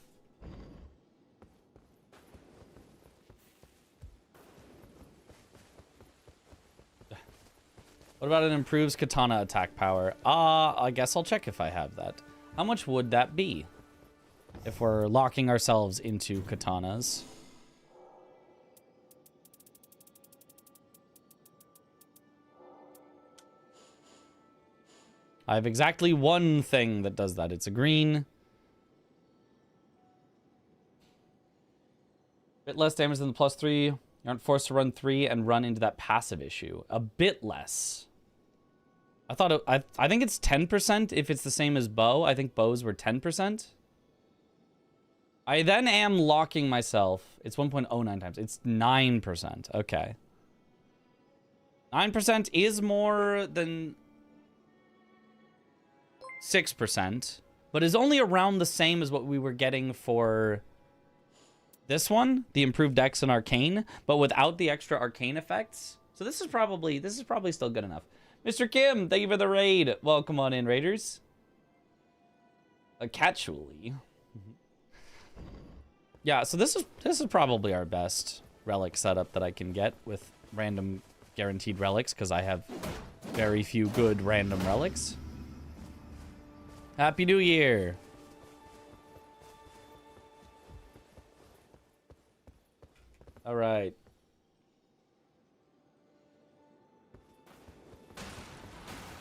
What about an improves katana attack power? I guess I'll check if I have that. How much would that be if we're locking ourselves into katanas? I have exactly one thing that does that. It's a green. Bit less damage than the +3. You aren't forced to run 3 and run into that passive issue. A bit less. I thought I think it's 10% if it's the same as bow. I think bows were 10%. I then am locking myself. It's 1.09 times. It's 9%. Okay. 9% is more than 6%, but is only around the same as what we were getting for this one, the improved dex and arcane, but without the extra arcane effects. So this is probably still good enough. Mr. Kim, thank you for the raid. Welcome on in, raiders. Casually. Yeah, so this is probably our best relic setup that I can get with random guaranteed relics, because I have very few good random relics. Happy New Year. All right.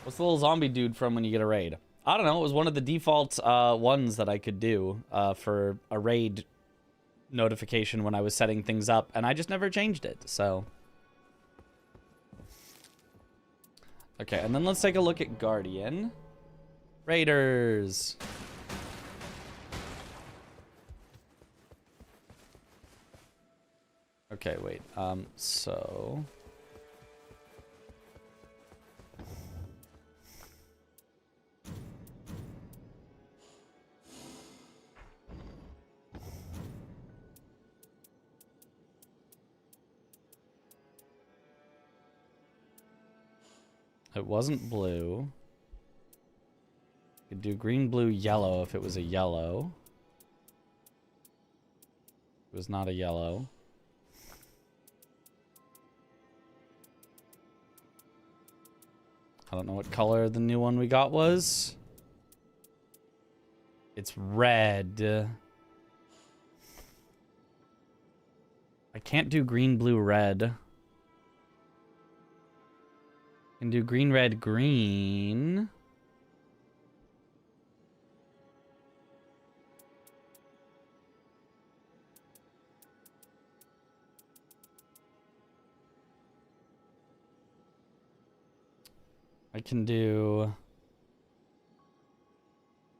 What's the little zombie dude from when you get a raid? I don't know. It was one of the default ones that I could do for a raid notification when I was setting things up, and I just never changed it, so. Okay, and then let's take a look at Guardian. Raiders. Okay, wait. So It wasn't blue. Could do green, blue, yellow if it was a yellow. It was not a yellow. I don't know what color the new one we got was. It's red. I can't do green, blue, red. I can do green, red, green. I can do...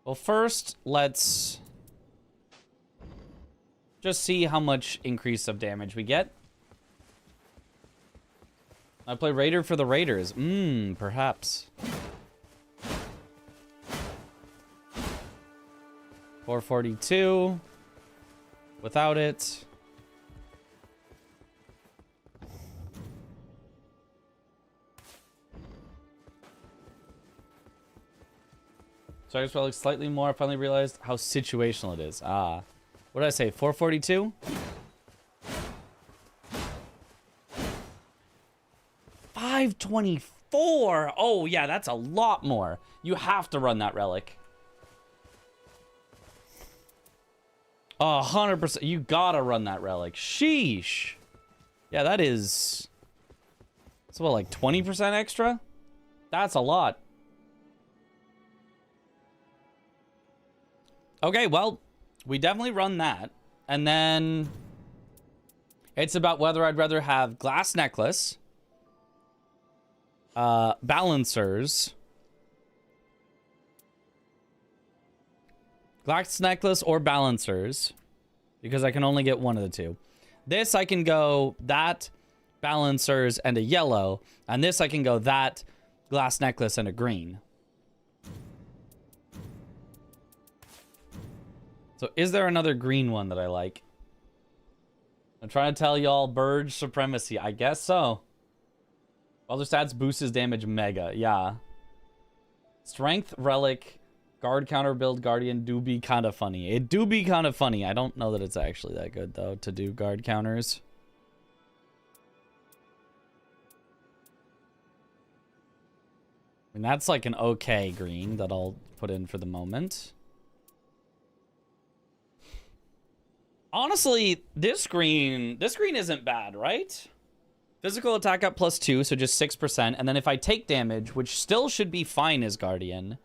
Well, first, let's just see how much increase of damage we get. I play Raider for the Raiders. Perhaps. 442. Without it. So I just felt like slightly more. I finally realized how situational it is. Ah. What did I say? 442? $524. Oh, yeah, that's a lot more. You have to run that relic. 100%. You gotta run that relic. Sheesh. Yeah, that is... It's what, like 20% extra? That's a lot. Okay, well, we definitely run that. And then it's about whether I'd rather have glass necklace, balancers, glass necklace or balancers, because I can only get one of the two. This I can go that, balancers, and a yellow. And this I can go that, glass necklace, and a green. So is there another green one that I like? I'm trying to tell y'all Burge Supremacy. I guess so. Other stats boosts his damage mega. Yeah. Strength, Relic, Guard counter build, Guardian do be kind of funny. It do be kind of funny. I don't know that it's actually that good, though, to do guard counters. I mean, that's like an okay green that I'll put in for the moment. Honestly, this green isn't bad, right? Physical attack up +2, so just 6%. And then if I take damage, which still should be fine as Guardian,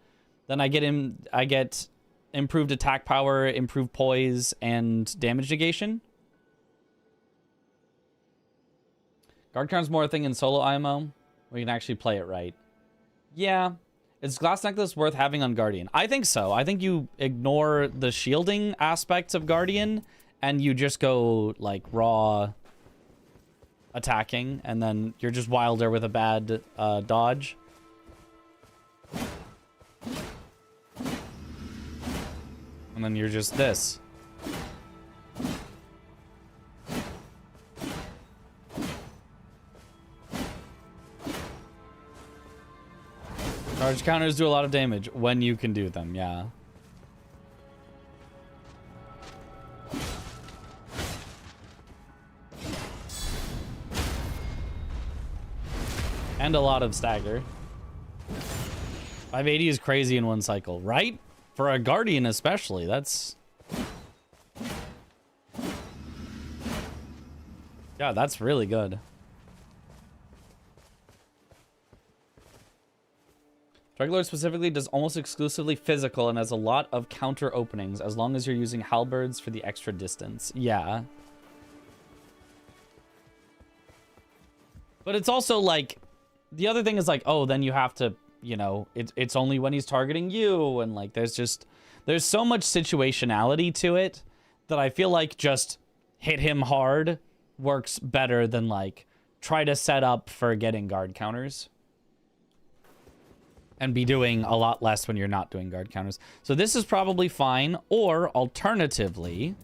then I get improved attack power, improved poise, and damage negation. Guard count's more a thing in solo IMO. We can actually play it right. Yeah. Is Glass Necklace worth having on Guardian? I think so. I think you ignore the shielding aspects of Guardian and you just go like raw attacking, and then you're just wilder with a bad dodge. And then you're just this. Charge counters do a lot of damage when you can do them, yeah. And a lot of stagger. 580 is crazy in one cycle, right? For a Guardian especially, that's... Yeah, that's really good. Drug specifically does almost exclusively physical and has a lot of counter openings as long as you're using halberds for the extra distance. Yeah. But it's also like... The other thing is like, oh, then you have to, you know, it's only when he's targeting you, and like there's so much situationality to it that I feel like just hit him hard works better than like try to set up for getting guard counters and be doing a lot less when you're not doing guard counters. So this is probably fine, or alternatively,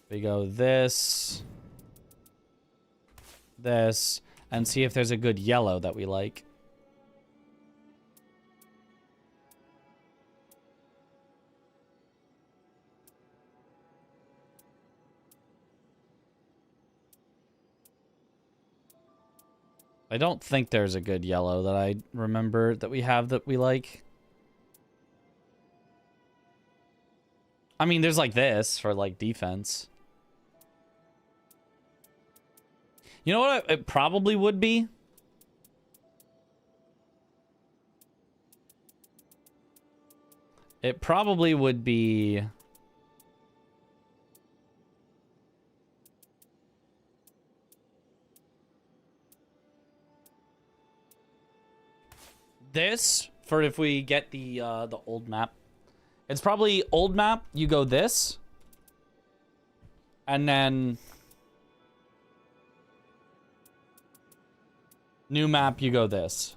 we go this, and see if there's a good yellow that we like. I don't think there's a good yellow that I remember that we have that we like. I mean, there's like this for like defense. You know what it probably would be? It probably would be... this, for if we get the old map. It's probably old map, you go this. And then... new map, you go this.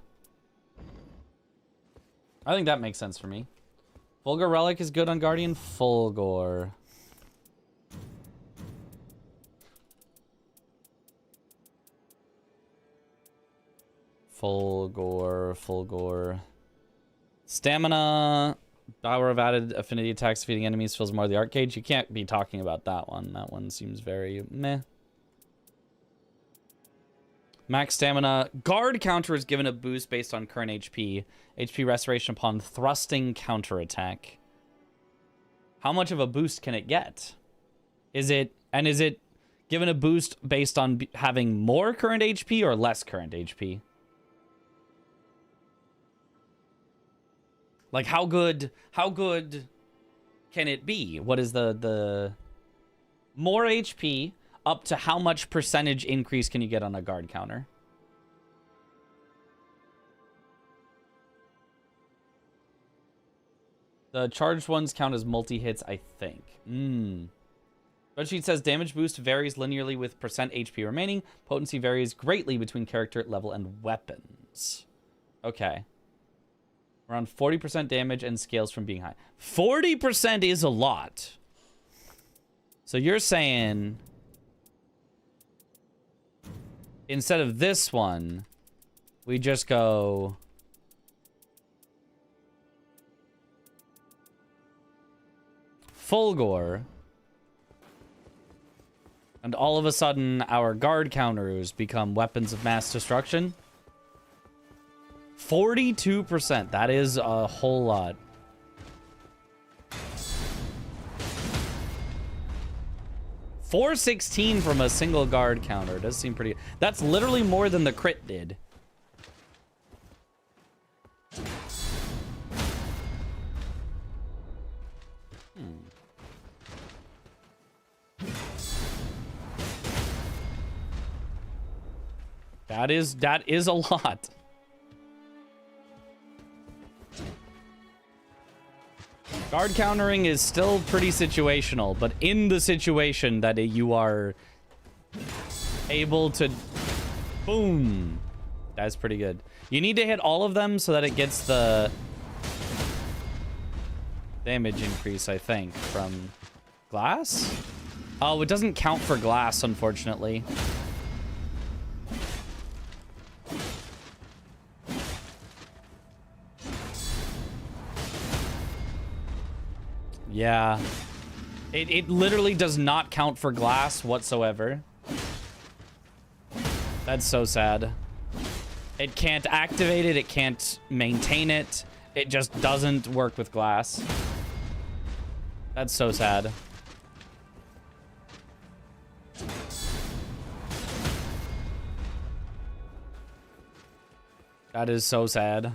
I think that makes sense for me. Fulgor Relic is good on Guardian. Fulgor. Fulgor. Stamina. Power of added affinity attacks defeating enemies fills more of the art gauge. You can't be talking about that one. That one seems very meh. Max stamina. Guard counter is given a boost based on current HP. HP restoration upon thrusting counterattack. How much of a boost can it get? Is it given a boost based on having more current HP or less current HP? Like how good can it be? What is the more HP up to how much percentage increase can you get on a guard counter? The charged ones count as multi-hits, I think. Spreadsheet says damage boost varies linearly with percent HP remaining. Potency varies greatly between character level and weapons. Okay. Around 40% damage and scales from being high. 40% is a lot. So you're saying... instead of this one, we just go... Fulgor. And all of a sudden, our guard counters become weapons of mass destruction. 42%. That is a whole lot. $416 from a single guard counter. Does seem pretty... that's literally more than the crit did. That is a lot. Guard countering is still pretty situational, but in the situation that you are able to... boom. That's pretty good. You need to hit all of them so that it gets the damage increase, I think, from glass? Oh, it doesn't count for glass, unfortunately. Yeah. It literally does not count for glass whatsoever. That's so sad. It can't activate it. It can't maintain it. It just doesn't work with glass. That's so sad. That is so sad.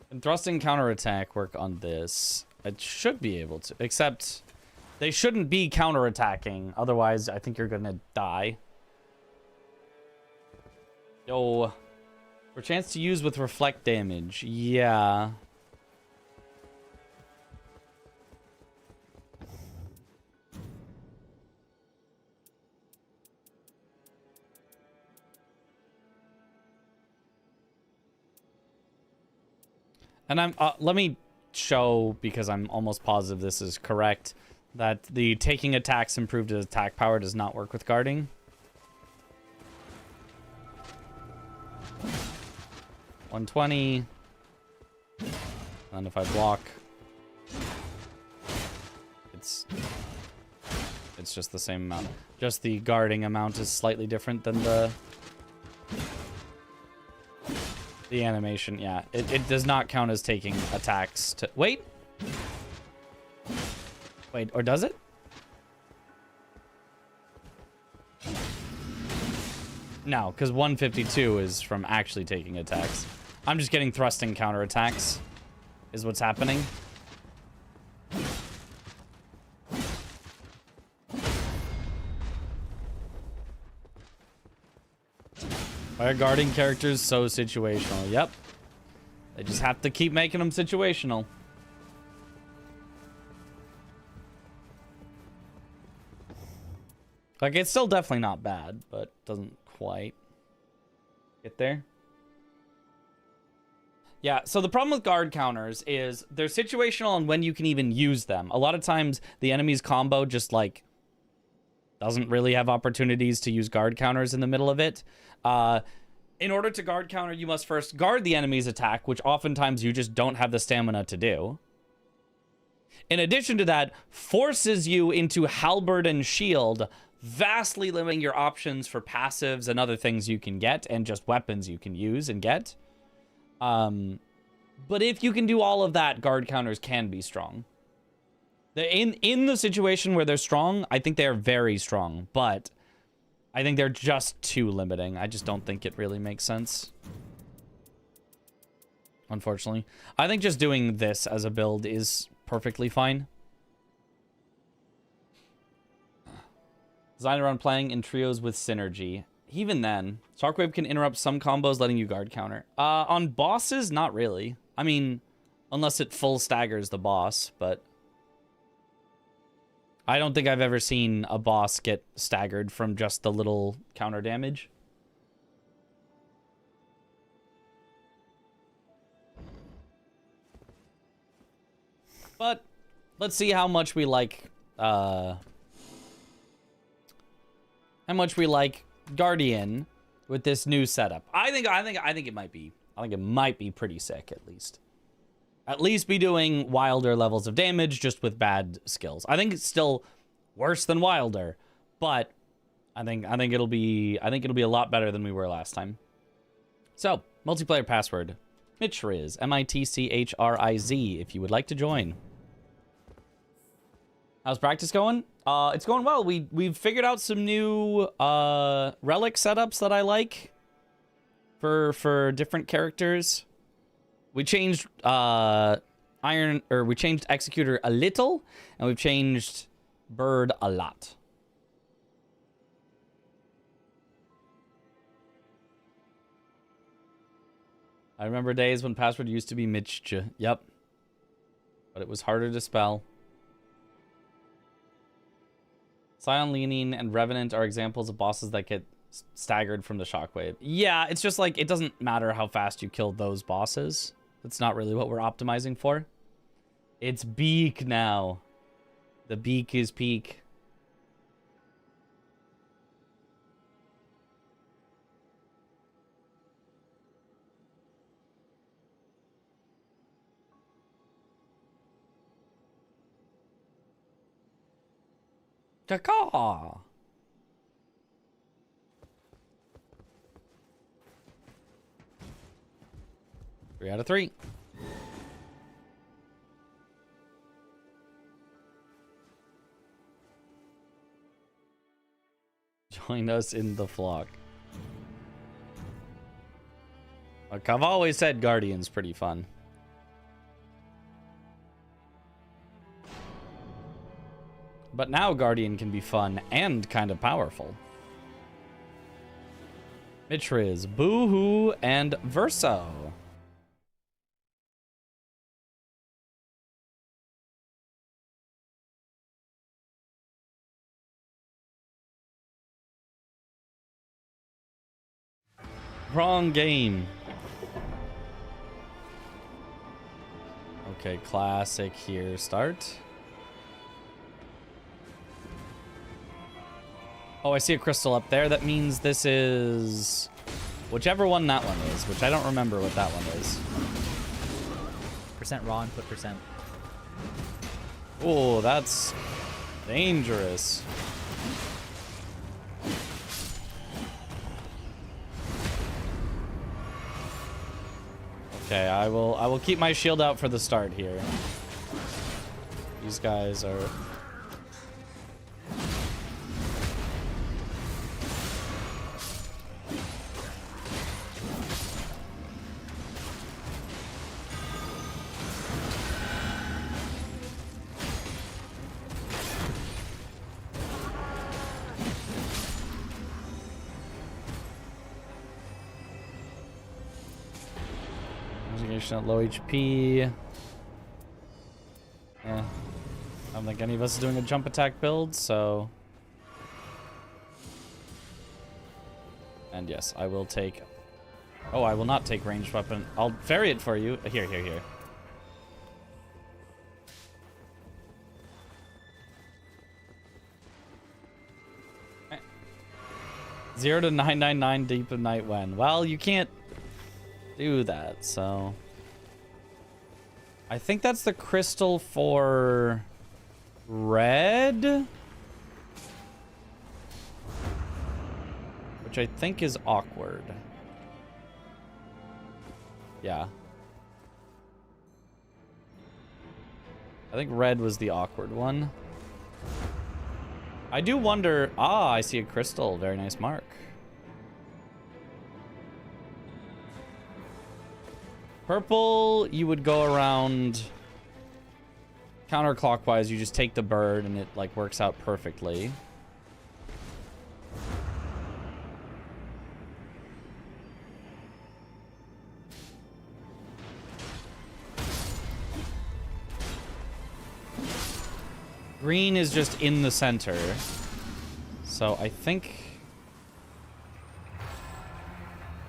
Can thrusting counterattack work on this? It should be able to, except they shouldn't be counterattacking. Otherwise, I think you're gonna die. Yo, for chance to use with reflect damage. Yeah. And I'm let me show, because I'm almost positive this is correct, that the taking attacks improved attack power does not work with guarding. 120. And if I block, it's just the same amount. Just the guarding amount is slightly different than the animation. Yeah, it does not count as taking attacks to... Wait, or does it? No, because 152 is from actually taking attacks. I'm just getting thrusting counterattacks, is what's happening. Why are guarding characters so situational? Yep. They just have to keep making them situational. Like, it's still definitely not bad, but doesn't quite get there. Yeah, so the problem with guard counters is they're situational on when you can even use them. A lot of times, the enemy's combo just, like, doesn't really have opportunities to use guard counters in the middle of it. In order to guard counter, you must first guard the enemy's attack, which oftentimes you just don't have the stamina to do. In addition to that, forces you into halberd and shield, vastly limiting your options for passives and other things you can get, and just weapons you can use and get. But if you can do all of that, guard counters can be strong. In the situation where they're strong, I think they're very strong, but I think they're just too limiting. I just don't think it really makes sense, unfortunately. I think just doing this as a build is perfectly fine. Design around playing in trios with synergy. Even then, Shockwave can interrupt some combos, letting you guard counter. On bosses, not really. I mean, unless it full staggers the boss, but I don't think I've ever seen a boss get staggered from just the little counter damage. But let's see how much we like Guardian with this new setup. I think it might be pretty sick, at least. At least be doing Wilder levels of damage just with bad skills. I think it's still worse than Wilder, but I think it'll be a lot better than we were last time. So, multiplayer password Mitchriz, MITCHRIZ, if you would like to join. How's practice going? It's going well. We've figured out some new relic setups that I like for different characters. We changed we changed Executor a little, and we've changed Bird a lot. I remember days when password used to be Mitchj. Yep. But it was harder to spell. Scion, Leaning, and Revenant are examples of bosses that get staggered from the shockwave. Yeah, it's just like, it doesn't matter how fast you kill those bosses. That's not really what we're optimizing for. It's Beak now. The Beak is peak. Caw. 3 out of 3. Join us in the flock. Like I've always said, Guardian's pretty fun. But now Guardian can be fun and kind of powerful. Mitriz, Boohoo, and Verso. Wrong game. Okay, classic here. Start. Oh, I see a crystal up there. That means this is Whichever one that one is, which I don't remember what that one is. Percent raw input percent. Oh, that's dangerous. Okay, I will keep my shield out for the start here. These guys are... at low HP. I don't think any of us is doing a jump attack build, so... And yes, I will take... Oh, I will not take ranged weapon. I'll vary it for you. Here. 0 to 999 deep of night when. Well, you can't do that, so... I think that's the crystal for red, which I think is awkward. Yeah. I think red was the awkward one. I do wonder... Ah, I see a crystal. Very nice mark. Purple, you would go around counterclockwise. You just take the bird and it like works out perfectly. Green is just in the center. So I think...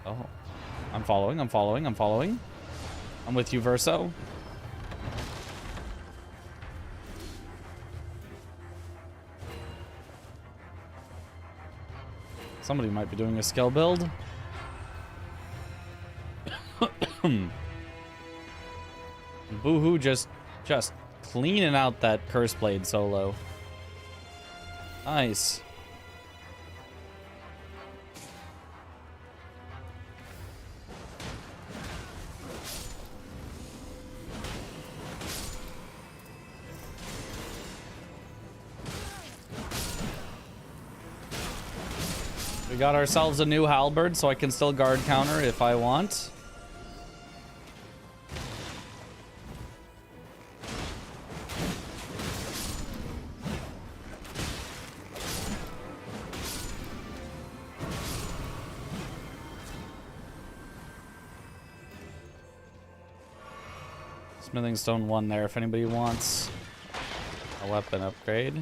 Oh, I'm following. I'm with you, Verso. Somebody might be doing a skill build. Boohoo just cleaning out that Curse Blade solo. Nice. We got ourselves a new halberd, so I can still guard counter if I want. Smithing Stone 1 there if anybody wants a weapon upgrade.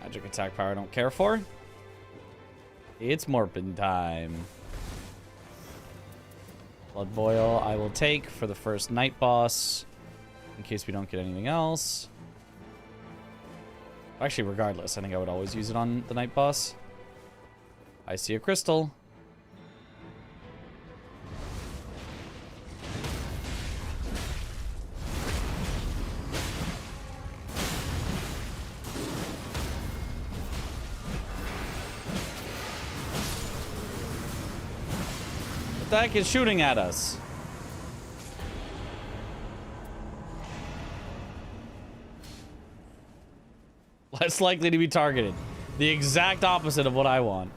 Magic attack power I don't care for. It's morphin time. Blood Boil I will take for the first night boss in case we don't get anything else. Actually, regardless, I think I would always use it on the night boss. I see a crystal. What the heck is shooting at us? Less likely to be targeted. The exact opposite of what I want.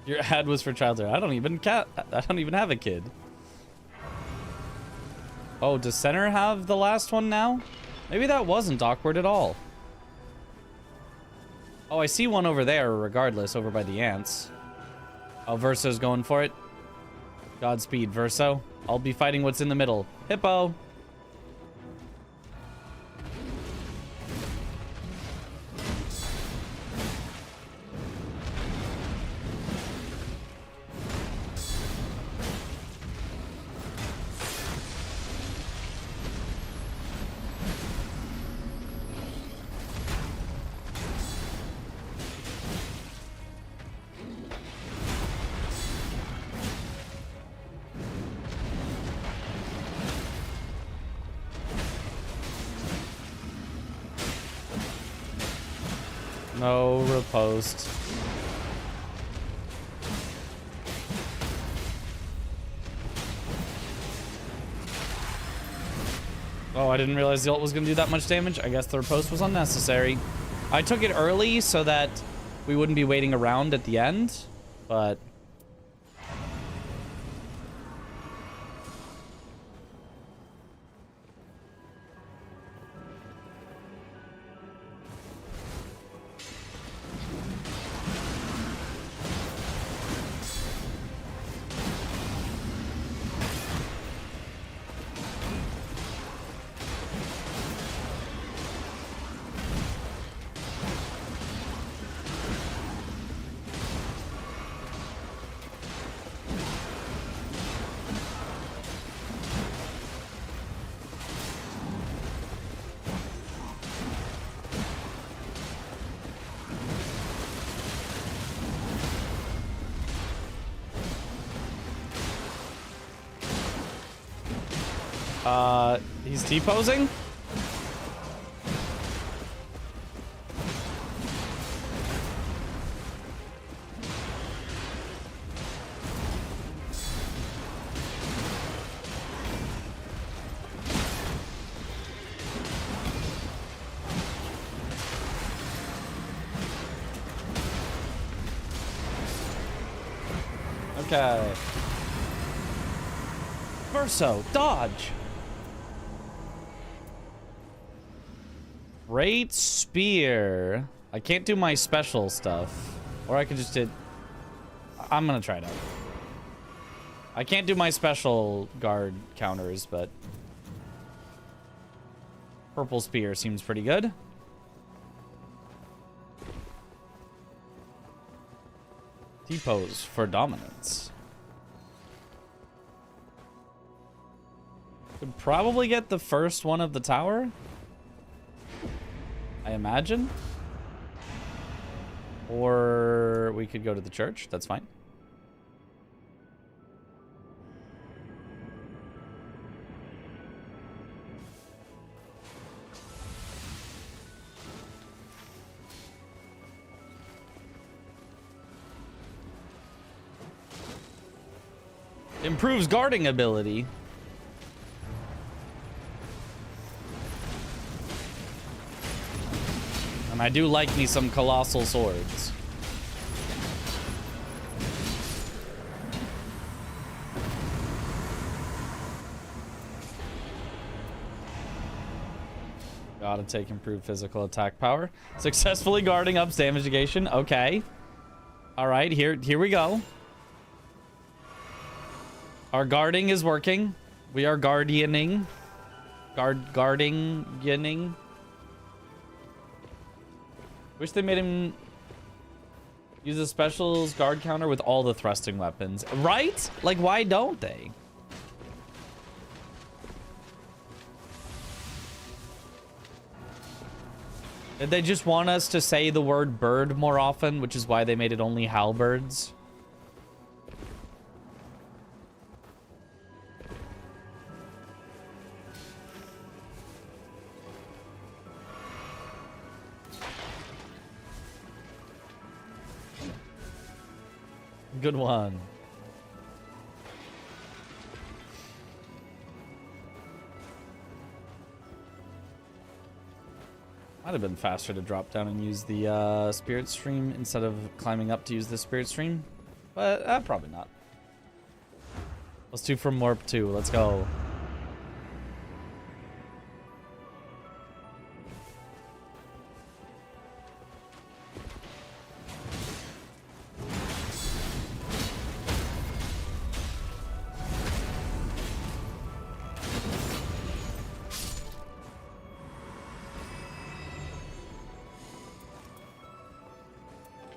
Your ad was for childhood. I don't even have a kid. Oh, does center have the last one now? Maybe that wasn't awkward at all. Oh, I see one over there, regardless, over by the ants. Oh, Verso's going for it. Godspeed, Verso. I'll be fighting what's in the middle. Hippo. No riposte. Oh, I didn't realize the ult was going to do that much damage. I guess the riposte was unnecessary. I took it early so that we wouldn't be waiting around at the end, but... He's T-posing? Okay. Verso, dodge. Great spear. I can't do my special stuff. Or I could just do... I'm gonna try it out. I can't do my special guard counters, but... Purple spear seems pretty good. T-pose for dominance. Could probably get the first one of the tower, I imagine. Or we could go to the church. That's fine. Improves guarding ability. And I do like me some colossal swords. Gotta take improved physical attack power. Successfully guarding up's damage negation. Okay. Alright, here we go. Our guarding is working. We are guardianing. Guarding. Wish they made him use a specials guard counter with all the thrusting weapons. Right? Like, why don't they? Did they just want us to say the word bird more often, which is why they made it only halberds? Good one. Might have been faster to drop down and use the spirit stream instead of climbing up to use the spirit stream, but probably not. Let's do from warp 2. Let's go.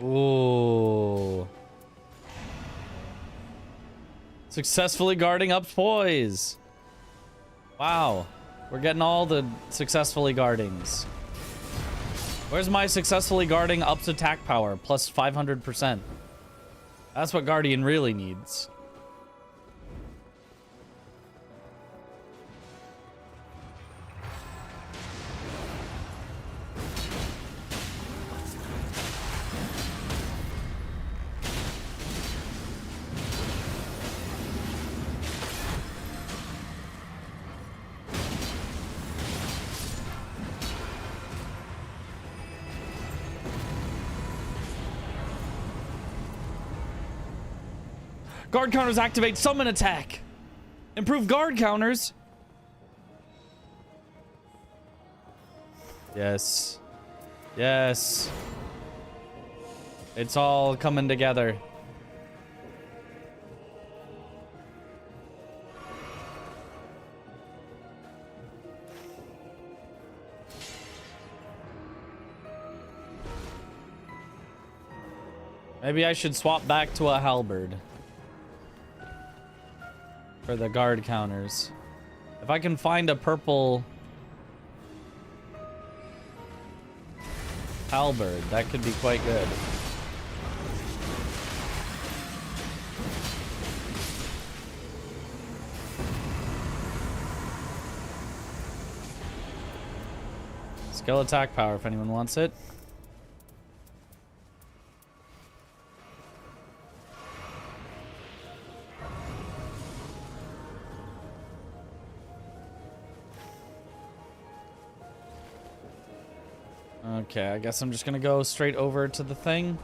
Ooh. Successfully guarding up's poise. Wow. We're getting all the successfully guardings. Where's my successfully guarding up's attack power? Plus 500%. That's what Guardian really needs. Guard counters activate summon attack. Improve guard counters. Yes. Yes. It's all coming together. Maybe I should swap back to a halberd for the guard counters. If I can find a purple halberd, that could be quite good. Skill attack power if anyone wants it. Okay, I guess I'm just gonna go straight over to the thing.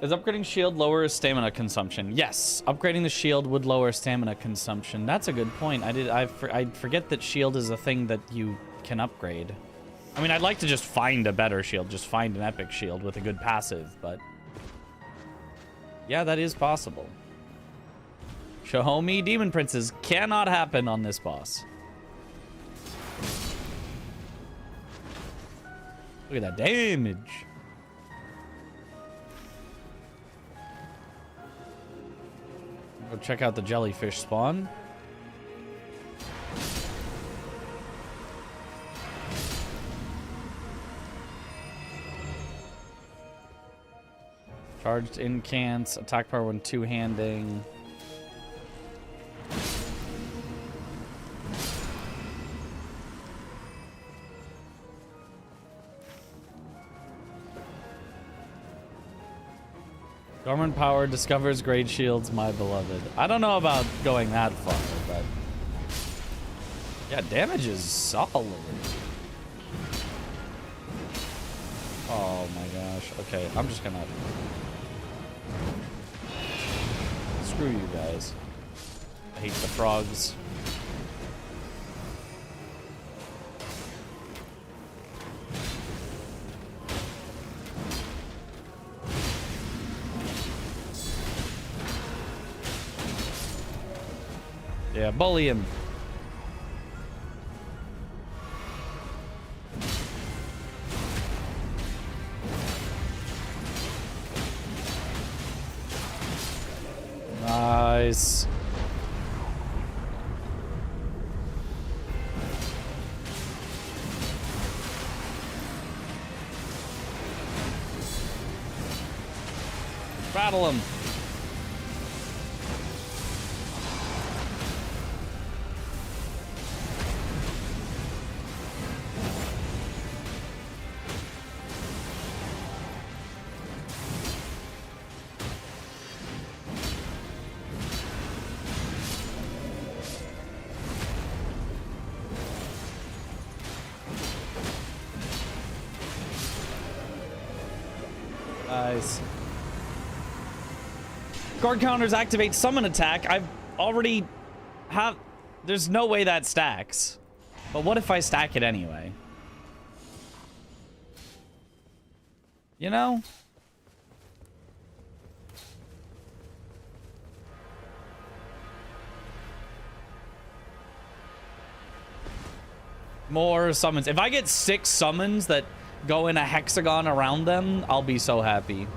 Does upgrading shield lower stamina consumption? Yes, upgrading the shield would lower stamina consumption. That's a good point. I forget that shield is a thing that you can upgrade. I mean, I'd like to just find a better shield, just find an epic shield with a good passive, but yeah, that is possible. Show me demon princes cannot happen on this boss. Look at that damage. Go check out the jellyfish spawn. Charged incants, attack power when two-handing. Dormant power discovers great shields, my beloved. I don't know about going that far, but yeah, damage is solid. Oh my gosh. Okay, I'm just gonna screw you guys. I hate the frogs. Yeah, bully him. Nice. Battle him. Nice. Guard counters activate summon attack. I've already have. There's no way that stacks. But what if I stack it anyway? You know? More summons. If I get 6 summons that go in a hexagon around them, I'll be so happy.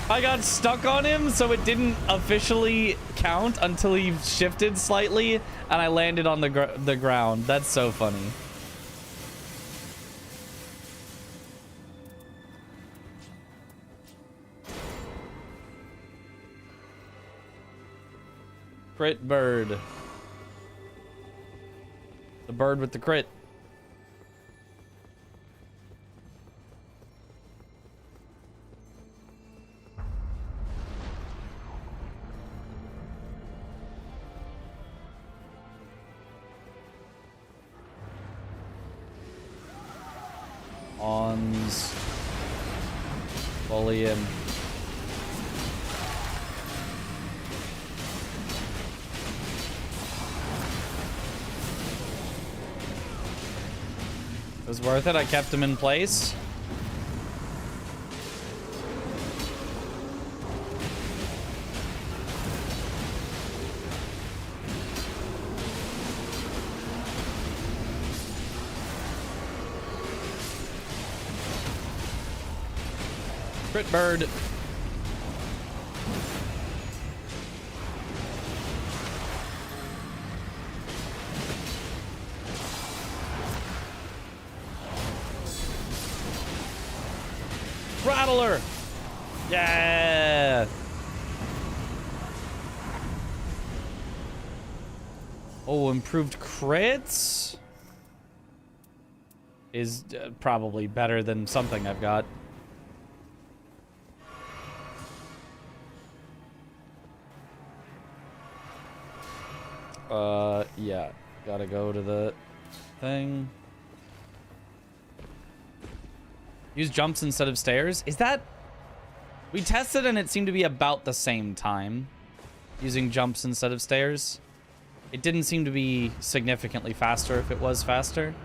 I got stuck on him, so it didn't officially count until he shifted slightly, and I landed on the ground. That's so funny. Crit bird. The bird with the crit. Ons. Bully him. It was worth it. I kept him in place. Crit bird. Rattler. Yeah. Oh, improved crits is probably better than something I've got. Yeah, gotta go to the thing. Use jumps instead of stairs. Is that... We tested and it seemed to be about the same time. Using jumps instead of stairs. It didn't seem to be significantly faster if it was faster.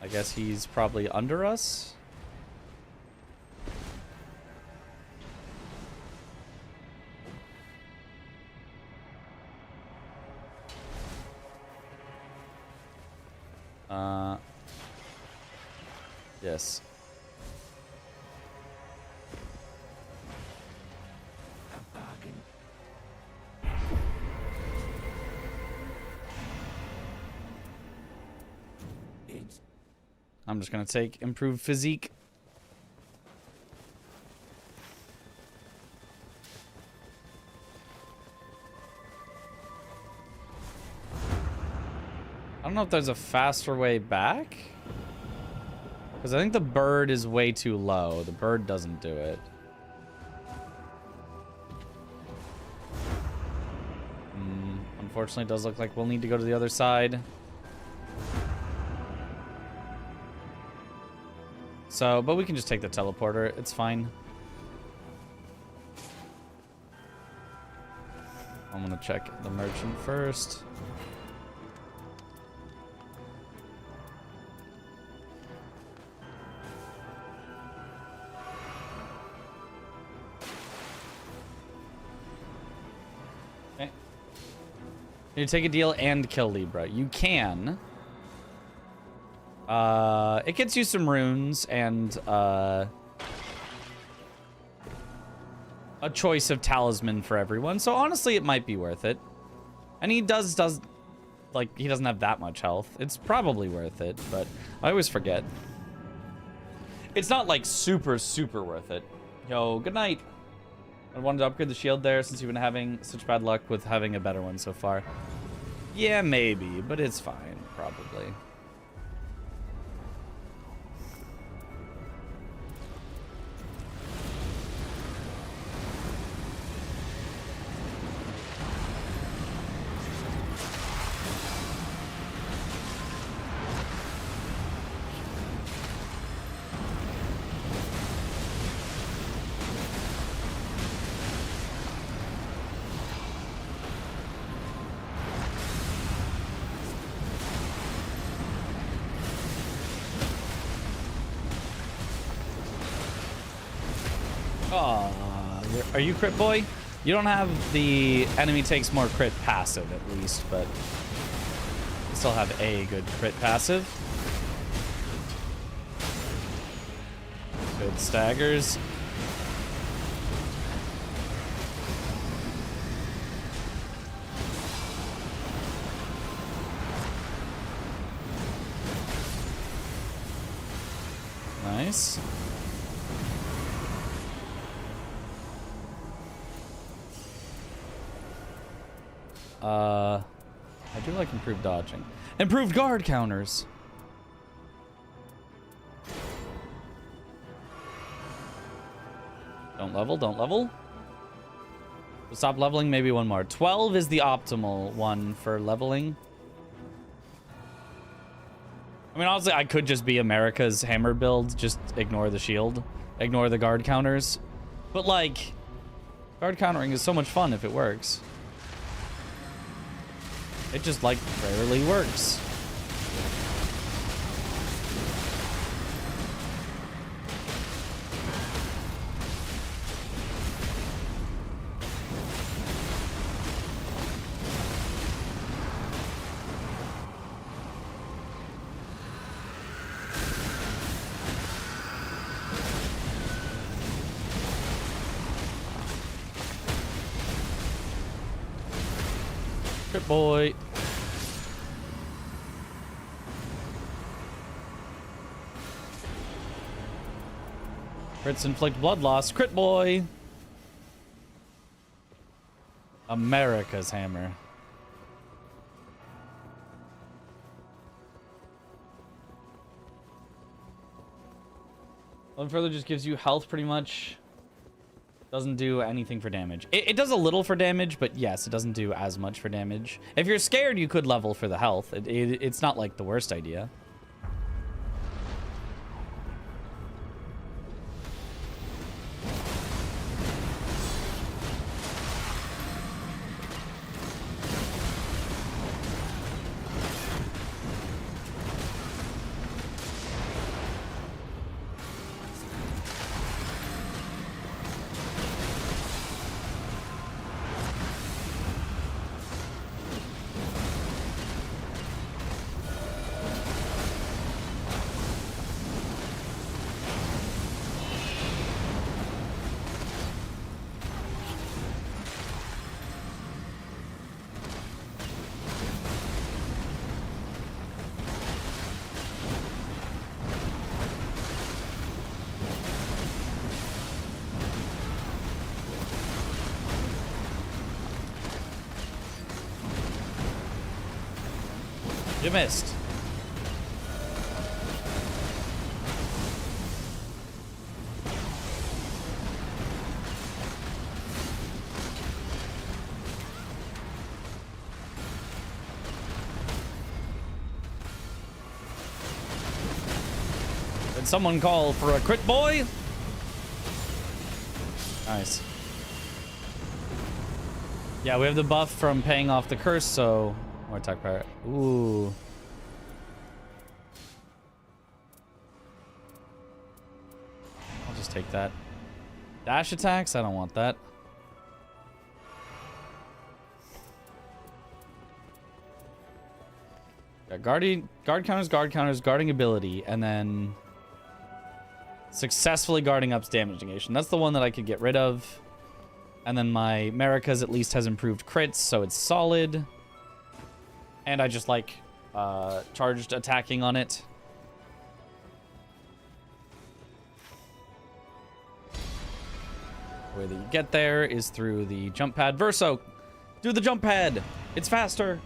I guess he's probably under us. Yes. I'm just gonna take improved physique. I don't know if there's a faster way back. Because I think the bird is way too low. The bird doesn't do it. Unfortunately, it does look like we'll need to go to the other side. So, but we can just take the teleporter. It's fine. I'm gonna check the merchant first. Okay. Can you take a deal and kill Libra? You can. It gets you some runes and a choice of talisman for everyone. So honestly, it might be worth it. And he does like, he doesn't have that much health. It's probably worth it, but I always forget. It's not like super worth it. Yo, good night. I wanted to upgrade the shield there since you've been having such bad luck with having a better one so far. Yeah, maybe, but it's fine, probably. Are you crit boy? You don't have the enemy takes more crit passive, at least, but you still have a good crit passive. Good staggers. Nice. I do like improved dodging. Improved guard counters. Don't level, don't level. Stop leveling, maybe one more. 12 is the optimal one for leveling. I mean, honestly, I could just be America's hammer build. Just ignore the shield. Ignore the guard counters. But, like, guard countering is so much fun if it works. It just, like, rarely works. Crit boy. Crits inflict blood loss. Crit boy. America's hammer. One further just gives you health pretty much. Doesn't do anything for damage. It does a little for damage, but yes, it doesn't do as much for damage. If you're scared, you could level for the health. It's not like the worst idea. You missed. Did someone call for a crit boy? Nice. Yeah, we have the buff from paying off the curse, so more attack power. Ooh. I'll just take that. Dash attacks? I don't want that. Got guard counters, guarding ability, and then successfully guarding up's damage negation. That's the one that I could get rid of. And then my America's at least has improved crits, so it's solid. And I just like charged attacking on it. The way that you get there is through the jump pad. Verso, do the jump pad. It's faster.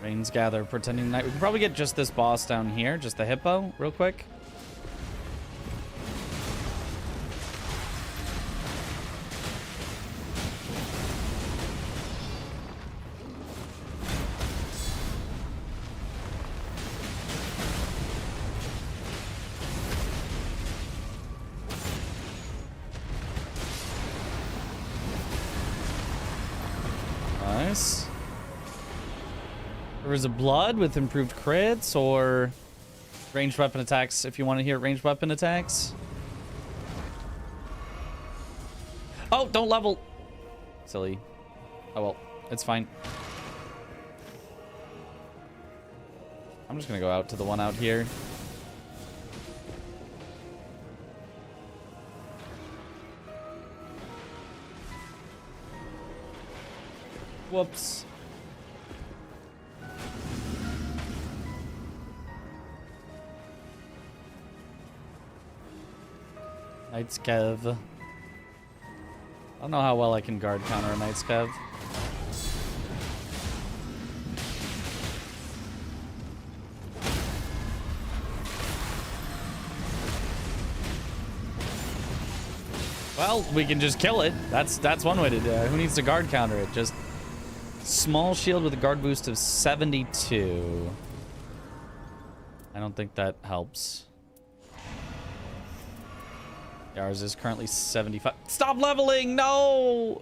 Rains gather, pretending night. We can probably get just this boss down here, just the hippo, real quick. Nice. Rivers of Blood with improved crits, or ranged weapon attacks if you want to hear ranged weapon attacks. Oh, don't level. Silly. Oh well, it's fine. I'm just gonna go out to the one out here. Whoops. Knight's Kev. I don't know how well I can guard counter a Knight's Kev. Well, we can just kill it. That's one way to do it. Who needs to guard counter it? Just small shield with a guard boost of 72. I don't think that helps. Ours is currently 75. Stop leveling! No!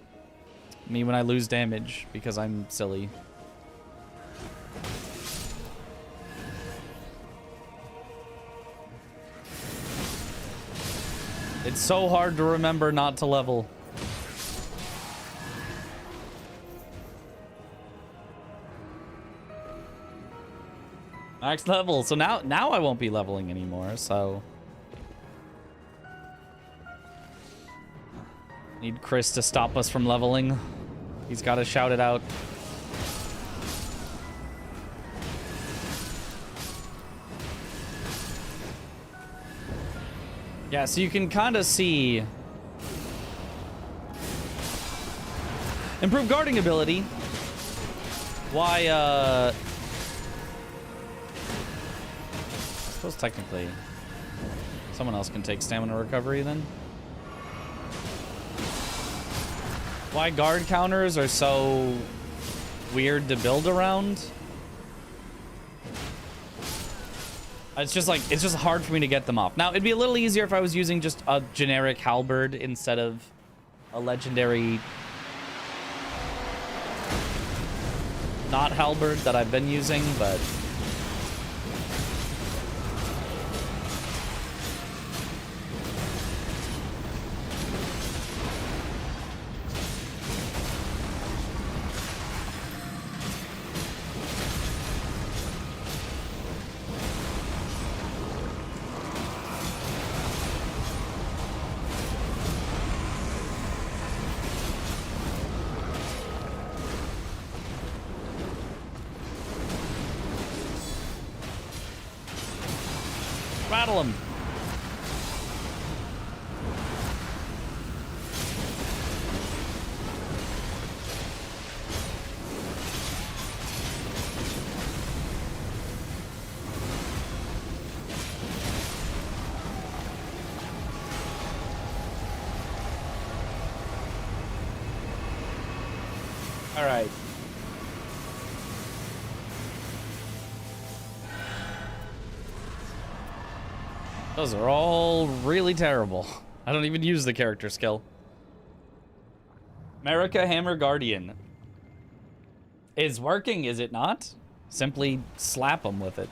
Me when I lose damage because I'm silly. It's so hard to remember not to level. Max level. So now I won't be leveling anymore, so need Chris to stop us from leveling. He's got to shout it out. Yeah, so you can kind of see improved guarding ability. Why, I suppose technically someone else can take stamina recovery then. Why guard counters are so weird to build around. It's just like, it's just hard for me to get them off. Now, it'd be a little easier if I was using just a generic halberd instead of a legendary not halberd that I've been using, but rattle him. All right. Those are all really terrible. I don't even use the character skill. America Hammer Guardian. Is working, is it not? Simply slap them with it.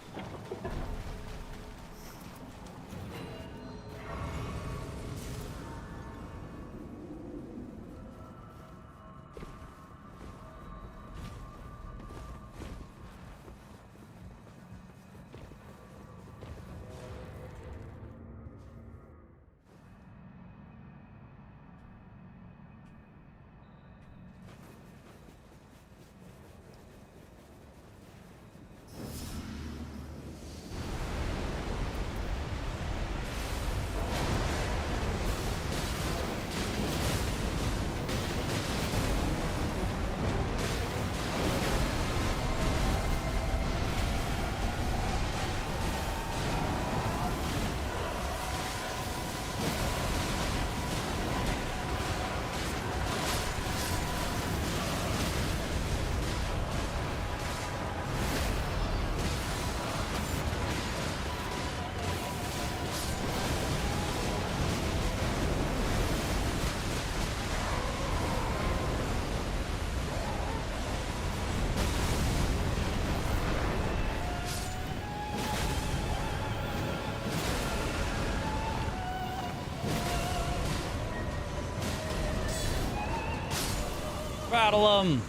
Battle him.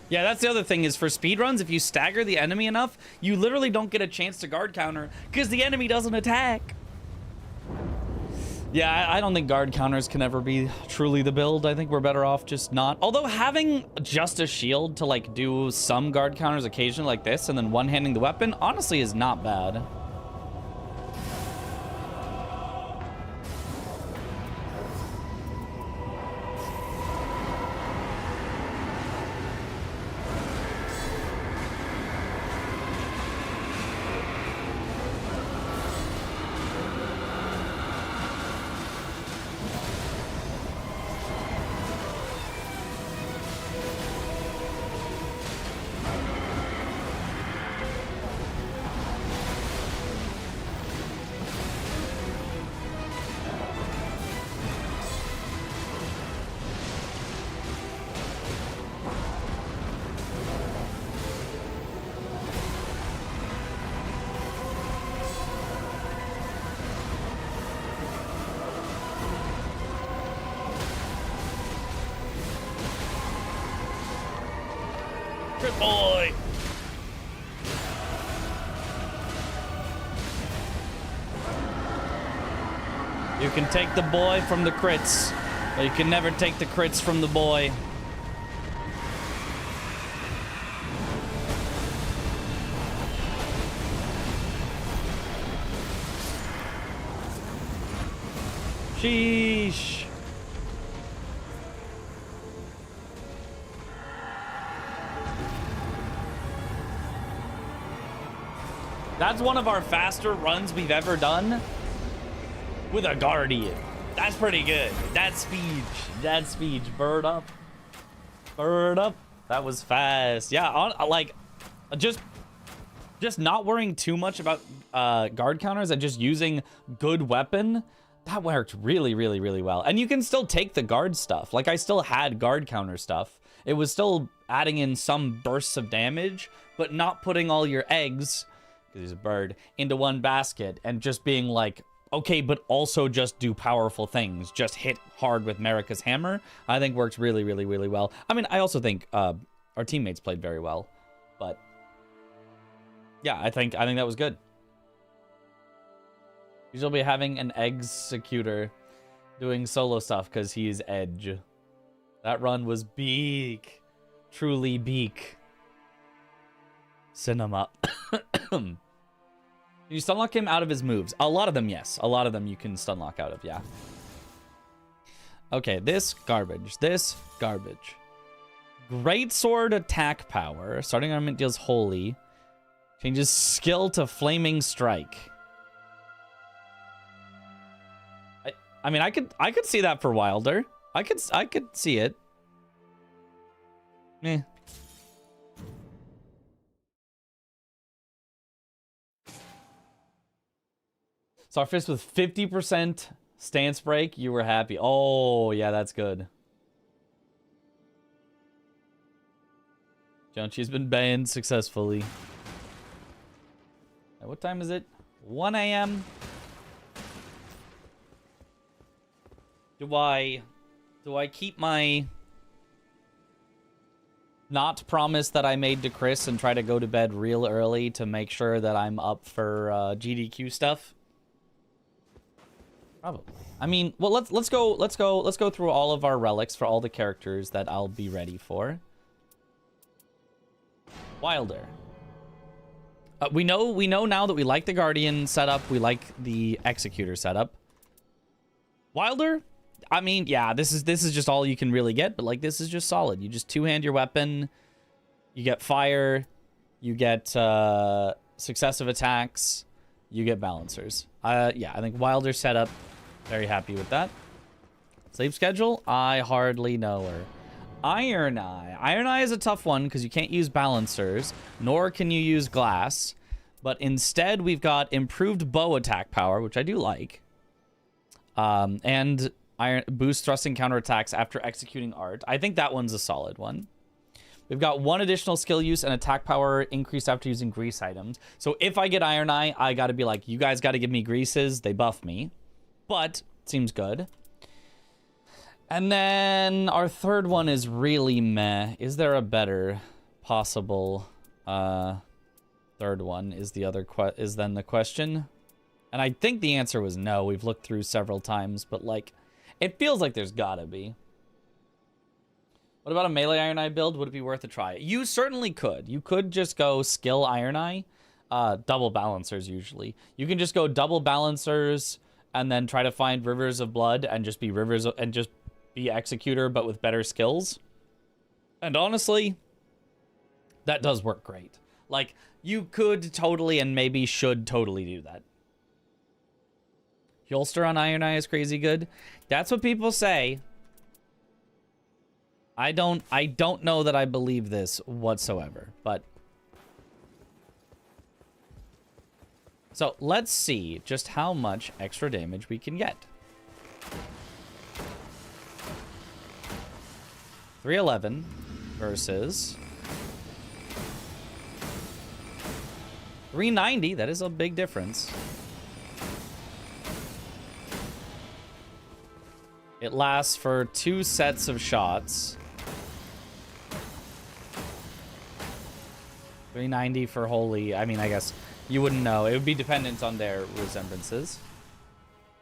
Yeah, that's the other thing is for speedruns, if you stagger the enemy enough, you literally don't get a chance to guard counter because the enemy doesn't attack. Yeah, I don't think guard counters can ever be truly the build. I think we're better off just not. Although having just a shield to like do some guard counters occasionally like this and then one-handing the weapon, honestly is not bad. Good boy. You can take the boy from the crits, but you can never take the crits from the boy. Sheesh. That's one of our faster runs we've ever done with a Guardian. That's pretty good. That's speed. That's speed. Bird up. Bird up. That was fast. Yeah, like, just not worrying too much about guard counters and just using good weapon. That worked really, really, really well. And you can still take the guard stuff. Like, I still had guard counter stuff. It was still adding in some bursts of damage, but not putting all your eggs, because he's a bird, into one basket and just being like, okay, but also just do powerful things. Just hit hard with Marika's hammer. I think works really, really, really well. I mean, I also think our teammates played very well, but yeah, I think that was good. You'll be having an executor doing solo stuff because he's edge. That run was beak. Truly beak. Cinema. Can you stunlock him out of his moves? A lot of them, yes. A lot of them you can stunlock out of, yeah. Okay, this garbage. This garbage. Great sword attack power. Starting armament deals holy. Changes skill to flaming strike. I mean, I could see that for Wilder. I could see it. Eh. Starfist with 50% stance break. You were happy. Oh, yeah, that's good. Jonchi's been banned successfully. What time is it? 1 a.m. Do I keep my not promise that I made to Chris and try to go to bed real early to make sure that I'm up for GDQ stuff? Probably. I mean, well, let's go through all of our relics for all the characters that I'll be ready for. Wilder. We know now that we like the Guardian setup. We like the Executor setup. Wilder. I mean, yeah, this is just all you can really get, but like this is just solid. You just two-hand your weapon. You get fire. You get successive attacks. You get balancers. Yeah, I think Wilder setup. Very happy with that. Sleep schedule? I hardly know her. Iron Eye. Iron Eye is a tough one because you can't use balancers, nor can you use glass. But instead, we've got improved bow attack power, which I do like. And iron boost thrusting counterattacks after executing art. I think that one's a solid one. We've got 1 additional skill use and attack power increased after using grease items. So if I get Iron Eye, I got to be like, you guys got to give me greases. They buff me. But, seems good. And then our third one is really meh. Is there a better possible third one is then the question? And I think the answer was no. We've looked through several times, but like, it feels like there's gotta be. What about a melee Iron Eye build? Would it be worth a try? You certainly could. You could just go skill Iron Eye, double balancers usually. You can just go double balancers and then try to find Rivers of Blood and just be be Executor, but with better skills. And honestly, that does work great. Like, you could totally and maybe should totally do that. Holster on Iron Eye is crazy good. That's what people say. I don't know that I believe this whatsoever, but so let's see just how much extra damage we can get. 311 versus 390. That is a big difference. It lasts for 2 sets of shots. 390 for Holy. I mean, I guess you wouldn't know. It would be dependent on their resemblances.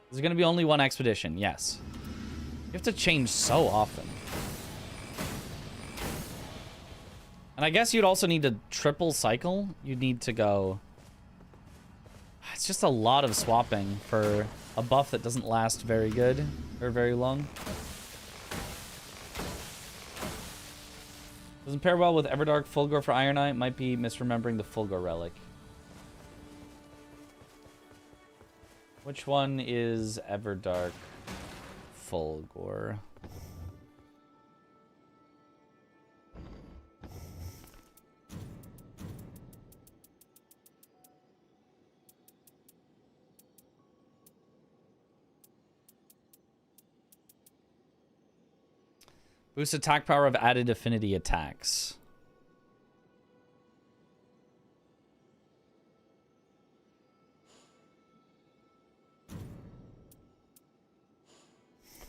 There's going to be only 1 expedition. Yes. You have to change so often. And I guess you'd also need to triple cycle. You'd need to go... It's just a lot of swapping for a buff that doesn't last very good or very long. Doesn't pair well with Everdark Fulgor for Iron Eye. Might be misremembering the Fulgor relic. Which one is Everdark Fulgor? Boost attack power of added affinity attacks.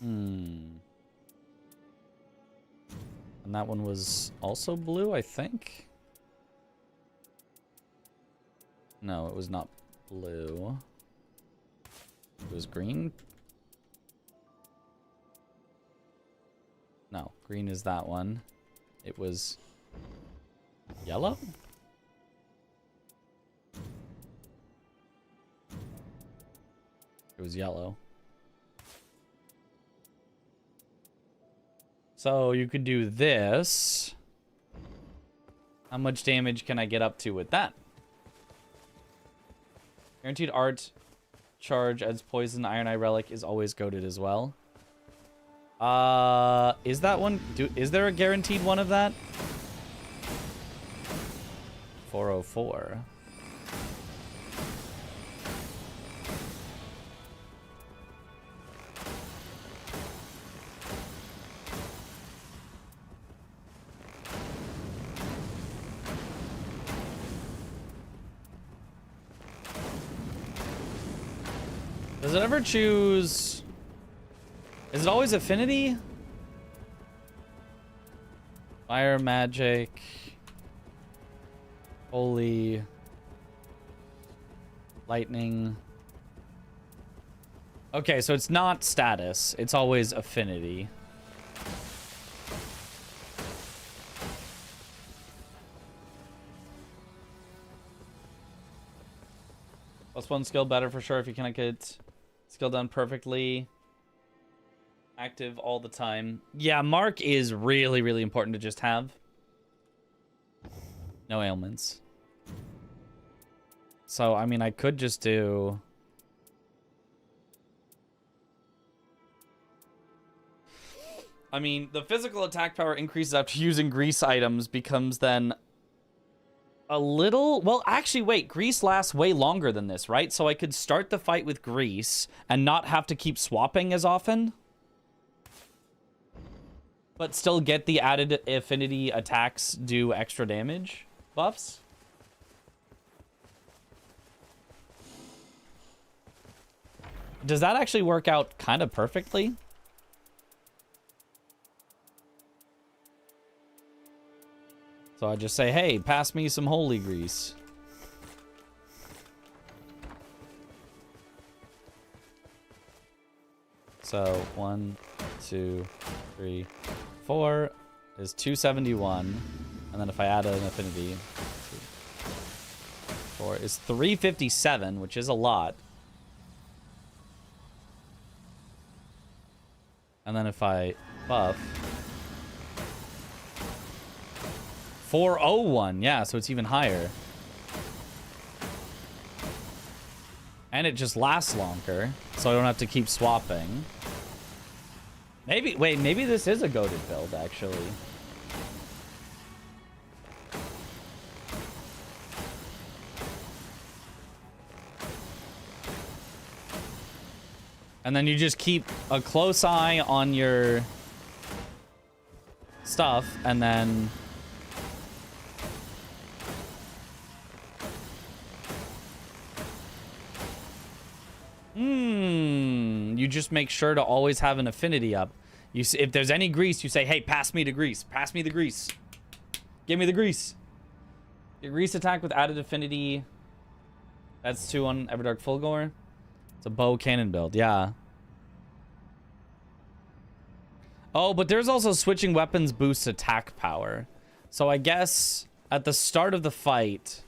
And that one was also blue, I think. No, it was not blue. It was green. No, green is that one. It was yellow? It was yellow. So you could do this. How much damage can I get up to with that? Guaranteed art charge adds poison. Iron Eye relic is always goated as well. Is that one? Is there a guaranteed one of that? 404. Does it ever choose? Is it always affinity? Fire, magic, holy, lightning. Okay, so it's not status. It's always affinity. +1 skill better for sure if you cannot get skill done perfectly. Active all the time. Yeah, Mark is really, really important to just have. No ailments. So, I mean, I could just do... I mean, the physical attack power increases after using grease items becomes then a little... Well, actually, wait. Grease lasts way longer than this, right? So I could start the fight with grease and not have to keep swapping as often. but still get the added affinity attacks do extra damage buffs. Does that actually work out kind of perfectly? So I just say, hey, pass me some holy grease. So 1, 2, 3, 4 is 271. And then if I add an affinity, 4 is 357, which is a lot. And then if I buff, 401, yeah, so it's even higher. And it just lasts longer, so I don't have to keep swapping. Maybe, wait, maybe this is a goated build, actually. And then you just keep a close eye on your stuff, and then you just make sure to always have an affinity up. If there's any grease, you say, hey, pass me the grease. Pass me the grease. Give me the grease. Your grease attack with added affinity. That's 2 on Everdark Fulgore. It's a bow cannon build, yeah. Oh, but there's also switching weapons boosts attack power. So I guess at the start of the fight,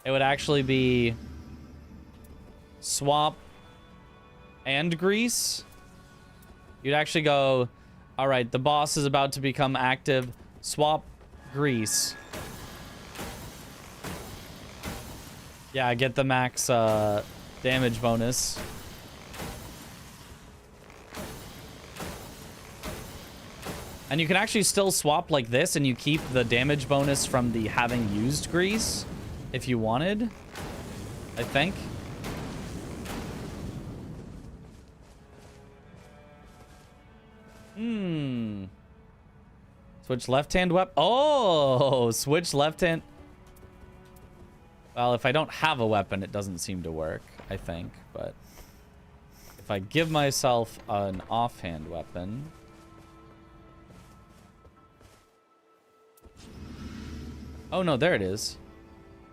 it would actually be swap and grease. You'd actually go, all right, the boss is about to become active. Swap grease. Yeah, get the max damage bonus. And you can actually still swap like this, and you keep the damage bonus from the having used grease if you wanted, I think. Switch left-hand weapon. Oh, switch left-hand. Well, if I don't have a weapon, it doesn't seem to work, I think. But if I give myself an offhand weapon. Oh, no, there it is.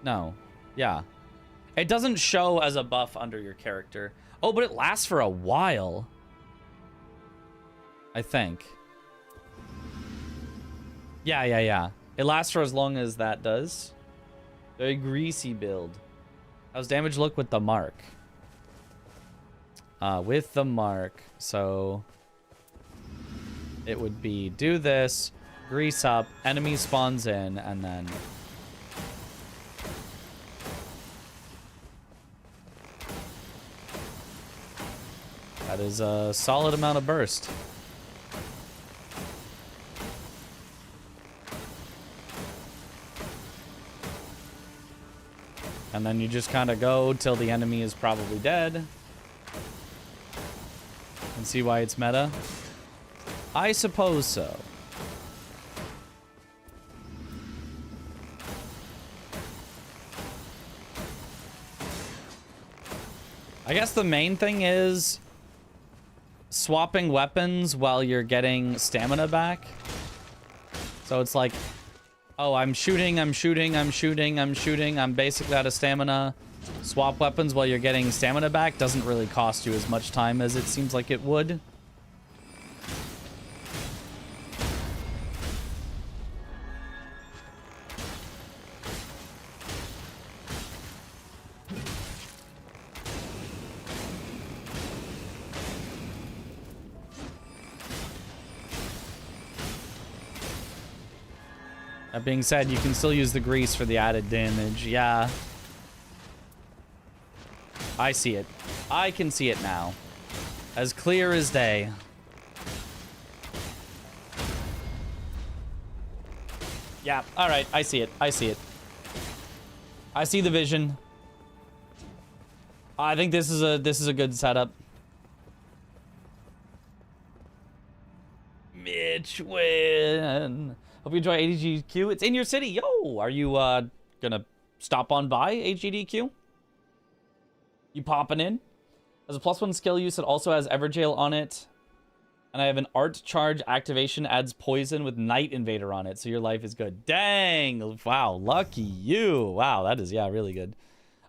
No. Yeah. It doesn't show as a buff under your character. Oh, but it lasts for a while. I think. Yeah. It lasts for as long as that does. Very greasy build. How's damage look with the mark? With the mark, so it would be do this, grease up, enemy spawns in, and then that is a solid amount of burst. And then you just kind of go till the enemy is probably dead. And see why it's meta? I suppose so. I guess the main thing is swapping weapons while you're getting stamina back. So it's like, oh, I'm shooting, I'm basically out of stamina. Swap weapons while you're getting stamina back doesn't really cost you as much time as it seems like it would. That being said, you can still use the grease for the added damage. Yeah. I see it. I can see it now. As clear as day. Yeah, alright. I see it. I see it. I see the vision. I think this is a good setup. Rich win. Hope you enjoy AGDQ. It's in your city. Yo, are you gonna stop on by AGDQ? You popping in? As a +1 skill use, it also has Everjail on it. And I have an art charge activation, adds poison with Night Invader on it, so your life is good. Dang! Wow, lucky you. Wow, that is, yeah, really good.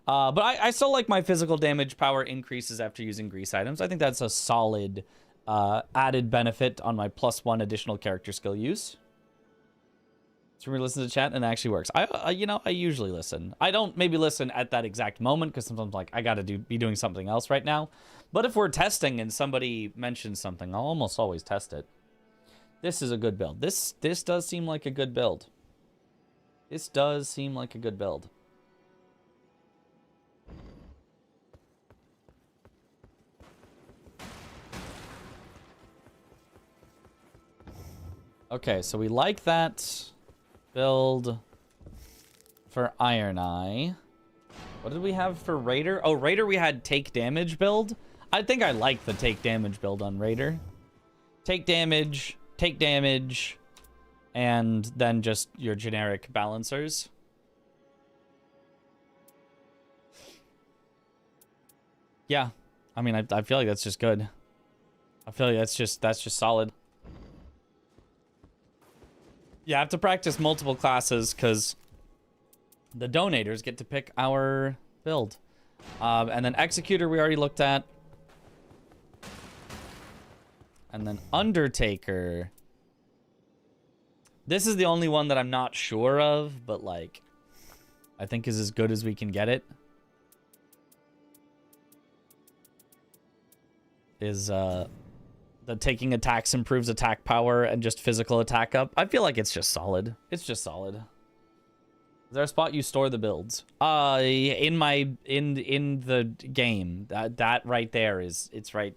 But I still like my physical damage power increases after using grease items. I think that's a solid added benefit on my +1 additional character skill use. So we listen to chat and it actually works. You know, I usually listen. I don't maybe listen at that exact moment because sometimes like I gotta be doing something else right now. But if we're testing and somebody mentions something, I'll almost always test it. This is a good build. This does seem like a good build. This does seem like a good build. Okay, so we like that build for Iron Eye. What did we have for Raider? Oh, Raider we had take damage build. I think I like the take damage build on Raider. Take damage, and then just your generic balancers. Yeah, I mean, I feel like that's just good. I feel like that's just solid. Yeah, I have to practice multiple classes because the donators get to pick our build. And then Executor we already looked at. And then Undertaker. This is the only one that I'm not sure of, but like, I think is as good as we can get it. Is, the taking attacks improves attack power and just physical attack up. I feel like it's just solid. It's just solid. Is there a spot you store the builds? In the game. That right there is, it's right.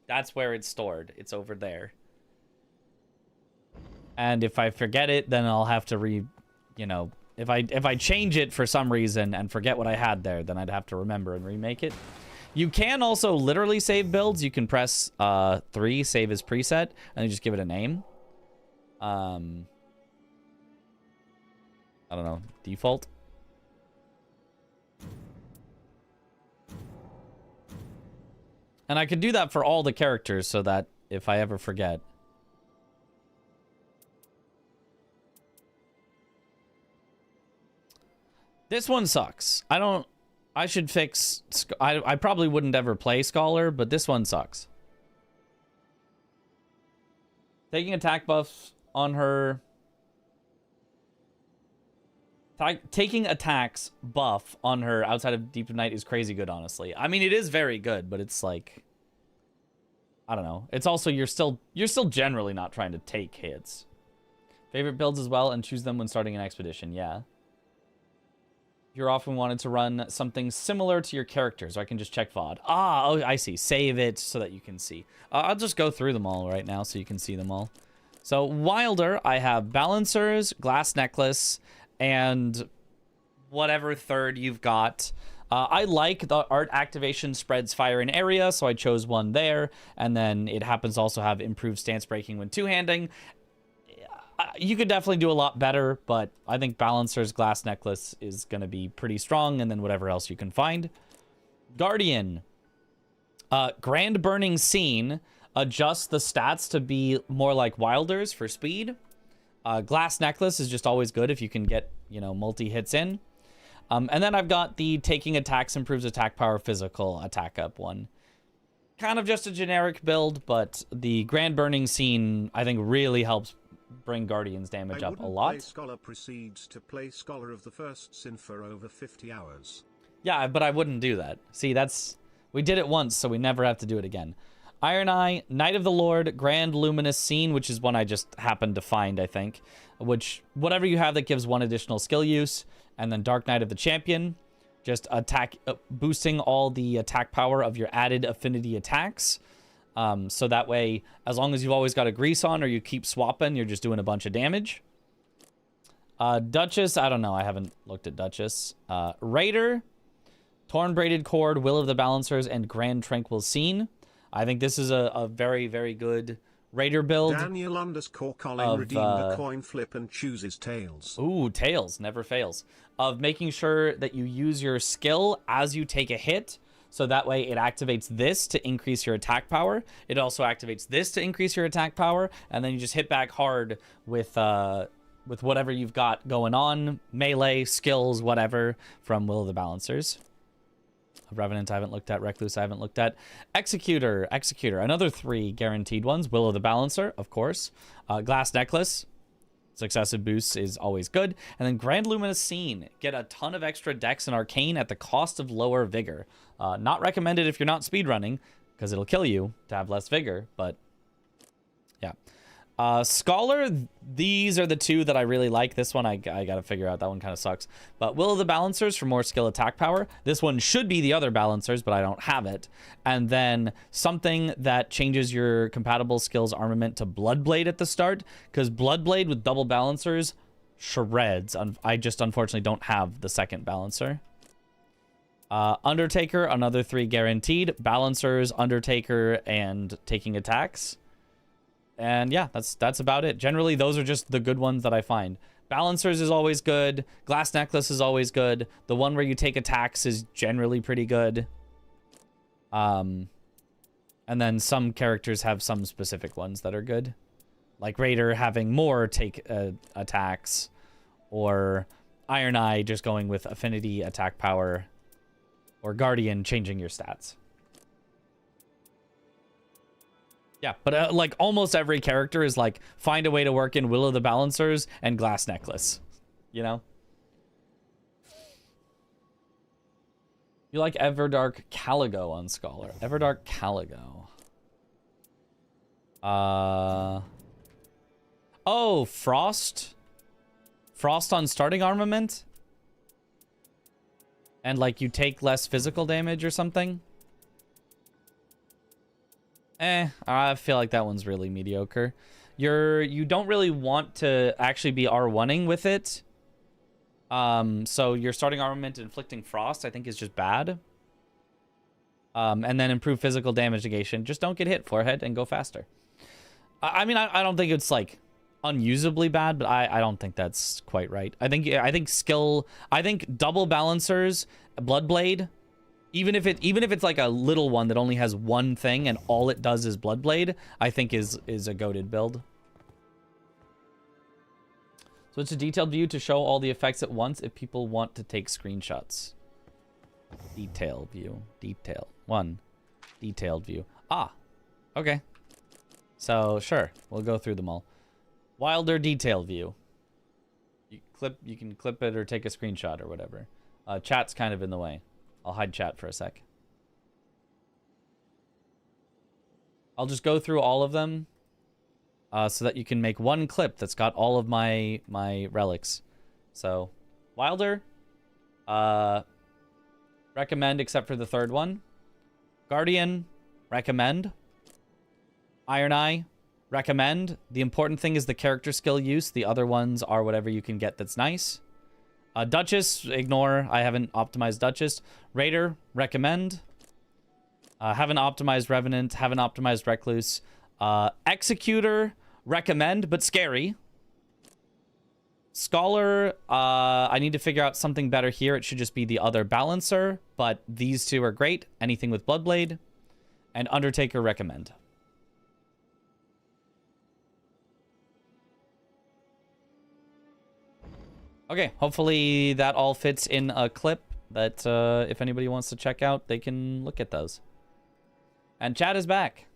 That's where it's stored. It's over there. And if I forget it, then I'll have to you know, if I change it for some reason and forget what I had there, then I'd have to remember and remake it. You can also literally save builds. You can press 3, save as preset, and then just give it a name. I don't know, default. And I could do that for all the characters so that if I ever forget. This one sucks. I should fix... I probably wouldn't ever play Scholar, but this one sucks. Taking attack buffs on her... Taking attacks buff on her outside of Deep of Night is crazy good, honestly. I mean, it is very good, but it's like... I don't know. It's also, you're still generally not trying to take hits. Favorite builds as well, and choose them when starting an expedition. Yeah. You're often wanted to run something similar to your character, so I can just check VOD. Oh, I see. Save it so that you can see. I'll just go through them all right now so you can see them all. So, Wilder, I have Balancers, Glass Necklace, and whatever third you've got. I like the art activation spreads fire in area, so I chose one there. And then it happens to also have improved stance breaking when two-handing. You could definitely do a lot better, but I think Balancer's Glass Necklace is going to be pretty strong, and then whatever else you can find. Guardian. Grand Burning Scene adjusts the stats to be more like Wilder's for speed. Glass Necklace is just always good if you can get, you know, multi-hits in. And then I've got the Taking Attacks improves attack power physical attack up one. Kind of just a generic build, but the Grand Burning Scene, I think, really helps bring Guardian's damage up a lot. Play Scholar proceeds to play Scholar of the First Sin for over 50 hours. Yeah, but I wouldn't do that. See, we did it once, so we never have to do it again. Iron Eye, Knight of the Lord, Grand Luminous Scene, which is one I just happened to find, I think. Which, whatever you have that gives one additional skill use. And then Dark Knight of the Champion, just attack, boosting all the attack power of your added affinity attacks. So that way, as long as you've always got a grease on or you keep swapping, you're just doing a bunch of damage. Duchess, I don't know. I haven't looked at Duchess. Raider, Torn Braided Cord, Will of the Balancers, and Grand Tranquil Scene. I think this is a very, very good Raider build. Daniel _ Colin Of, redeemed a coin flip and chooses tails. Ooh, tails, never fails. Of making sure that you use your skill as you take a hit, so that way it activates this to increase your attack power. It also activates this to increase your attack power, and then you just hit back hard with whatever you've got going on, melee, skills, whatever, from Will of the Balancers. Revenant I haven't looked at, Recluse I haven't looked at. Executor, another 3 guaranteed ones. Will of the Balancer, of course. Glass Necklace, successive boosts is always good. And then Grand Luminous Scene, get a ton of extra dex and arcane at the cost of lower vigor. Not recommended if you're not speedrunning, because it'll kill you to have less vigor, but yeah. Scholar, these are the 2 that I really like. This one I gotta figure out. That one kind of sucks. But Will of the Balancers for more skill attack power. This one should be the other Balancers, but I don't have it. And then something that changes your compatible skills armament to Bloodblade at the start, because Bloodblade with double Balancers shreds. I just unfortunately don't have the second Balancer. Undertaker, another 3 guaranteed. Balancers, Undertaker, and taking attacks. And yeah, that's about it. Generally, those are just the good ones that I find. Balancers is always good. Glass Necklace is always good. The one where you take attacks is generally pretty good. And then some characters have some specific ones that are good. Like Raider having more take attacks. Or Iron Eye just going with affinity attack power. Or Guardian changing your stats. Yeah, but like almost every character is like, find a way to work in Will of the Balancers and Glass Necklace. You know? You like Everdark Caligo on Scholar. Everdark Caligo. Oh, Frost? Frost on starting armament? And like you take less physical damage or something? I feel like that one's really mediocre. You don't really want to actually be R1ing with it. So your starting armament inflicting frost, I think, is just bad. And then improve physical damage negation. Just don't get hit forehead and go faster. I mean, I don't think it's like unusably bad, but I don't think that's quite right. I think double Balancers, Bloodblade. Even if it's like a little one that only has one thing and all it does is Bloodblade, I think is a goated build. So it's a detailed view to show all the effects at once if people want to take screenshots. Detail view. Detail. 1. Detailed view. Ah. Okay. So sure, we'll go through them all. Wilder detail view. You can clip it or take a screenshot or whatever. Chat's kind of in the way. I'll hide chat for a sec. I'll just go through all of them so that you can make one clip that's got all of my relics. So, Wilder, recommend except for the third one. Guardian, recommend. Iron Eye, recommend. The important thing is the character skill use. The other ones are whatever you can get that's nice. Duchess, ignore. I haven't optimized Duchess. Raider, recommend. Haven't optimized Revenant. Haven't optimized Recluse. Executor, recommend, but scary. Scholar, I need to figure out something better here. It should just be the other Balancer, but these 2 are great. Anything with Bloodblade. And Undertaker, recommend. Okay, hopefully that all fits in a clip that if anybody wants to check out, they can look at those. And chat is back.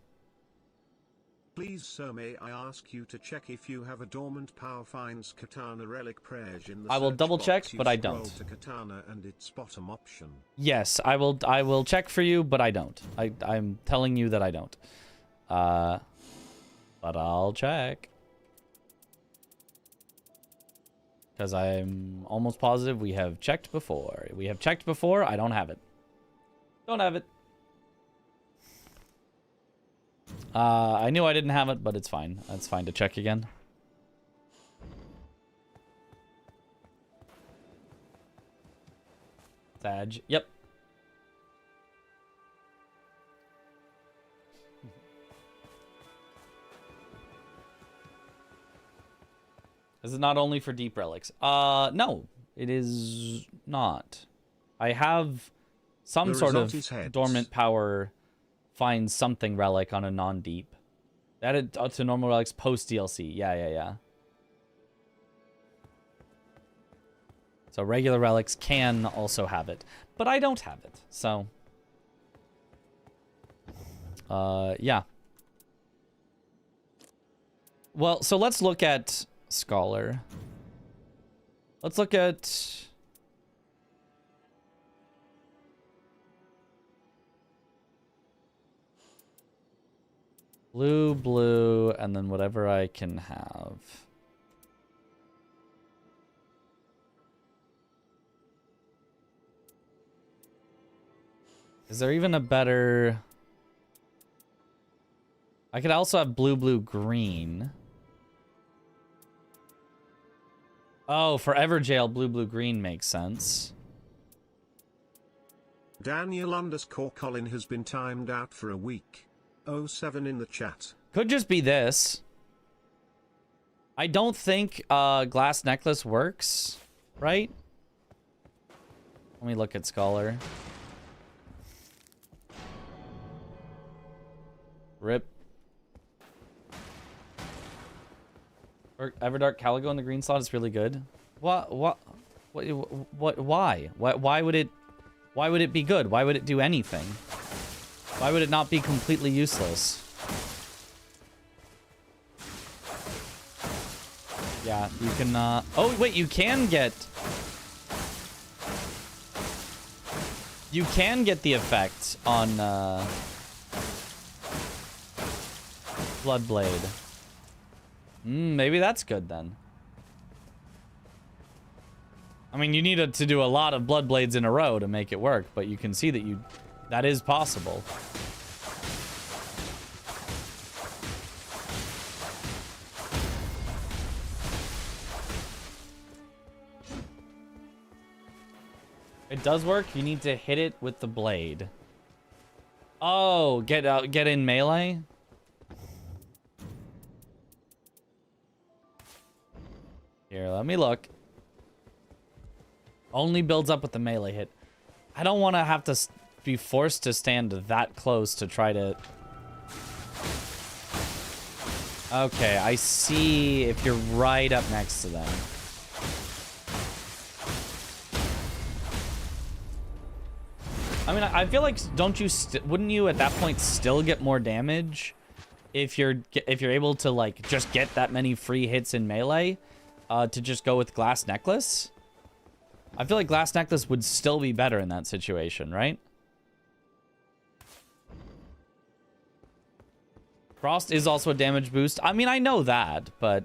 Please, sir, may I ask you to check if you have a dormant power finds katana relic prege in the I will search double check, box. but I Scroll don't. to katana and its bottom option. Yes, I will check for you, but I don't. I'm telling you that I don't. But I'll check. Because I'm almost positive we have checked before. We have checked before. I don't have it. Don't have it. I knew I didn't have it, but it's fine. It's fine to check again. Sag. Yep. Is it not only for deep relics? No, it is not. I have some The sort result of is heads. dormant power find something relic on a non-deep. Added to normal relics post DLC. Yeah. So regular relics can also have it, but I don't have it. So, yeah. Well, so let's look at Scholar. Let's look at... Blue, and then whatever I can have. Is there even a better... I could also have blue, green. Oh, Forever Jail, blue, green makes sense. Daniel_Colin has been timed out for a week. 07 in the chat. Could just be this. I don't think Glass Necklace works, right? Let me look at Scholar. Rip. Or Everdark Caligo in the green slot is really good. Why would it be good? Why would it do anything? Why would it not be completely useless? Yeah, you can, oh, wait, you can get the effect on, Bloodblade. Maybe that's good, then. I mean, you need to do a lot of Bloodblades in a row to make it work, but you can see that that is possible. It does work. You need to hit it with the blade. Oh, get in melee? Here, let me look. Only builds up with the melee hit. I don't want to have to be forced to stand that close to try to... Okay, I see if you're right up next to them. I mean, I feel like wouldn't you at that point still get more damage if you're able to like just get that many free hits in melee to just go with Glass Necklace? I feel like Glass Necklace would still be better in that situation, right? Frost is also a damage boost. I mean, I know that, but...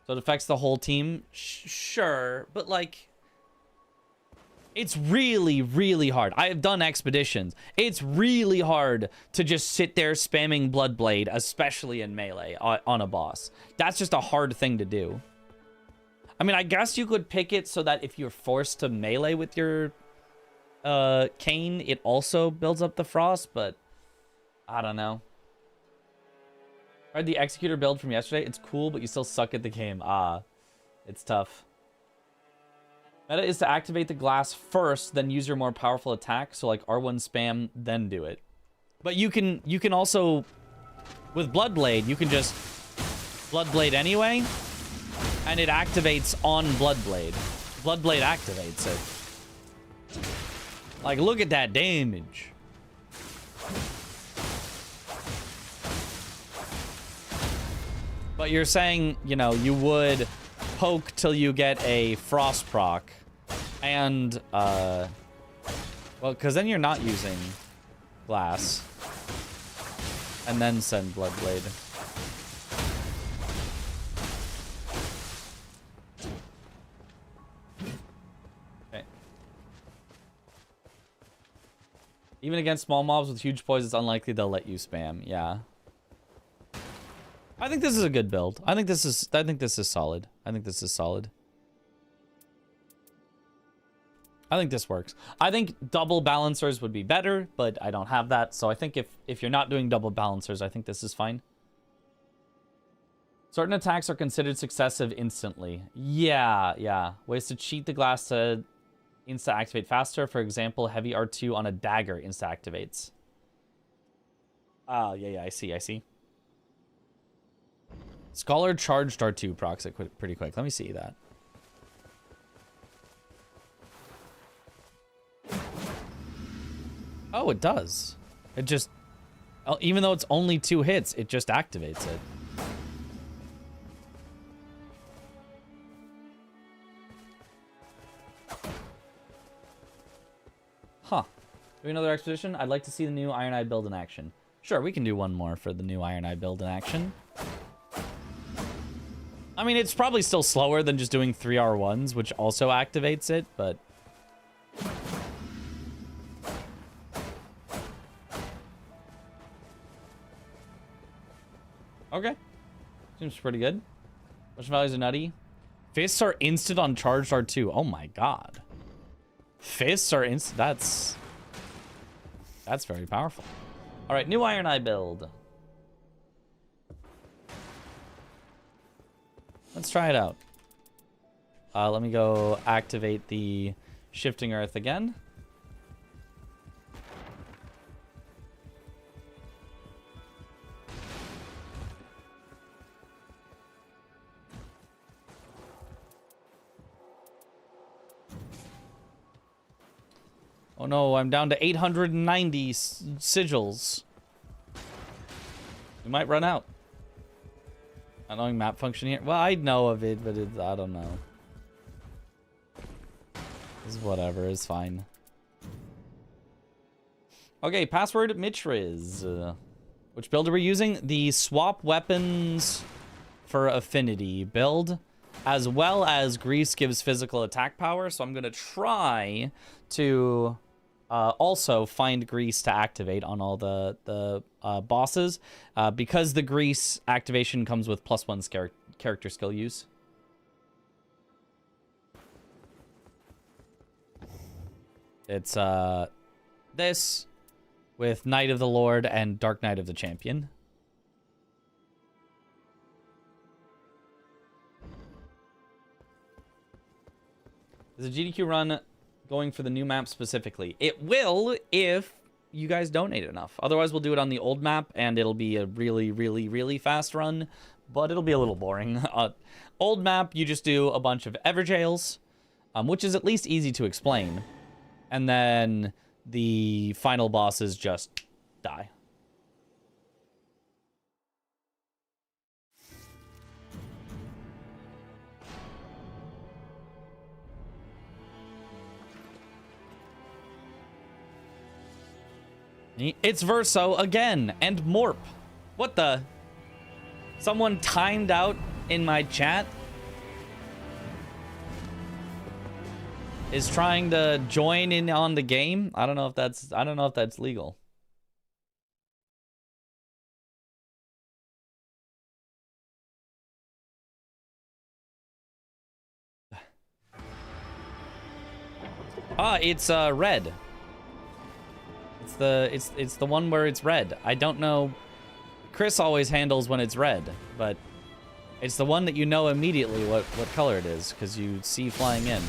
So it affects the whole team? Sure, but like... It's really, really hard. I have done expeditions. It's really hard to just sit there spamming Bloodblade, especially in melee, on a boss. That's just a hard thing to do. I mean, I guess you could pick it so that if you're forced to melee with your cane, it also builds up the frost, but I don't know. I read the Executor build from yesterday. It's cool, but you still suck at the game. It's tough. Meta is to activate the glass first, then use your more powerful attack. So like R1 spam, then do it. But you can also, with Bloodblade, you can just Bloodblade anyway, and it activates on Bloodblade. Bloodblade activates it. Like, look at that damage. But you're saying, you know, you would poke till you get a frost proc, and well, because then you're not using glass, and then send Bloodblade. Okay. Even against small mobs with huge poise, it's unlikely they'll let you spam. Yeah. I think this is a good build. I think this is solid. I think this is solid. I think this works. I think double balancers would be better, but I don't have that. So I think if you're not doing double balancers, I think this is fine. Certain attacks are considered successive instantly. Yeah. Ways to cheat the glass to insta-activate faster. For example, heavy R2 on a dagger insta-activates. Yeah, I see. Scholar charged R2 procs it pretty quick. Let me see that. Oh, it does. It just... even though it's only 2 hits, it just activates it. Huh. Do another expedition? I'd like to see the new Iron Eye build in action. Sure, we can do one more for the new Iron Eye build in action. I mean, it's probably still slower than just doing 3R1s, which also activates it, but... Okay. Seems pretty good. Which values are nutty? Fists are instant on charged R2. Oh my god. Fists are instant. That's very powerful. All right, new Iron Eye build. Let's try it out. Let me go activate the Shifting Earth again. Oh no, I'm down to 890 sigils. We might run out. Not knowing map function here. Well, I know of it, but I don't know. It's whatever, it's fine. Okay, password Mitriz. Which build are we using? The swap weapons for affinity build, as well as Grease gives physical attack power. So I'm going to try to also find Grease to activate on all the bosses, because the Grease activation comes with +1 character skill use. It's this with Knight of the Lord and Dark Knight of the Champion. Is a GDQ run going for the new map specifically? It will if you guys donate enough. Otherwise, we'll do it on the old map, and it'll be a really, really, really fast run, but it'll be a little boring. Old map, you just do a bunch of Everjails, which is at least easy to explain, and then the final bosses just die. It's Verso again, and Morp. What the? Someone timed out in my chat is trying to join in on the game. I don't know if that's legal. It's red. It's the one where it's red. I don't know. Chris always handles when it's red, but it's the one that you know immediately what color it is, because you see flying in.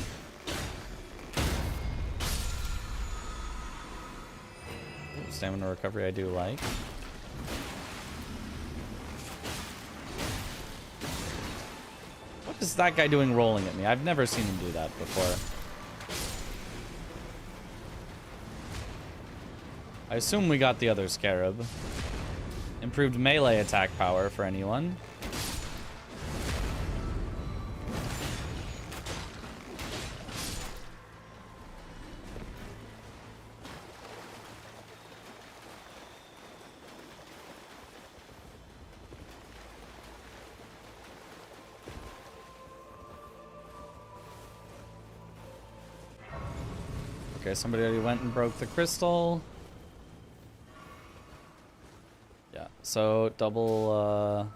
Ooh, stamina recovery I do like. What is that guy doing rolling at me? I've never seen him do that before. I assume we got the other Scarab. Improved melee attack power for anyone. Okay, somebody already went and broke the crystal. Yeah, so double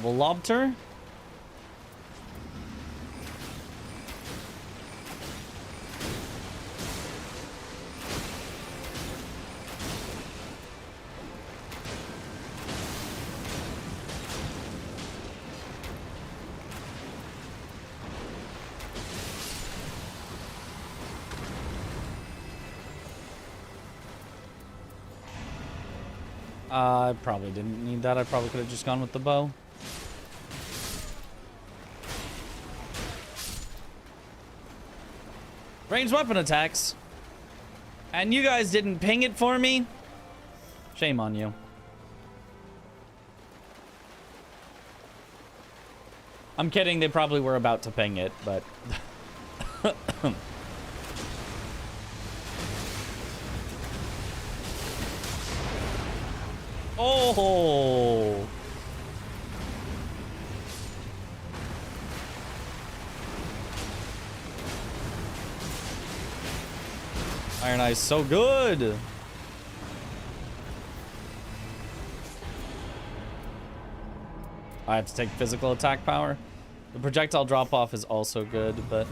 lobster. I probably didn't need that. I probably could have just gone with the bow. Ranged weapon attacks. And you guys didn't ping it for me? Shame on you. I'm kidding, they probably were about to ping it, but... Oh! Iron Eye's so good! I have to take physical attack power. The projectile drop-off is also good, but...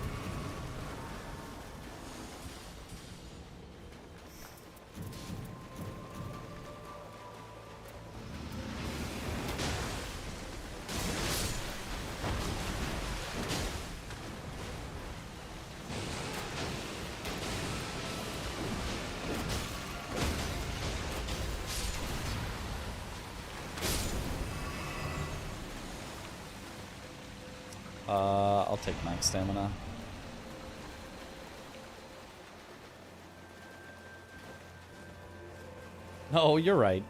I'll take max stamina. Oh, you're right.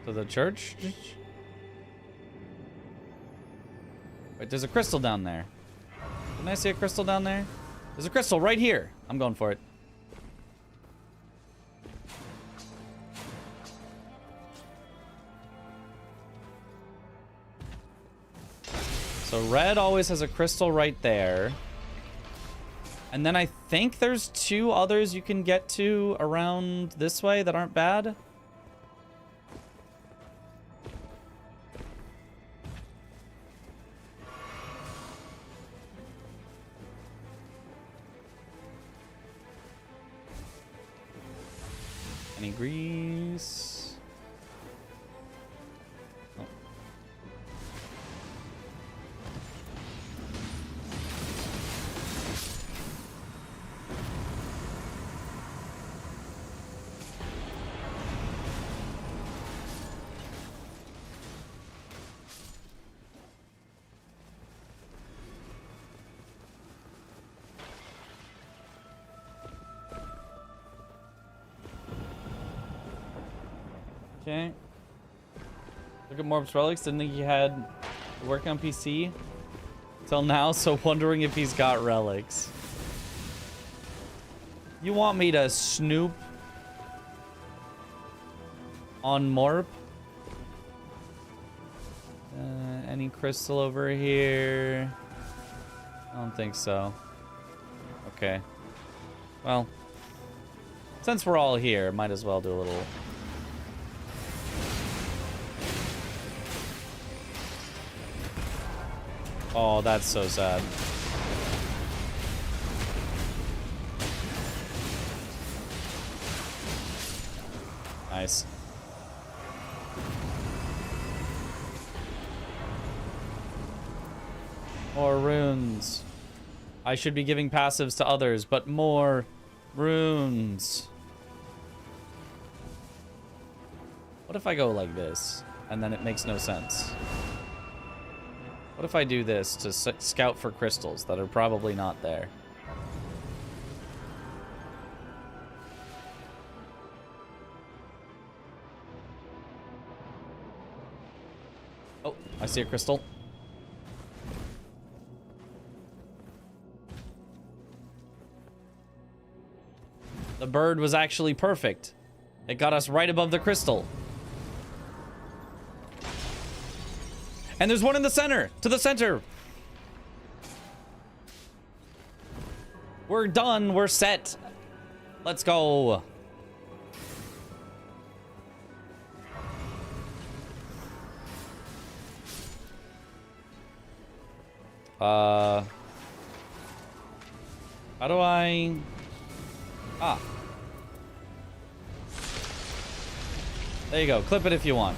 To the church? Wait, there's a crystal down there. Didn't I see a crystal down there? There's a crystal right here. I'm going for it. So red always has a crystal right there. And then I think there's 2 others you can get to around this way that aren't bad. Any grease? Oh. Okay. Look at Morb's relics. Didn't think he had working on PC till now, so wondering if he's got relics. You want me to snoop on Morp? Any crystal over here? I don't think so. Okay. Well, since we're all here, might as well do a little... Oh, that's so sad. Nice. More runes. I should be giving passives to others, but more runes. What if I go like this, and then it makes no sense? What if I do this to scout for crystals that are probably not there? Oh, I see a crystal. The bird was actually perfect. It got us right above the crystal. And there's one in the center! To the center! We're done. We're set. Let's go. How do I... Ah. There you go. Clip it if you want.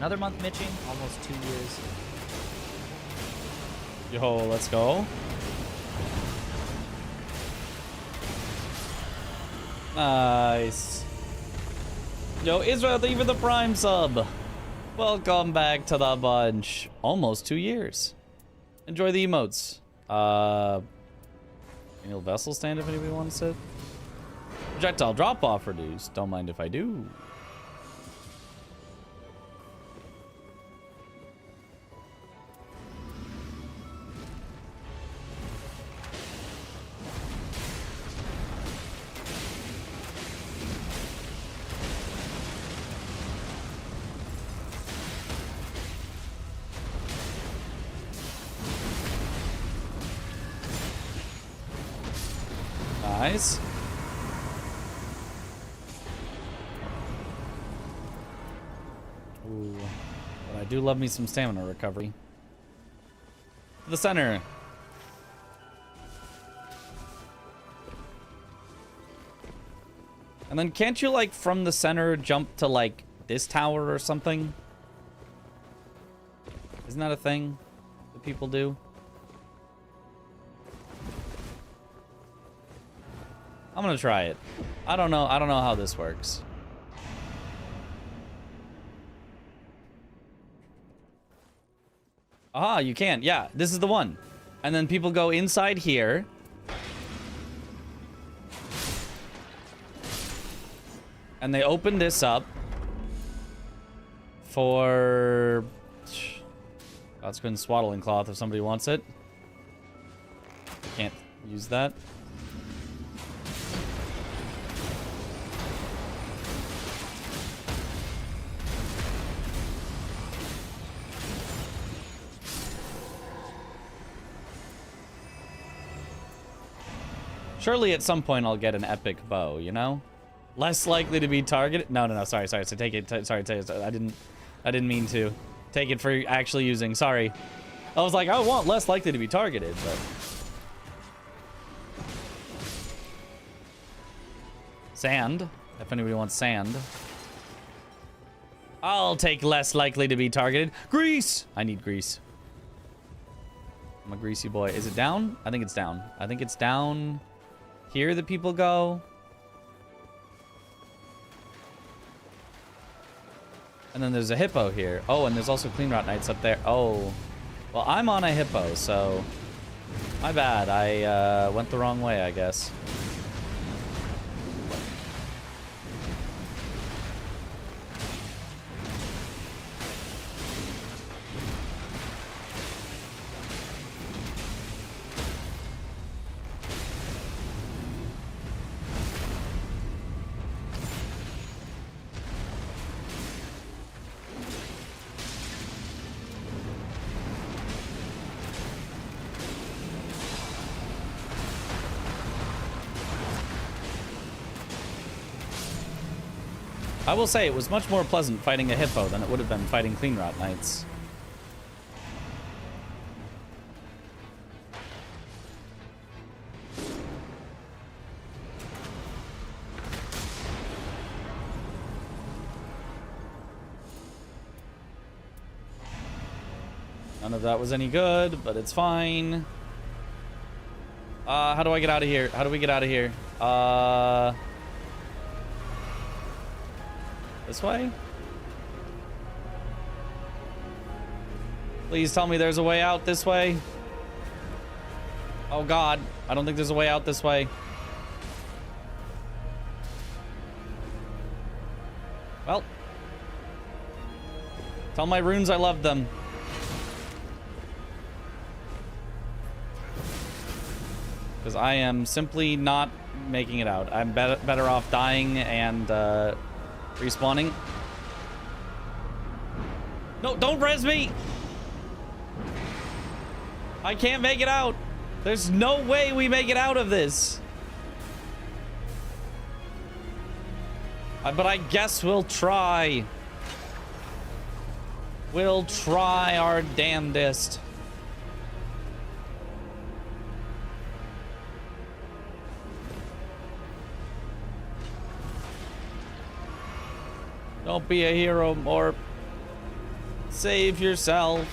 another month mitching, almost 2 years. Yo, let's go. Nice. Yo, Israel, thank you for the Prime sub. Welcome back to the bunch. Almost 2 years. Enjoy the emotes. Annual vessel stand if anybody wants it. Projectile drop off reduced. Don't mind if I do. Nice. Ooh. But I do love me some stamina recovery. To the center. And then can't you, like, from the center jump to, like, this tower or something? Isn't that a thing that people do? I'm gonna try it. I don't know how this works. Aha, you can. Yeah, this is the one. And then people go inside here. And they open this up for Godsquin swaddling cloth if somebody wants it. Can't use that. Surely at some point I'll get an epic bow, you know? Less likely to be targeted. No, sorry. So take it. Sorry, I didn't mean to. Take it for actually using. Sorry. I was like, I want less likely to be targeted, but. Sand. If anybody wants sand. I'll take less likely to be targeted. Grease! I need grease. I'm a greasy boy. Is it down? I think it's down. I think it's down. Here the people go. And then there's a hippo here. Oh, and there's also clean rot knights up there. Oh. Well, I'm on a hippo, so my bad. I went the wrong way, I guess. I will say it was much more pleasant fighting a hippo than it would have been fighting clean rot knights. None of that was any good, but it's fine. How do I get out of here? How do we get out of here? This way? Please tell me there's a way out this way. Oh God, I don't think there's a way out this way. Well. Tell my runes I love them. Because I am simply not making it out. I'm better off dying and respawning. No, don't res me! I can't make it out. There's no way we make it out of this. But I guess we'll try. We'll try our damnedest. Don't be a hero, Morp. Save yourself.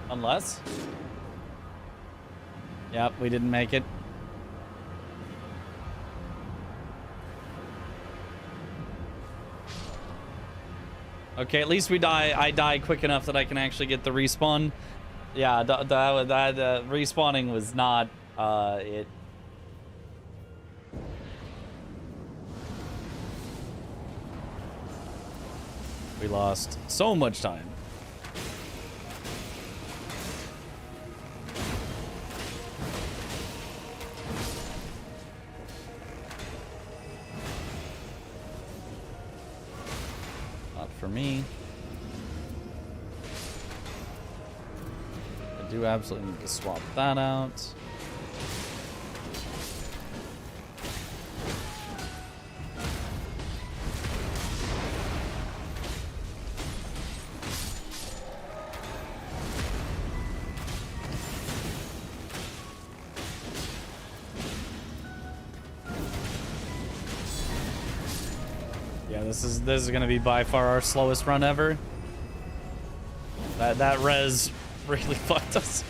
Unless. Yep, we didn't make it. Okay, at least we die. I die quick enough that I can actually get the respawn. Yeah, the respawning was not it. We lost so much time. Not for me. I do absolutely need to swap that out. This is gonna be by far our slowest run ever. That res really fucked us.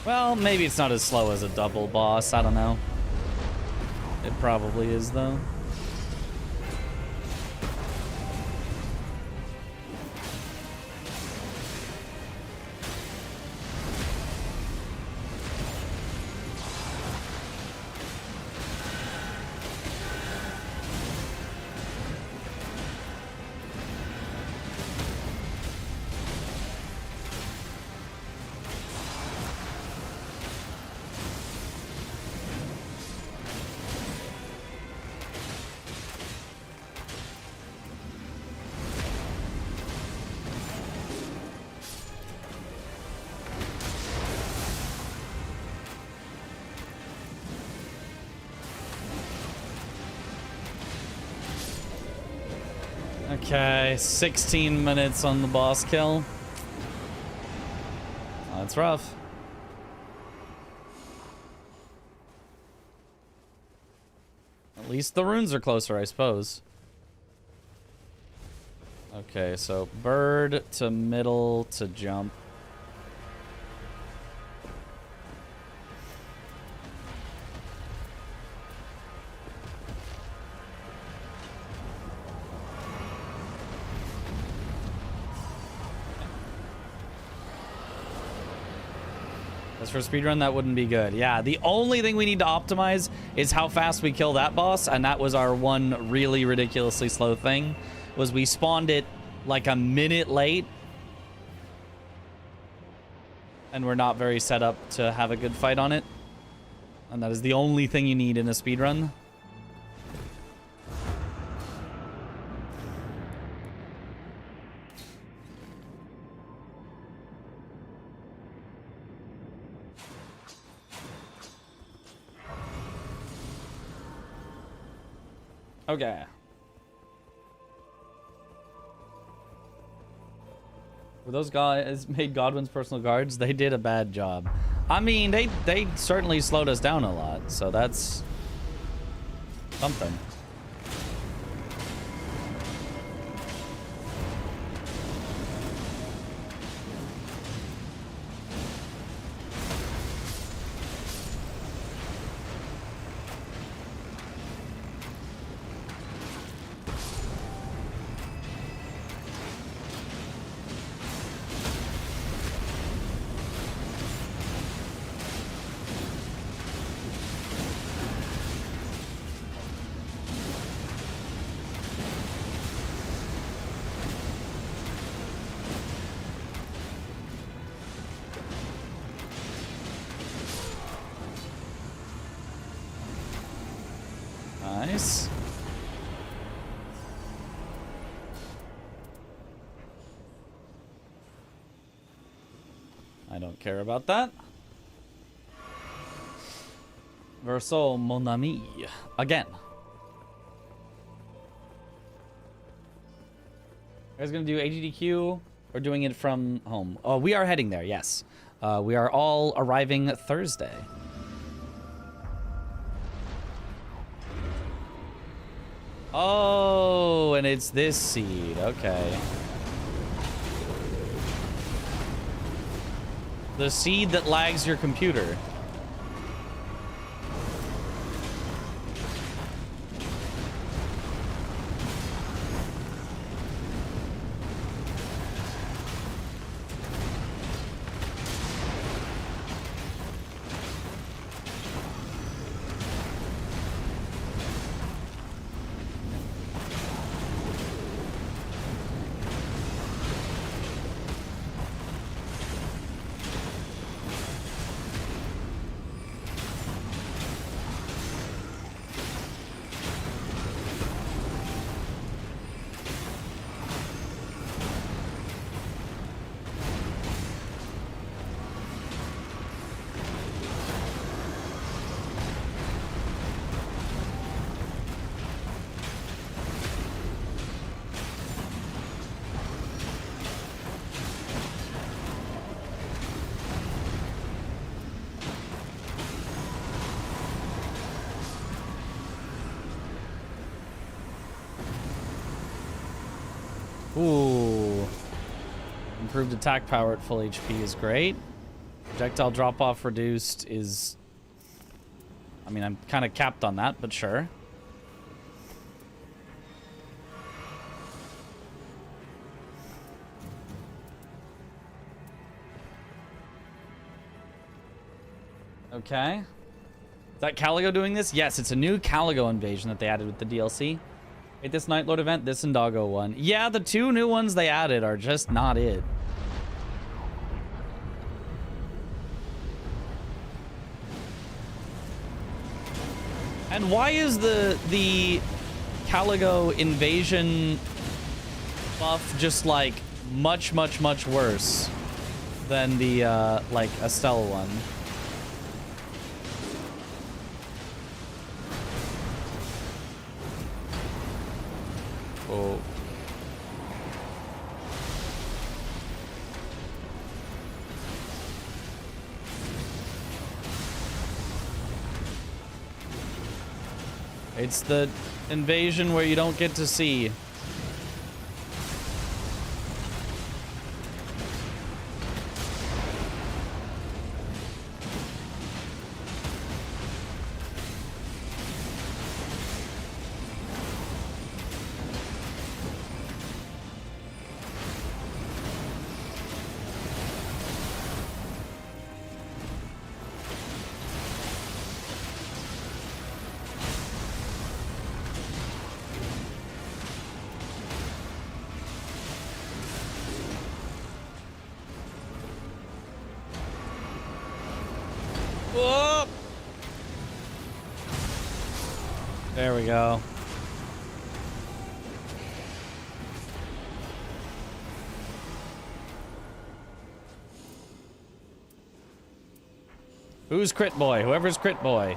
Well, maybe it's not as slow as a double boss. I don't know. It probably is though. Okay, 16 minutes on the boss kill. That's rough. At least the runes are closer, I suppose. Okay, so bird to middle to jump. As for speedrun, that wouldn't be good. Yeah, the only thing we need to optimize is how fast we kill that boss, and that was our one really ridiculously slow thing, was we spawned it like a minute late. And we're not very set up to have a good fight on it. And that is the only thing you need in a speedrun. Okay. Were those guys made Godwin's personal guards? They did a bad job. I mean, they certainly slowed us down a lot, so that's something. Nice. I don't care about that. Verso mon ami. Again. You guys gonna do AGDQ or doing it from home? Oh, we are heading there, yes. We are all arriving Thursday. Oh, and it's this seed. Okay. The seed that lags your computer. Ooh. Improved attack power at full HP is great. Projectile drop-off reduced is... I mean, I'm kind of capped on that, but sure. Okay. Is that Caligo doing this? Yes, it's a new Caligo invasion that they added with the DLC. Wait, this Night Lord event, this and Doggo one. Yeah, the two new ones they added are just not it. And why is the Caligo invasion buff just like much worse than the like Estelle one? Oh. It's the invasion where you don't get to see. Whoa! There we go. Who's crit boy? Whoever's crit boy.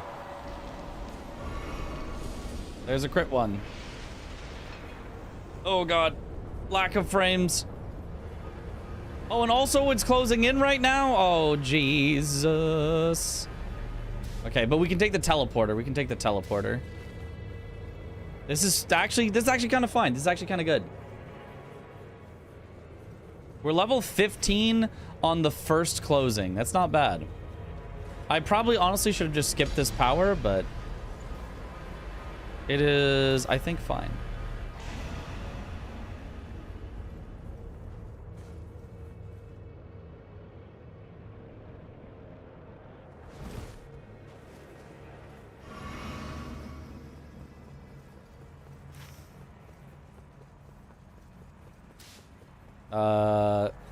There's a crit one. Oh god. Lack of frames. Oh, and also it's closing in right now? Oh, Jesus. Okay, but we can take the teleporter. We can take the teleporter. This is actually kind of fine. This is actually kind of good. We're level 15 on the first closing. That's not bad. I probably honestly should have just skipped this power, but it is, I think, fine.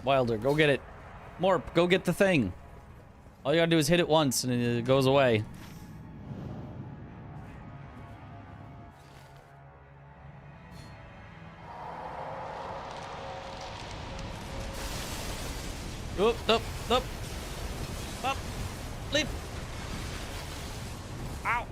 Wilder, go get it. Morp, go get the thing. All you gotta do is hit it once and it goes away. Up, up, up. Up. Leap. Ow.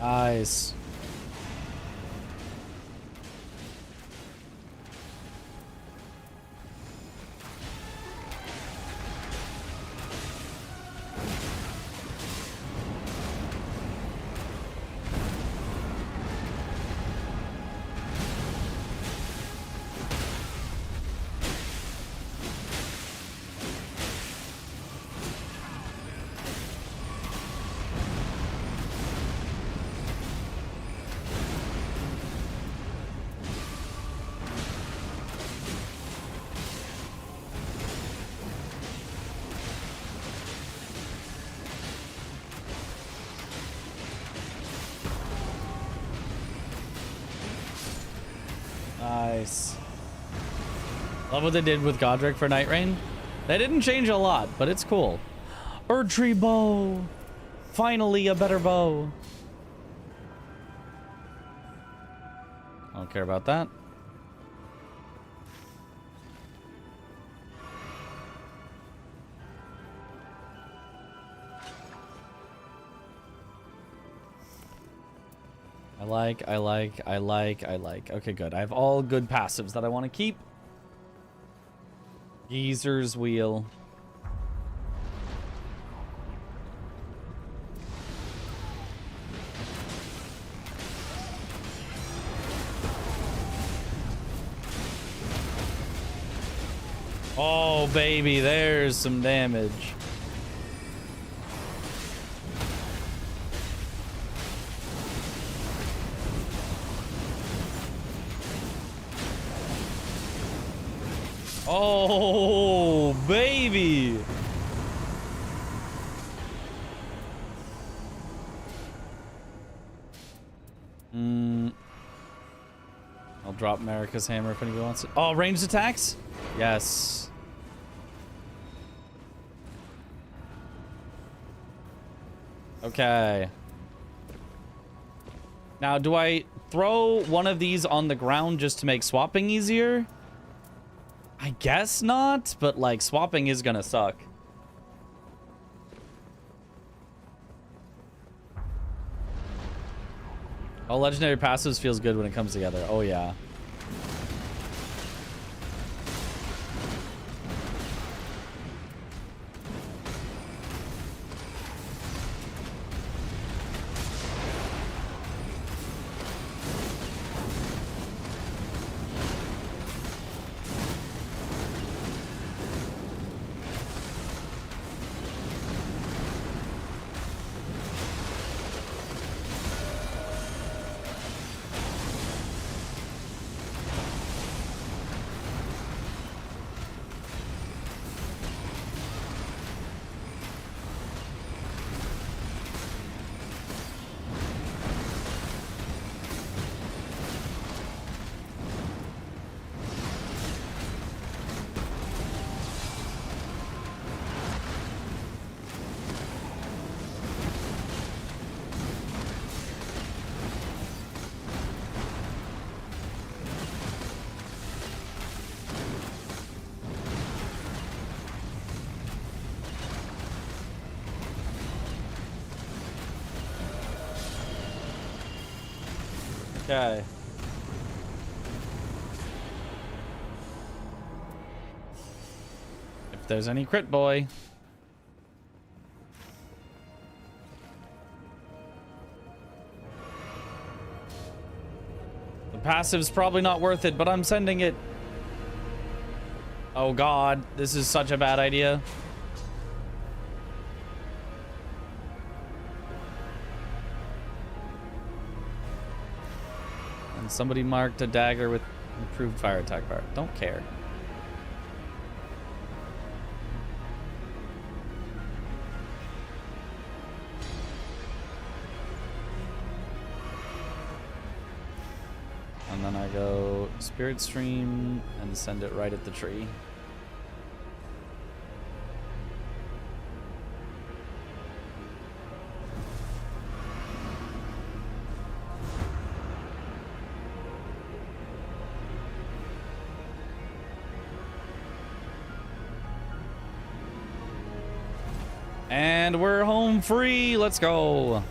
Nice. Nice. Love what they did with Godric for Nightreign. They didn't change a lot, but it's cool. Erdtree bow. Finally a better bow. I don't care about that. I like. Okay, good. I have all good passives that I want to keep. Geezer's Wheel. Oh, baby, there's some damage. Oh, baby. I'll drop Marika's hammer if anybody wants it. Oh, ranged attacks? Yes. Okay. Now, do I throw one of these on the ground just to make swapping easier? I guess not, but like swapping is gonna suck. Oh, legendary passives feels good when it comes together. Oh yeah. Okay. If there's any crit boy. The passive's probably not worth it, but I'm sending it. Oh god, this is such a bad idea. Somebody marked a dagger with improved fire attack power. Don't care. And then I go Spirit Stream and send it right at the tree. And we're home free. Let's go.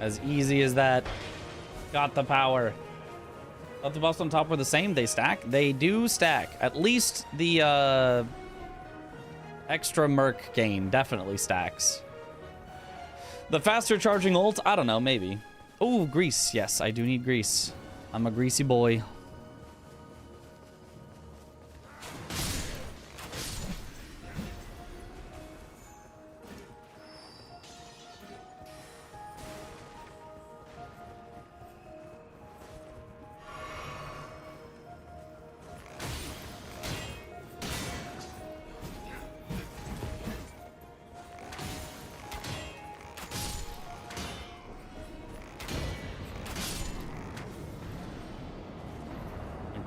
As easy as that. Got the power. Thought the buffs on top were the same. They stack. They do stack. At least the extra Merc gain definitely stacks. The faster charging ult? I don't know. Maybe. Oh, grease. Yes, I do need grease. I'm a greasy boy.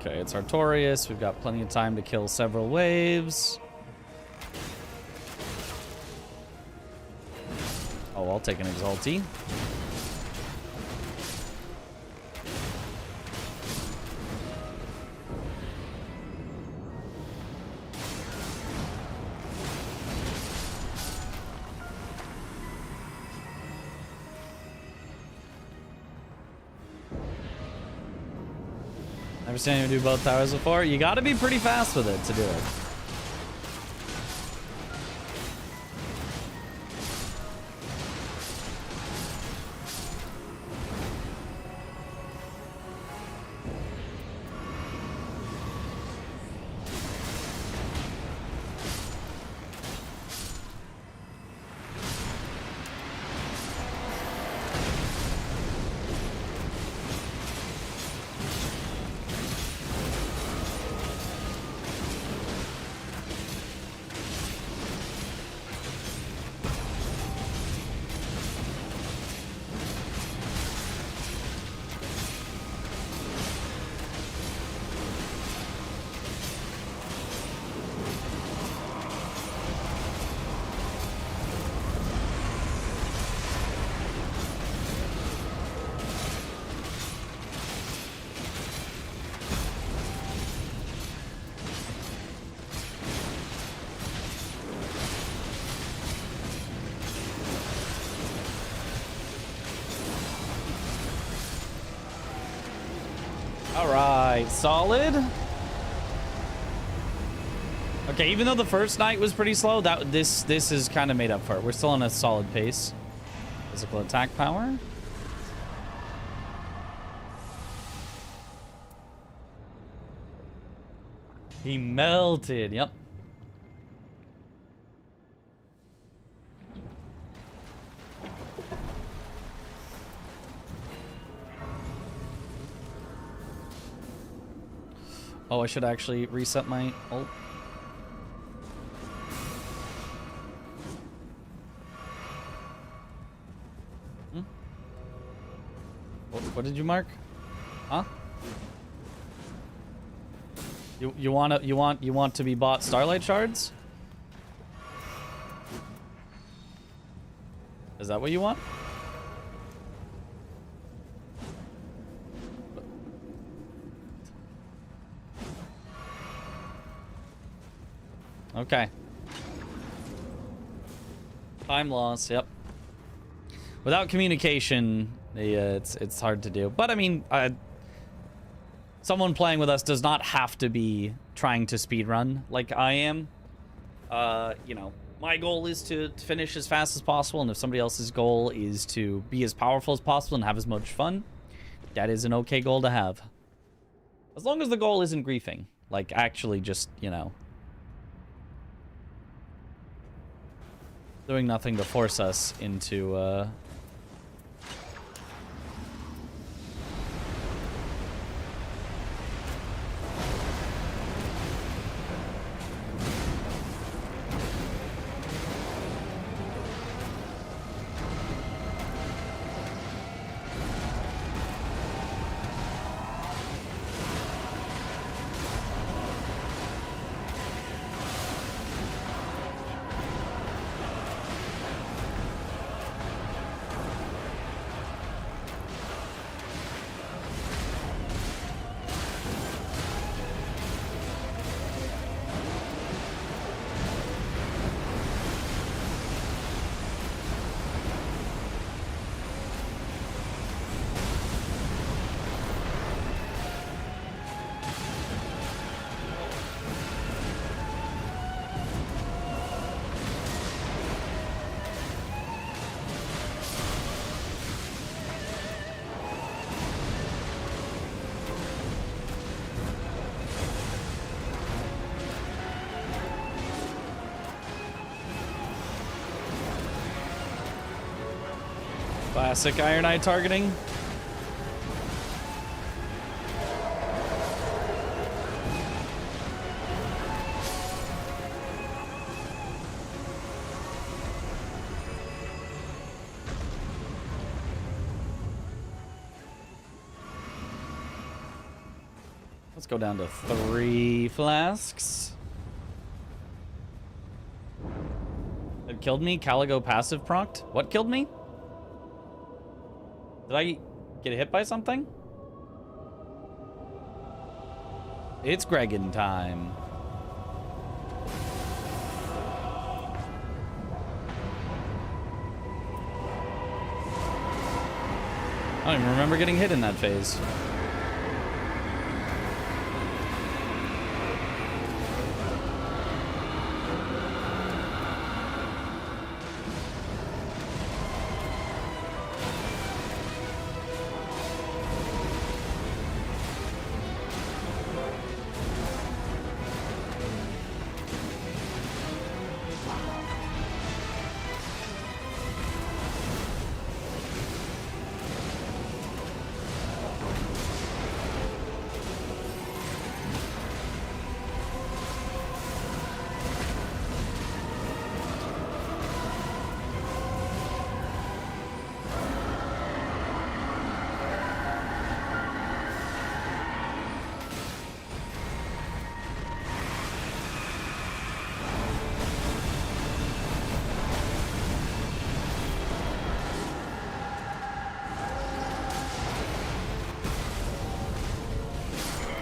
Okay, it's Artorias. We've got plenty of time to kill several waves. Oh, I'll take an Exalti. Never seen anyone do both towers before. You gotta be pretty fast with it to do it. All right, solid. Okay, even though the first night was pretty slow, this is kind of made up for it. We're still on a solid pace. Physical attack power. He melted. Yep. Oh, I should actually reset my ult. What did you mark? Huh? You want to be bought Starlight Shards? Is that what you want? Okay. Time loss, yep. Without communication, it's hard to do. But I mean, someone playing with us does not have to be trying to speedrun like I am. You know, my goal is to finish as fast as possible, and if somebody else's goal is to be as powerful as possible and have as much fun, that is an okay goal to have. As long as the goal isn't griefing. Like, actually just, you know, doing nothing to force us into Classic Iron Eye targeting. Let's go down to 3 flasks. It killed me? Caligo passive procced? What killed me? Did I get hit by something? It's Gregan time. I don't even remember getting hit in that phase.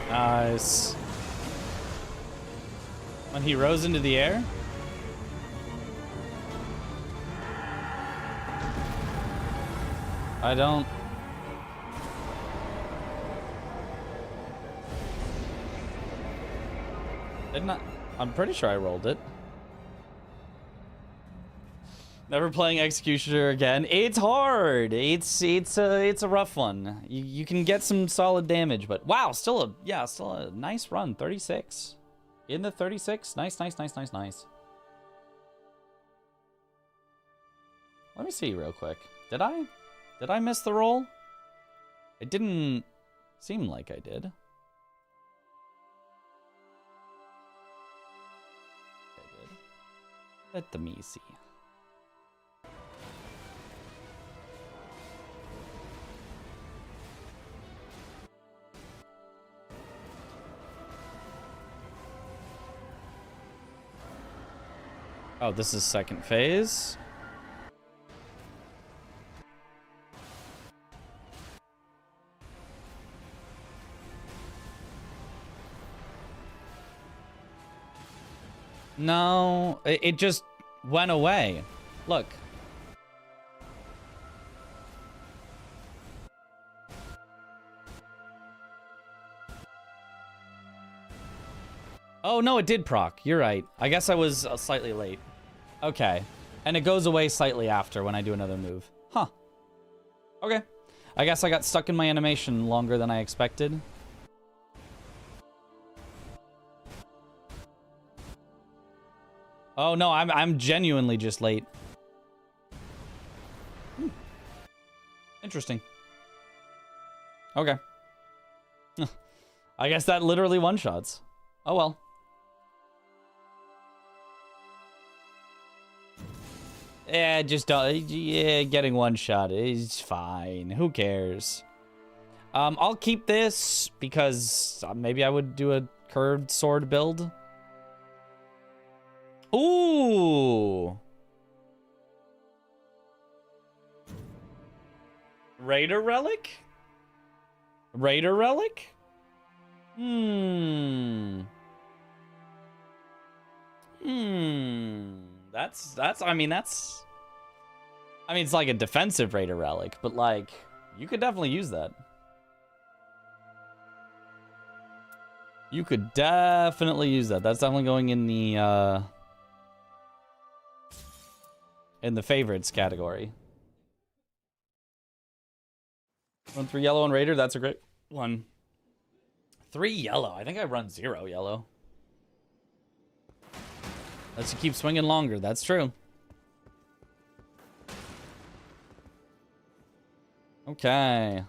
Nice. When he rose into the air? I don't... Didn't I? I'm pretty sure I rolled it. Never playing Executioner again. It's hard. It's a rough one. You can get some solid damage, but wow, still a nice run. 36. In the 36. Nice. Let me see real quick. Did I miss the roll? It didn't seem like I did. I did. Let me see. Oh, this is second phase. No, it just went away. Look. Oh, no, it did proc. You're right. I guess I was slightly late. Okay. And it goes away slightly after when I do another move. Huh. Okay. I guess I got stuck in my animation longer than I expected. Oh, no, I'm genuinely just late. Interesting. Okay. I guess that literally one-shots. Oh, well. Yeah, just getting one shot is fine. Who cares? I'll keep this because maybe I would do a curved sword build. Ooh. Raider relic? Raider relic? I mean, it's like a defensive Raider relic, but like, you could definitely use that. You could definitely use that. That's definitely going in the favorites category. Run 3 yellow on Raider, that's a great one. 3 yellow, I think I run 0 yellow. Lets you keep swinging longer, that's true. Okay.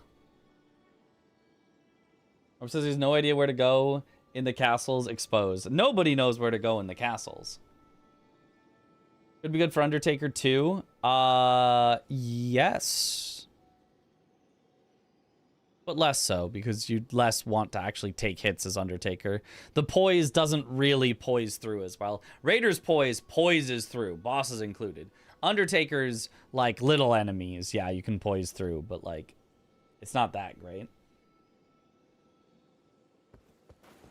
Or says he's no idea where to go in the castles exposed. Nobody knows where to go in the castles. Could be good for Undertaker too. Yes. But less so, because you'd less want to actually take hits as Undertaker. The poise doesn't really poise through as well. Raiders poises through, bosses included. Undertaker's, like, little enemies, yeah, you can poise through, but, like, it's not that great.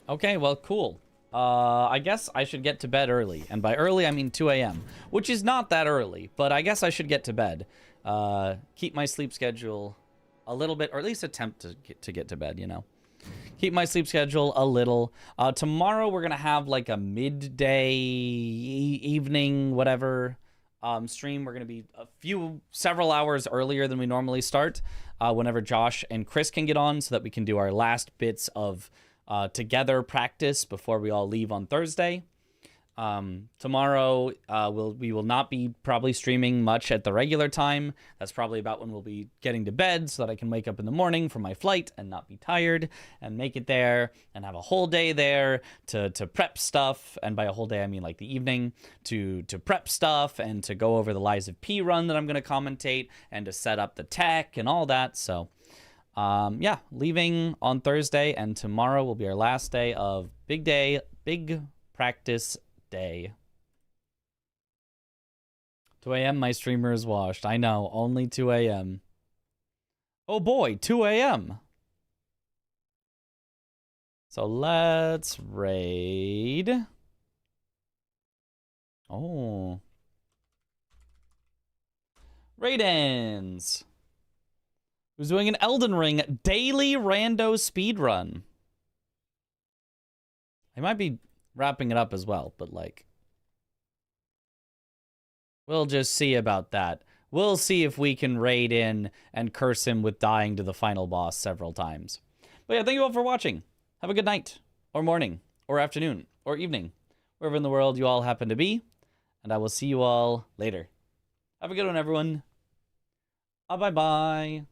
Okay, well, cool. I guess I should get to bed early. And by early, I mean 2 a.m. Which is not that early, but I guess I should get to bed. Keep my sleep schedule a little bit, or at least attempt to get to bed, you know. Keep my sleep schedule a little. Tomorrow, we're going to have, like, a midday, evening, whatever, stream. We're going to be several hours earlier than we normally start. Whenever Josh and Chris can get on, so that we can do our last bits of together practice before we all leave on Thursday. Tomorrow, we will not be probably streaming much at the regular time. That's probably about when we'll be getting to bed, so that I can wake up in the morning for my flight and not be tired and make it there and have a whole day there to prep stuff. And by a whole day, I mean like the evening to prep stuff and to go over the Lies of P run that I'm going to commentate and to set up the tech and all that. So yeah, leaving on Thursday, and tomorrow will be our last day of big practice day. 2 a.m. my streamer is washed. I know, only 2 a.m. Oh boy, 2 a.m. So let's raid. Oh. Raid-ins. Who's doing an Elden Ring daily rando speedrun? I might be wrapping it up as well, but like, we'll just see about that. We'll see if we can raid in and curse him with dying to the final boss several times. But yeah, thank you all for watching. Have a good night, or morning, or afternoon, or evening, wherever in the world you all happen to be, and I will see you all later. Have a good one, everyone. Bye-bye.